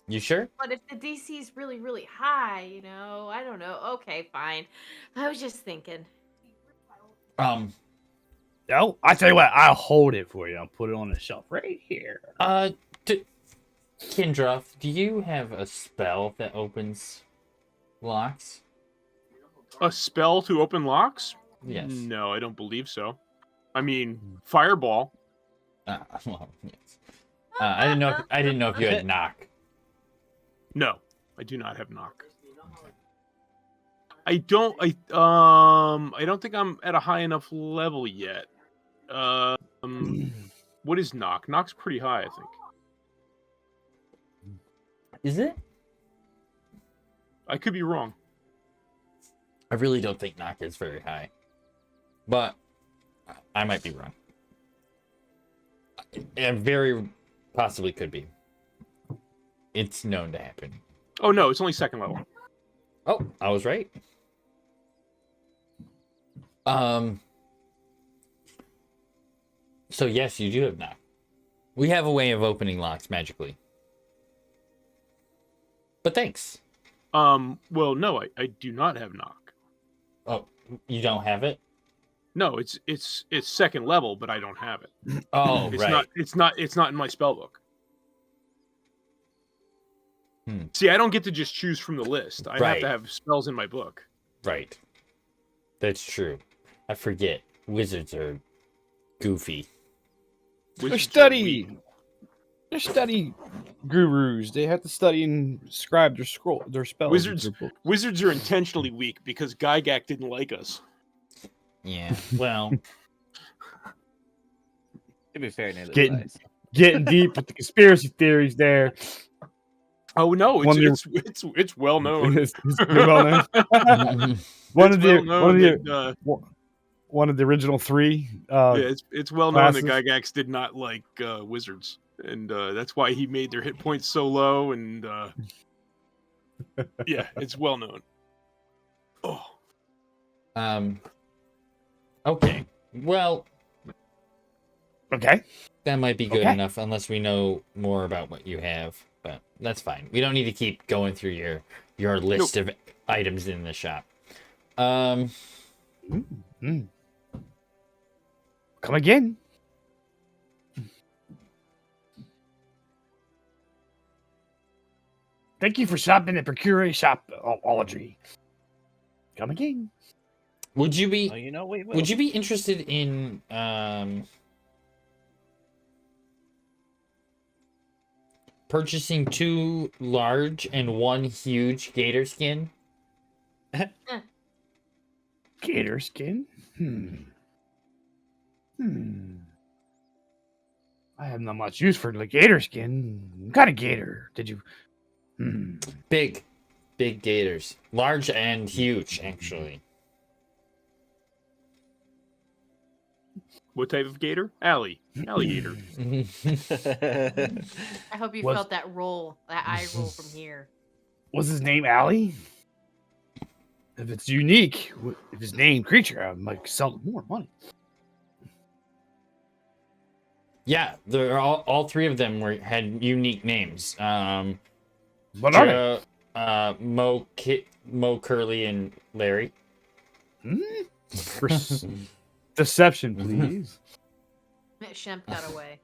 You sure? But if the DC is really, really high, I don't know. Okay, fine. I was just thinking. No, I tell you what, I'll hold it for you. I'll put it on the shelf right here. Kindra, do you have a spell that opens locks? A spell to open locks? Yes. No, I don't believe so. I mean, fireball. Well, yes. I didn't know if you had knock. No, I do not have knock. I don't think I'm at a high enough level yet. What is knock? Knock's pretty high, I think. Is it? I could be wrong. I really don't think knock is very high, but I might be wrong. It very possibly could be. It's known to happen. Oh no, it's only second level. Oh, I was right. So yes, you do have knock. We have a way of opening locks magically. But thanks. Well, no, I do not have knock. Oh, you don't have it? No, it's second level, but I don't have it. Oh, It's right. It's not in my spell book. See, I don't get to just choose from the list. I have to have spells in my book. Right. That's true. I forget. Wizards are goofy. They're study gurus. They have to study and scribe their spells. Wizards are intentionally weak because Gygax didn't like us. Yeah. Well, To be fair, neither getting deep with the conspiracy theories there. Oh no, it's well known. It's well known. One of the original three. Yeah, it's well known that classes. Gygax did not like wizards, and that's why he made their hit points so low. And yeah, it's well known. Oh. Okay. Well, Okay. that might be good Okay. enough unless we know more about what you have. But that's fine. We don't need to keep going through your list of items in the shop. Come again. Thank you for shopping at Procure Shopology. Come again. Would you be wait. would you be interested in purchasing 2 large and 1 huge gator skin? Gator skin? I have not much use for the gator skin. What kind of gator did you? Big gators. Large and huge, actually. What type of gator? Alligator. I hope you Was- felt that eye roll from here. Was his name Allie? If it's unique, if it's named creature, I might sell it more money. Yeah, they're all three of them had unique names. What are they? Mo, Curly, and Larry. Deception, please. Shemp got away.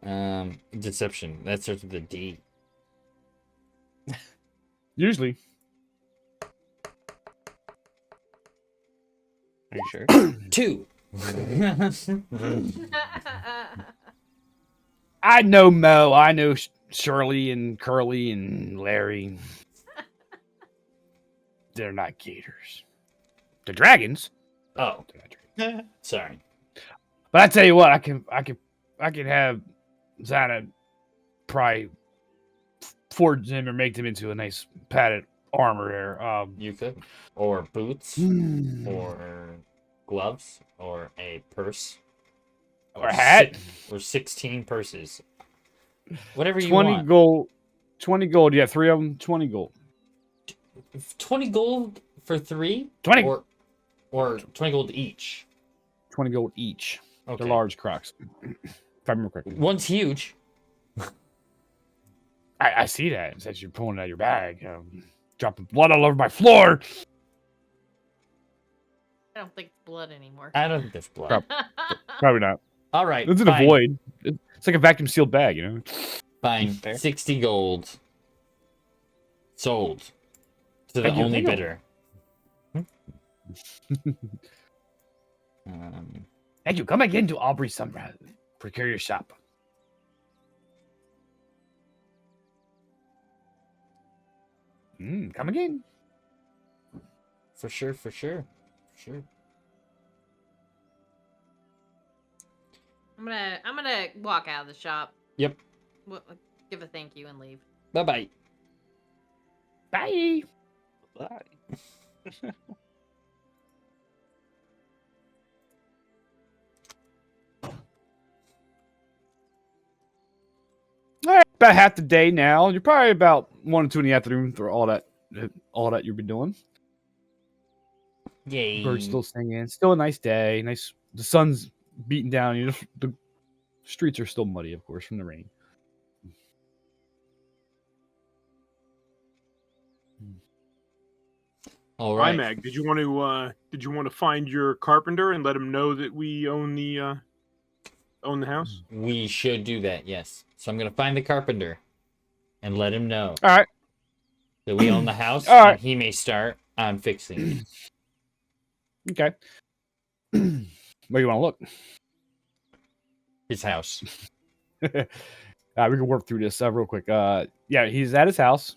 Yeah. Deception. That starts with a D. Usually. Are you sure? 2. I know Mo. I know Shirley and Curly and Larry. They're not gators. They're dragons. Oh, They're not dragons. sorry. But I tell you what, I can have Zana probably forge them or make them into a nice padded armor there. You could, or boots, or gloves, or a purse, or a hat. or 16 purses. Whatever you 20 want. gold. 20 gold. You have 3 of them. 20 gold. 20 gold for 3? 20. Or 20 gold each. 20 gold each. Okay. They're large crocs. If I remember correctly. One's huge. I see that. Since you're pulling it out of your bag. Dropping blood all over my floor. I don't think it's blood anymore. I don't think that's blood. Probably not. All right. It's in a fine. void. It's like a vacuum sealed bag, you know? Fine. Fair. 60 gold. Sold. To the Thank you, only thank you. bidder. Thank you. Come again to Aubrey's Sunrise. Procure your shop. Come again. For sure. For sure. I'm gonna walk out of the shop. Yep. Give a thank you and leave. Bye-bye. Bye. Bye. All right, about half the day now. You're probably about 1 or 2 in the afternoon for all that you've been doing. Yay. Birds still singing. Still a nice day. Nice. The sun's beating down. You know, the streets are still muddy, of course, from the rain. All right. Imag, did you want to find your carpenter and let him know that we own the house? We should do that, yes. So I'm going to find the carpenter and let him know All right. that we own the house All right. and he may start on fixing it. Okay. Where do you want to look? His house. We can work through this real quick. Yeah, he's at his house,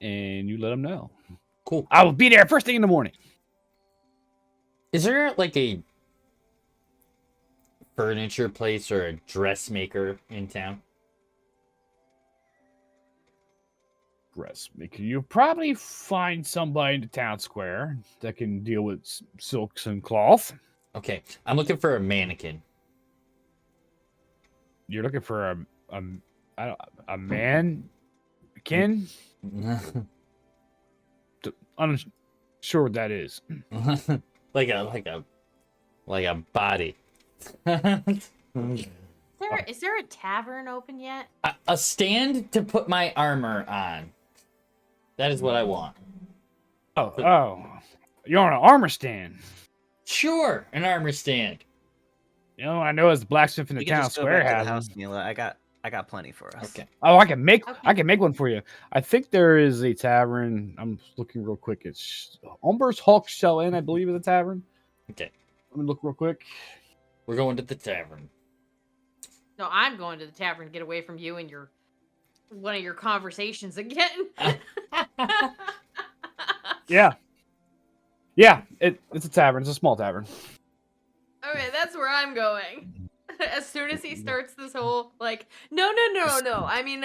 and you let him know. Cool. I will be there first thing in the morning. Is there like a furniture place or a dressmaker in town? Dressmaker. You'll probably find somebody in the town square that can deal with silks and cloth. Okay. I'm looking for a mannequin. You're looking for a man, Ken? Unsure what that is. like a body. Is there a tavern open yet? A stand to put my armor on. That is what I want. Oh. You're on an armor stand. Sure, an armor stand. You know, I know as the blacksmith in the We can town just go square back to the has house, them. Neela. I got plenty for us. Okay. Oh, I can make Okay. one for you. I think there is a tavern. I'm looking real quick. It's Umber's Hawk Shell Inn, I believe, is a tavern. Okay. Let me look real quick. We're going to the tavern. No, I'm going to the tavern to get away from you and one of your conversations again. Yeah, it's a tavern. It's a small tavern. Okay, that's where I'm going. As soon as he starts this whole no. I mean,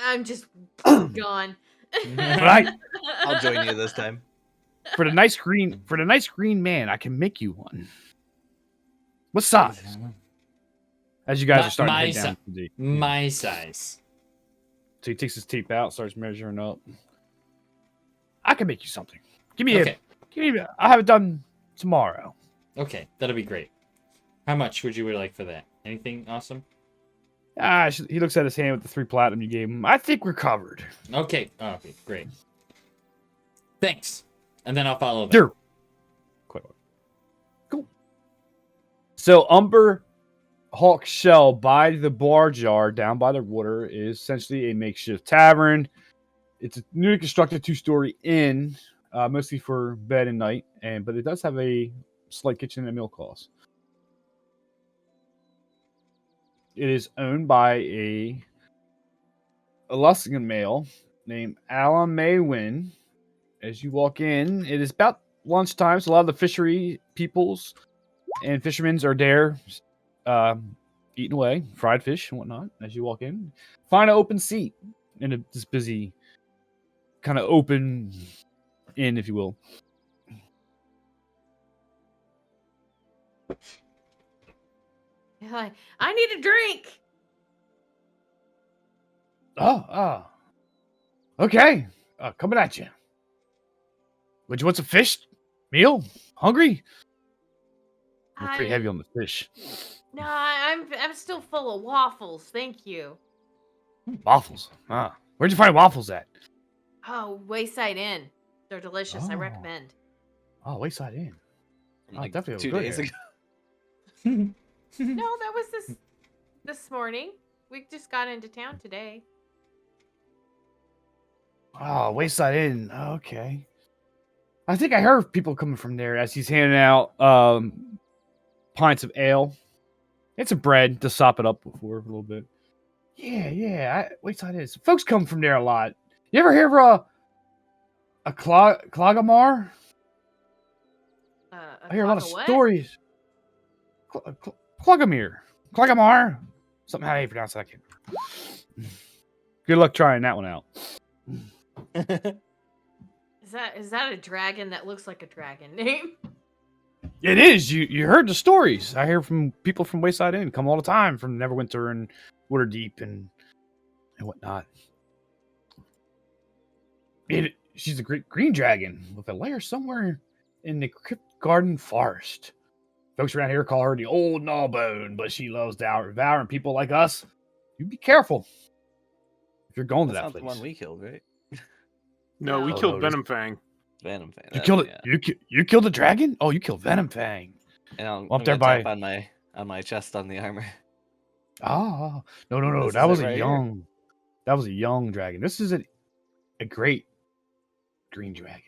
I'm just gone. But I'll join you this time. for the nice green man, I can make you one. What size? As you guys are starting to head down. My size. So he takes his tape out, starts measuring up. I can make you something. Give me Okay. I'll have it done tomorrow. Okay, that'll be great. How much would you like for that? Anything awesome? He looks at his hand with the 3 platinum you gave him. I think we're covered. Okay. Oh, okay, great. Thanks. And then I'll follow them. Sure. Cool. So Umber Hawk Shell by the bar jar down by the water is essentially a makeshift tavern. It's a newly constructed 2-story inn, mostly for bed and night, but it does have a slight kitchen and meal cost. It is owned by a Alaskan male named Alan Maywin. As you walk in, it is about lunchtime, so a lot of the fishery peoples and fishermen are there eating away, fried fish and whatnot. As you walk in, find an open seat in this busy, kind of open inn, if you will. You're like, I need a drink. Okay. Coming at you. Would you want some fish? Meal? Hungry? I'm pretty heavy on the fish. No, I'm still full of waffles. Thank you. Waffles. Where'd you find waffles at? Oh, Wayside Inn. They're delicious. I Oh. recommend. Oh, Wayside Inn. Like definitely 2 good days here. ago. No, that was this morning. We just got into town today. Oh, Wayside Inn. Okay. I think I heard people coming from there as he's handing out pints of ale. It's some bread to sop it up before a little bit. Yeah. Wayside Inn. Folks come from there a lot. You ever hear of a Clogamar? I hear a lot of stories. Clogamar. Something how you pronounce that. Good luck trying that one out. Is that a dragon that looks like a dragon name? It is. You heard the stories. I hear from people from Wayside Inn come all the time from Neverwinter and Waterdeep and whatnot. She's a great green dragon with a lair somewhere in the Crypt Garden Forest. Folks around here call her the Old Gnawbone, but she loves devouring people like us. You be careful if you're going to That's that not place. the one we killed, right? No, we No. killed no, Venom Fang. Venom Fang. You killed it. Yeah. You killed the dragon? Oh, you killed Venom Fang. And I'm Up there gonna tap by- on my chest on the armor. Oh, no. This That is was it a right here. young. That was a young dragon. This is a great green dragon.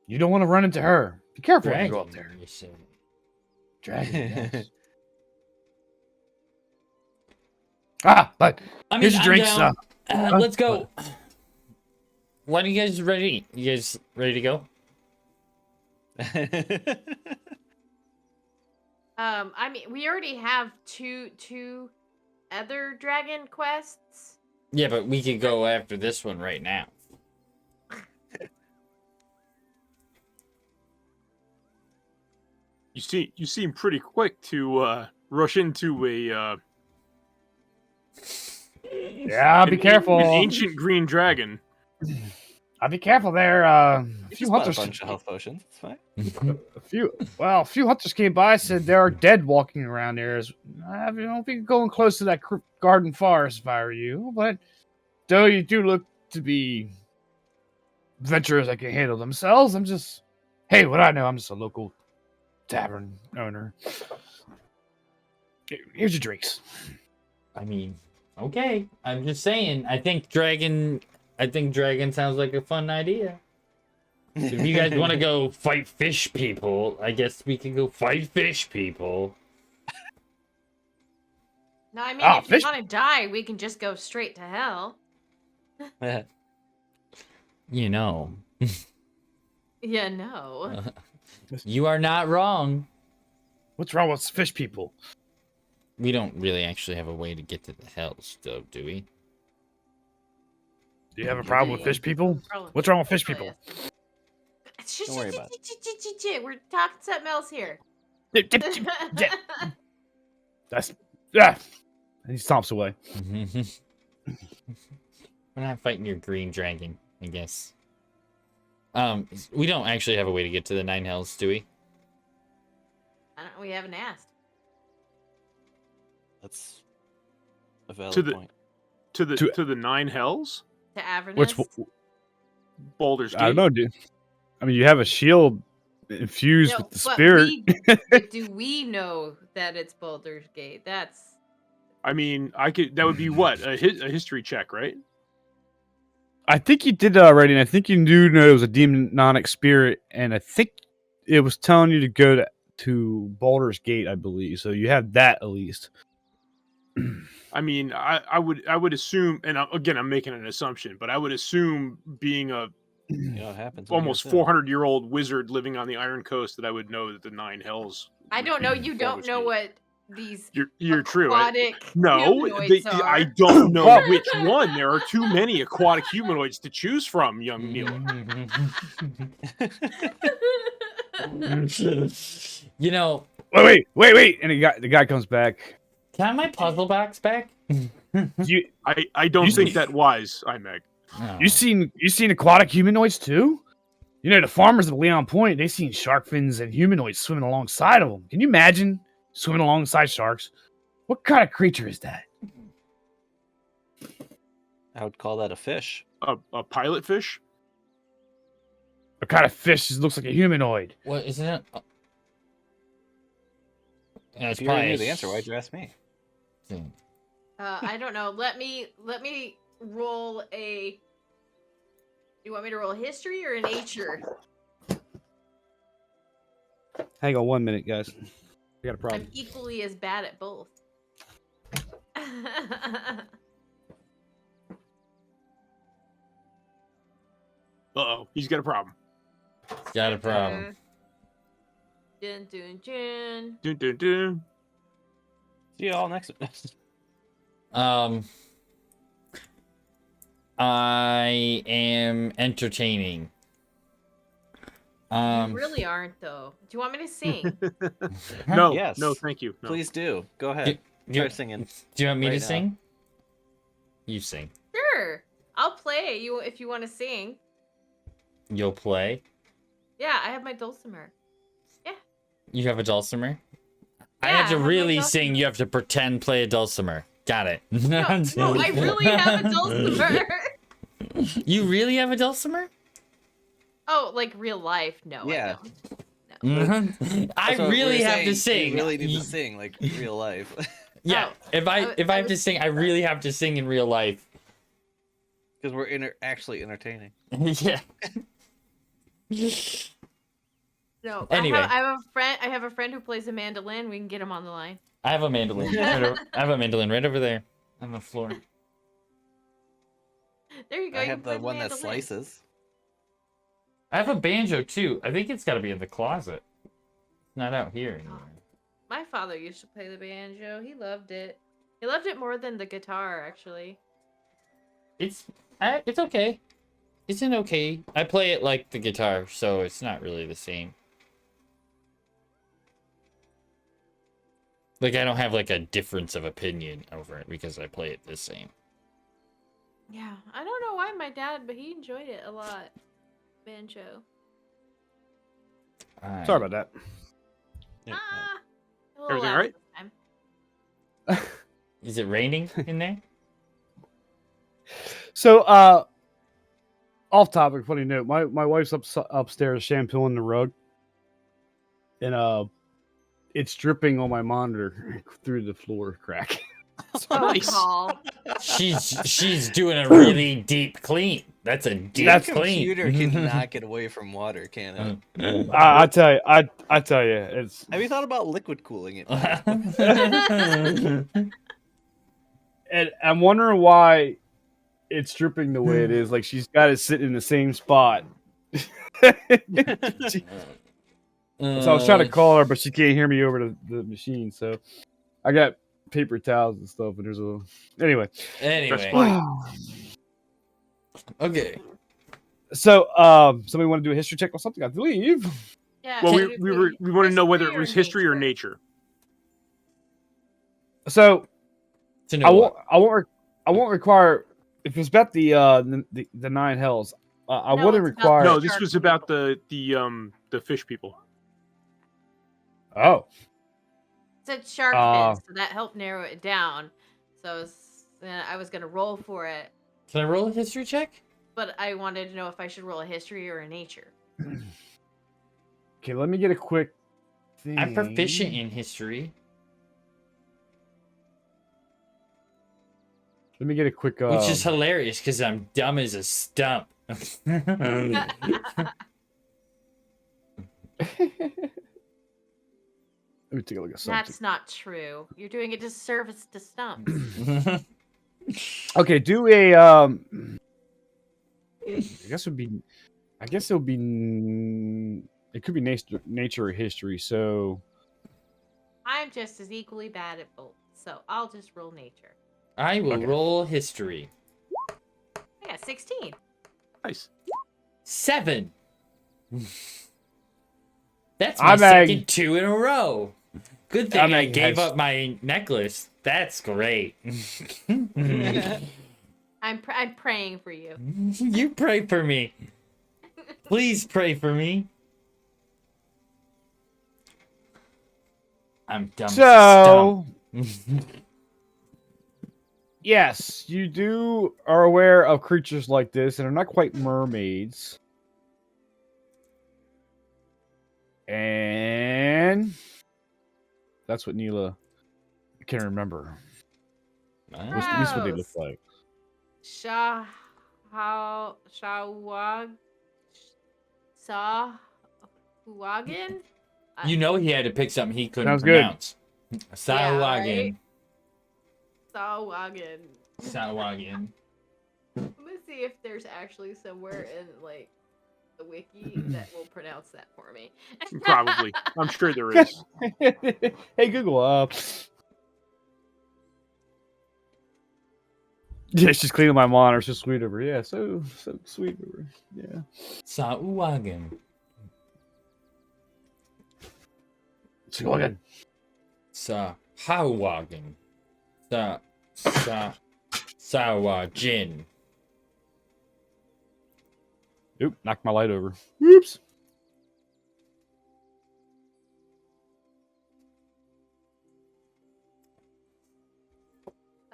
You don't want to run into her. Be careful when you go up there. you say. Dragon. Yes. But I mean, here's your I'm drinks. down. Let's go. When are you guys ready? You guys ready to go? I mean, we already have two other dragon quests. Yeah, but we could go after this one right now. You seem pretty quick to rush into a Yeah, be careful. an ancient green dragon. I'll be careful there. A You few just bought a hunters. bunch of health potions. It's fine. A few hunters came by. Said there are dead walking around there. I don't be going close to that garden forest if I were you. But though you do look to be adventurers that can handle themselves, I'm just. Hey, what I know, I'm just a local tavern owner. Here's your drinks. I mean, okay. I'm just saying. I think dragon sounds like a fun idea. If you guys want to go fight fish people, I guess we can go fight fish people. No, I mean, Ah, if you fish- want to die, we can just go straight to hell. You know, Yeah, no. you are not wrong. What's wrong with fish people? We don't really actually have a way to get to the hells, though, do we? Do you have a problem with Yeah. fish people? Probably- What's wrong with fish probably people? is. Don't worry about We're talking something else here. That's yeah. And he stomps away. We're not fighting your green dragon, I guess. We don't actually have a way to get to the Nine Hells, do we? We haven't asked. That's a valid To the- point. To the To- to the 9 hells? To Avernus. Which Baldur's Gate. I don't know, dude. I mean, you have a shield infused with the but spirit. but do we know that it's Baldur's Gate? That's I mean, that would be what? A history check, right? I think you did that already, and I think you do know it was a demonic spirit, and I think it was telling you to go to Baldur's Gate, I believe. So you have that at least. I mean, I would assume, and again, I'm making an assumption, but I would assume being a You know what happens? when you almost assume. 400-year-old wizard living on the Iron Coast that I would know that the 9 hells. I would don't know. be You don't Baldur's know Gate. what these You're true. aquatic No, humanoids are. I don't know which one. There are too many aquatic humanoids to choose from, young Neil. You know, Wait! And the guy comes back. can I have my puzzle box back? You I don't You think see- that wise, Imag. Oh. you seen aquatic humanoids too? You know, the farmers of Leon Point, they seen shark fins and humanoids swimming alongside of them. Can you imagine swimming alongside sharks? What kind of creature is that? I would call that a fish. A pilot fish? What kind of fish looks like a humanoid? What isn't it? That's If you already probably knew the answer, why'd you ask me? I don't know. Let me roll a. You want me to roll history or nature? Hang on 1 minute, guys. I got a problem. I'm equally as bad at both. Uh-oh, he's got a problem. Got a problem. Dun, dun, dun. Dun, dun, dun. See you all next. I am entertaining. You really aren't, though. Do you want me to sing? No, Yes. no, thank you. No. Please do. Go ahead. Do Start singing. you want me right to now. sing? You sing. Sure. I'll play you if you want to sing. You'll play. Yeah, I have my dulcimer. You have a dulcimer. I Yeah, have to I have my really sing. dulcimer. You have to pretend play a dulcimer. Got it. No, I really have a dulcimer. You really have a dulcimer? Oh, like real life? No, Yeah. I don't. Mhm. I That's what really we're have saying. to sing. You really need Y- to sing like real life. Yeah. Oh, If I I have to was- sing, I really have to sing in real life. Because we're actually entertaining. Yeah. No. Anyway. I have a friend who plays a mandolin. We can get him on the line. I have a mandolin. I have a mandolin right over there on the floor. There you go. I you have can play the one that mandolin. slices. I have a banjo too. I think it's got to be in the closet. It's not out here anymore. My father used to play the banjo. He loved it. He loved it more than the guitar, actually. It's okay. Isn't okay. I play it like the guitar, so it's not really the same. Like I don't have like a difference of opinion over it because I play it the same. Yeah, I don't know why my dad, but he enjoyed it a lot. Banjo. Sorry about that. Yeah, Ah, a little Everything loud all right? this time. Is it raining in there? So, off topic, funny note. My wife's upstairs shampooing the rug, and it's dripping on my monitor through the floor crack. Oh, Nice. call. She's doing a really deep clean. That's a deep That's clean. computer cannot get away from water, can it? I tell you, I tell you, it's Have you thought about liquid cooling it? and I'm wondering why it's dripping the way it is. Like she's got it sitting in the same spot. So I was trying to call her, but she can't hear me over the machine. So I got paper towels and stuff, and there's a anyway. Anyway, funny. okay. So somebody want to do a history check or something? I believe. Yeah. Well, can we want to know whether it history was history or nature. So To know I won't require if it's about the 9 hells. I No, wouldn't it's about require. No, the this shark was about the fish people. Oh, said shark Uh, fin, so that helped narrow it down. So I was gonna roll for it, Can I roll a history check? but I wanted to know if I should roll a history or a nature. Okay, let me get a quick thing. I'm proficient in history, Let me get a quick. which is hilarious because I'm dumb as a stump. Let me take a look at something. That's not true. You're doing a disservice to stumps. Okay, do a. I guess it would be. I guess it would be. It could be nature or history. So I'm just as equally bad at both, so I'll just roll nature. I will Okay. roll history. I got 16. Nice. 7. That's my Imag. second 2 in a row. Good thing I Imag gave has- up my necklace. That's great. I'm praying for you. You pray for me. Please pray for me. I'm dumb so as a stump. yes, you are aware of creatures like this, and they're not quite mermaids. And that's what Neela can remember. Nice. At least what they look Gross. like. Sahuagin? You know he had to pick something he couldn't Sounds good. pronounce. Sahuagin. Sahuagin. Sahuagin. I'm gonna see if there's actually somewhere in like the wiki that will pronounce that for me. Probably. I'm sure there is. Hey Google, yeah, she's cleaning my monitor. So sweet over. Yeah, so sweet over. Yeah. Sahuagin. So go again. Sahuagin. Sawajin. Oop, knocked my light over. Oops.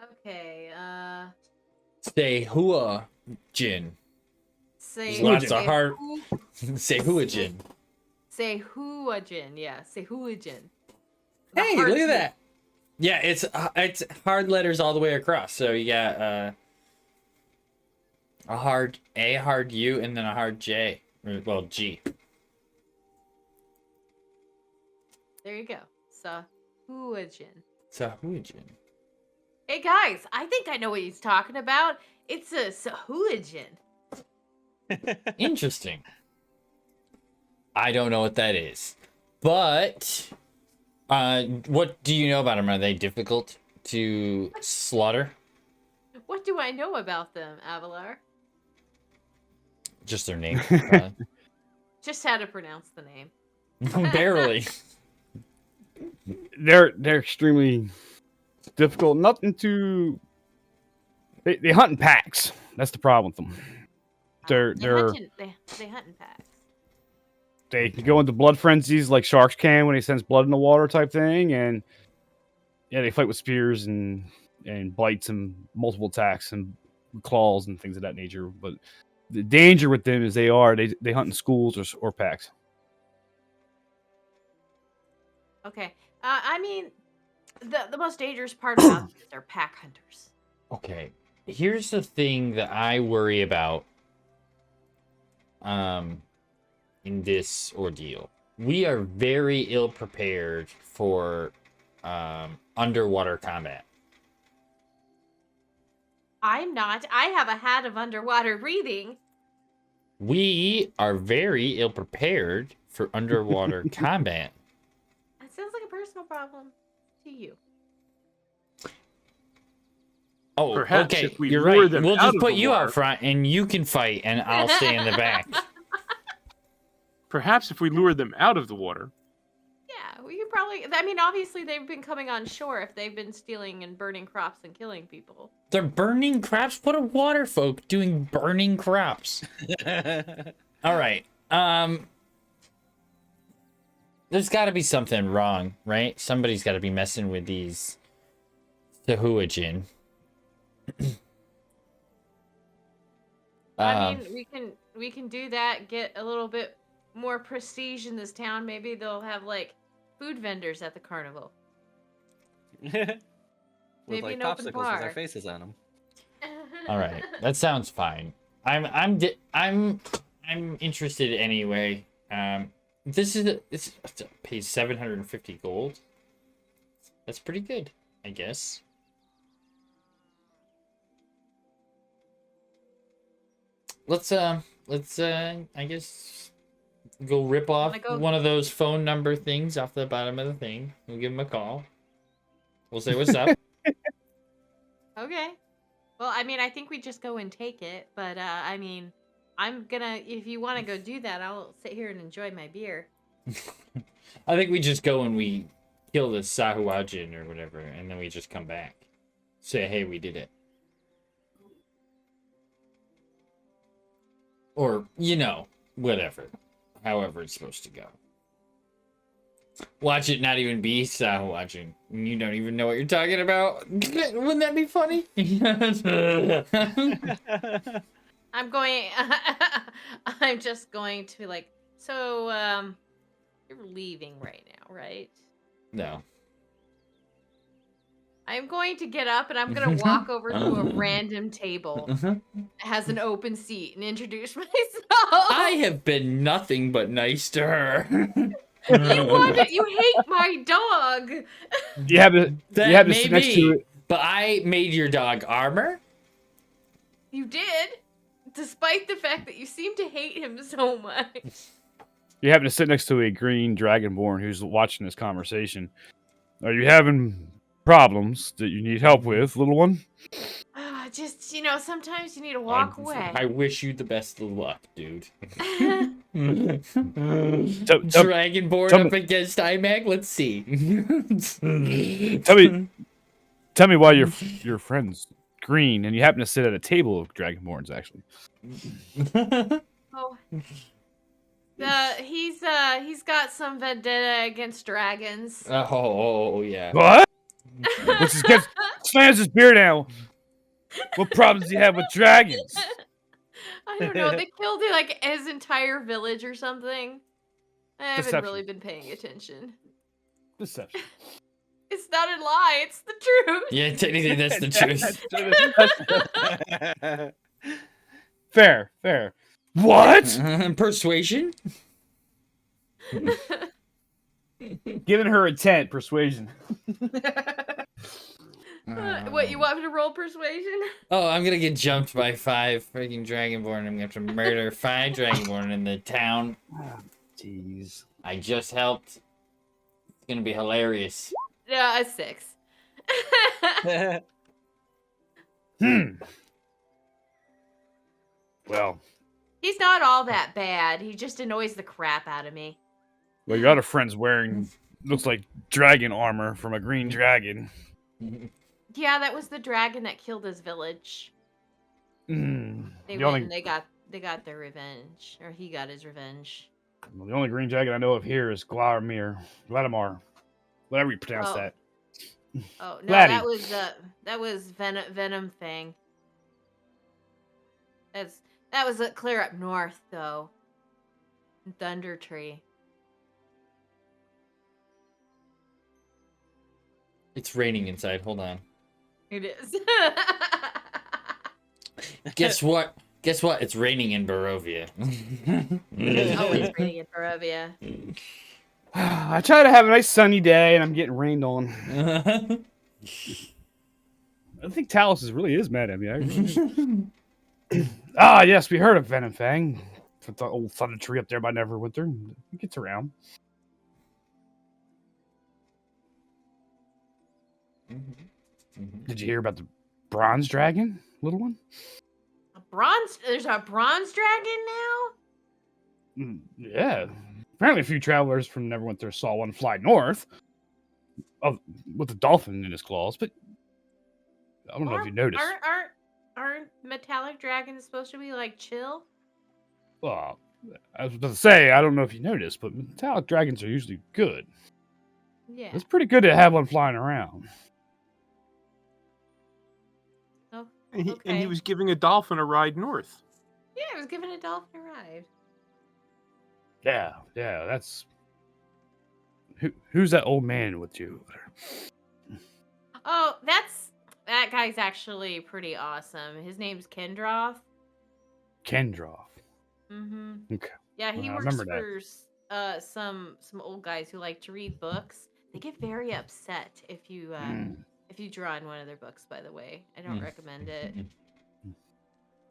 Okay, Sehuajin. say There's lots of say hard- who- Sehuajin. Sehuajin, yeah, Sehuajin. The Hey, hard look at G. that. Yeah, it's hard letters all the way across. So you got a hard A, hard U, and then a hard J. Well, G. There you go. Sahuajin. Sahuajin. Hey guys, I think I know what he's talking about. It's a Sahuajin. Interesting. I don't know what that is. But what do you know about them? Are they difficult to slaughter? What do I know about them, Avalar? Just their name. probably. Just how to pronounce the name. Barely. They're extremely difficult. Nothing to. They hunt in packs. That's the problem with them. They're They hunt in packs. they can go into blood frenzies like sharks can when he sends blood in the water type thing, and yeah, they fight with spears and bites and multiple attacks and claws and things of that nature. But the danger with them is they hunt in schools or packs. Okay. I mean, the most dangerous part about them is they're pack hunters. Okay. Here's the thing that I worry about in this ordeal. We are very ill prepared for underwater combat. I'm not. I have a hat of underwater breathing. We are very ill prepared for underwater combat. That sounds like a personal problem to you. Oh, Perhaps okay. if we You're lure right. them We'll out just of put the you water- out front and you can fight and I'll stay in the back. Perhaps if we lure them out of the water. Yeah, we could probably. I mean, obviously they've been coming on shore if they've been stealing and burning crops and killing people. They're burning crops? What are water folk doing burning crops? All right. There's got to be something wrong, right? Somebody's got to be messing with these Tehuajin. I mean, we can do that. Get a little bit more prestige in this town. Maybe they'll have like food vendors at the carnival. With Maybe like an open popsicles with bar. our faces on them. All right, that sounds fine. I'm interested anyway. This is it's pays 750 gold. That's pretty good, I guess. Let's I guess go rip off Wanna go- one of those phone number things off the bottom of the thing. We'll give him a call. We'll say what's up. Okay. Well, I mean, I think we just go and take it, but I mean, I'm gonna. If you want to go do that, I'll sit here and enjoy my beer. I think we just go and we kill the Sahuajin or whatever, and then we just come back. Say, hey, we did it. Or, whatever. However it's supposed to go. Watch it not even be Sahuajin. You don't even know what you're talking about. Wouldn't that be funny? I'm just going to be like, so, you're leaving right now, right? No. I'm going to get up and I'm going to walk over to a random table that has an open seat and introduce myself. I have been nothing but nice to her. You hate my dog. You have to That sit may next to be, it. but I made your dog armor. You did, despite the fact that you seem to hate him so much. You happen to sit next to a green dragonborn who's watching this conversation. Are you having problems that you need help with, little one? Just, sometimes you need to walk away. I wish you the best of luck, dude. Tell Dragonborn tell up me- against Imag. Let's see. Tell me why your friend's green and you happen to sit at a table of dragonborns, actually. Oh. He's got some vendetta against dragons. Oh yeah. What? Let's just get slams his beer down. What problems do you have with dragons? I don't know. They killed like his entire village or something. I haven't Deception. really been paying attention. Deception. It's not a lie. It's the truth. Yeah, technically that's the truth. Fair. What? Persuasion? Giving her a 10, persuasion. What, you want me to roll persuasion? Oh, I'm gonna get jumped by 5 freaking Dragonborn. I'm gonna have to murder 5 Dragonborn in the town. Jeez. I just helped. It's gonna be hilarious. Yeah, a 6. Well, He's not all that bad. He just annoys the crap out of me. your other friend's wearing looks like dragon armor from a green dragon. Yeah, that was the dragon that killed his village. They The went only, and they got their revenge, or he got his revenge. the only green dragon I know of here is Vladimir, whatever you pronounce Oh. that. Oh no, Laddie. that was Venom thing. That was clear up north though. In Thunder Tree. It's raining inside. Hold on. It is. Guess what? It's raining in Barovia. It's always raining in Barovia. I try to have a nice sunny day and I'm getting rained on. I think Talos really is mad at me. Yes, we heard of Venom Fang. The old thunder tree up there by Neverwinter. He gets around. Did you hear about the bronze dragon, little one? There's a bronze dragon now? Yeah. Apparently a few travelers from Neverwinter saw one fly north with a dolphin in his claws, but I don't know if you noticed. Aren't metallic dragons supposed to be like chill? I was about to say, I don't know if you noticed, but metallic dragons are usually good. Yeah. It's pretty good to have one flying around. Oh, And he okay. was giving a dolphin a ride north. Yeah, I was giving a dolphin a ride. Yeah, that's... Who's that old man with you? Oh, that guy's actually pretty awesome. His name's Kendroth. Kendra. Mm-hmm. Okay. Yeah, he I works remember that. for some old guys who like to read books. They get very upset if you draw in one of their books. By the way, I don't recommend it.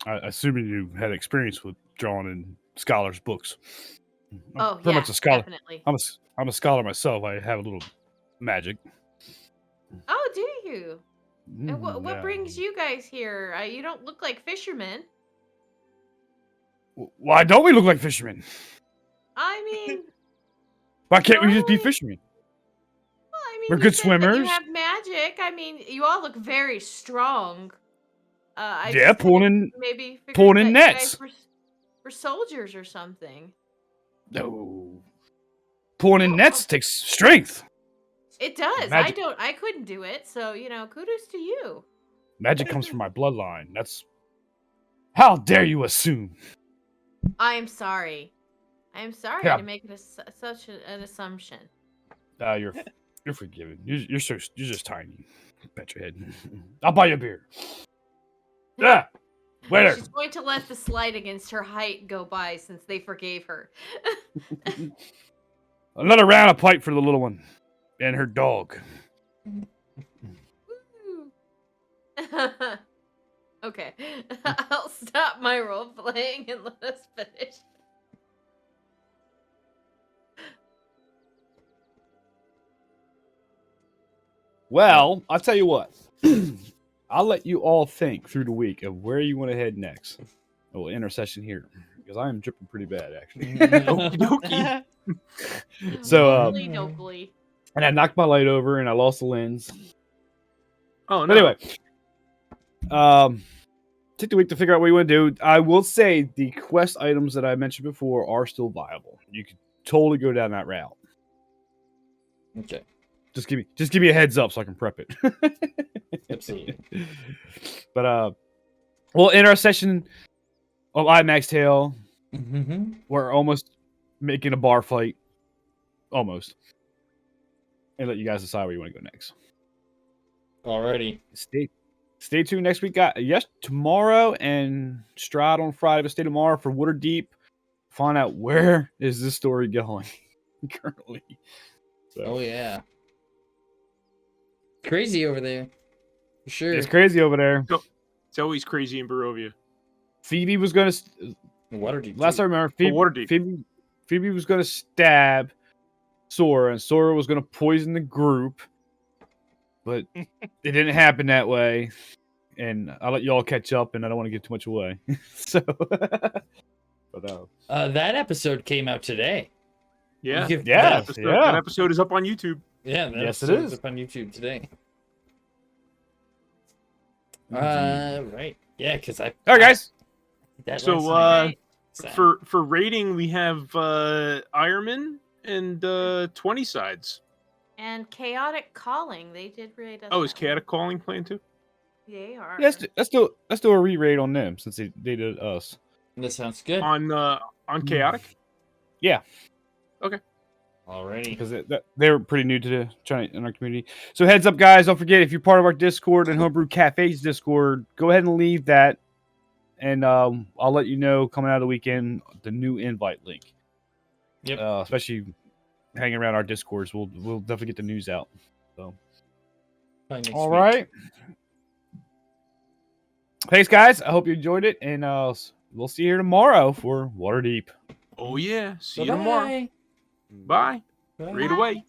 I assuming you had experience with drawing in scholars' books. I'm Oh pretty yeah, much a scholar. definitely. I'm a scholar myself. I have a little magic. Oh, do you? And what Yeah. brings you guys here? You don't look like fishermen. Why don't we look like fishermen? I mean, Why can't we just be normally- fishermen? well, I mean, We're you good said that you swimmers. have magic. I mean, you all look very strong. I Yeah, just pulling kinda in maybe figured pulling in that you guys nets. were soldiers or something. No. Pulling in nets takes strength. It does. Magic. I couldn't do it. So, kudos to you. Magic comes from my bloodline. That's... How dare you assume? I'm sorry. I'm sorry Yeah. to make it such an assumption. You're forgiven. You're just tiny. Bet your head. I'll buy you a beer. Yeah. Waiter. She's going to let the slight against her height go by since they forgave her. Another round of pipe for the little one and her dog. Woo. Okay. I'll stop my role playing and let us finish. Well, I'll tell you what. I'll let you all think through the week of where you want to head next. A little intercession here because I am dripping pretty bad, actually. Okie dokie. So, Dokley dokley. and I knocked my light over and I lost the lens. Oh, no. But anyway, take the week to figure out what you want to do. I will say the quest items that I mentioned before are still viable. You could totally go down that route. Okay. Just give me a heads up so I can prep it. Absolutely. But well, in our session of Imag's Tale, Mm-hmm. we're almost making a bar fight. Almost. And let you guys decide where you want to go next. Alrighty. Stay tuned next week. Yes, tomorrow and Stride on Friday, but stay tomorrow for Waterdeep. Find out where is this story going currently. So, Oh yeah. Crazy over there. For sure. it's crazy over there. It's always crazy in Barovia. Phoebe was going to... Waterdeep. Last I remember, Waterdeep. Phoebe was going to stab Sora, and Sora was going to poison the group. But it didn't happen that way. And I'll let you all catch up, and I don't want to give too much away. So... but, that episode came out today. Yeah. You can- Yeah. That episode is up on YouTube. Yeah, that Yes, it episode's is. up on YouTube today. Right. Yeah, because I. All right, guys. That So, last night. So- For rating, we have Ironman and 20 sides. And chaotic calling. They did rate us. Oh, is that Chaotic Calling playing too? one. They are. Yeah, let's do a re-rate on them since they did us. that sounds good. On Chaotic? Yeah, Alrighty. because they're pretty new to the China in our community. So heads up, guys! Don't forget if you're part of our Discord and Homebrew Cafe's Discord, go ahead and leave that, and I'll let you know coming out of the weekend the new invite link. Yep. Especially hanging around our Discords, we'll definitely get the news out. So Bye next all week. right. Thanks, guys. I hope you enjoyed it, and we'll see you here tomorrow for Waterdeep. Oh, yeah. See you tomorrow. Bye-bye. Bye. Bye. Read away.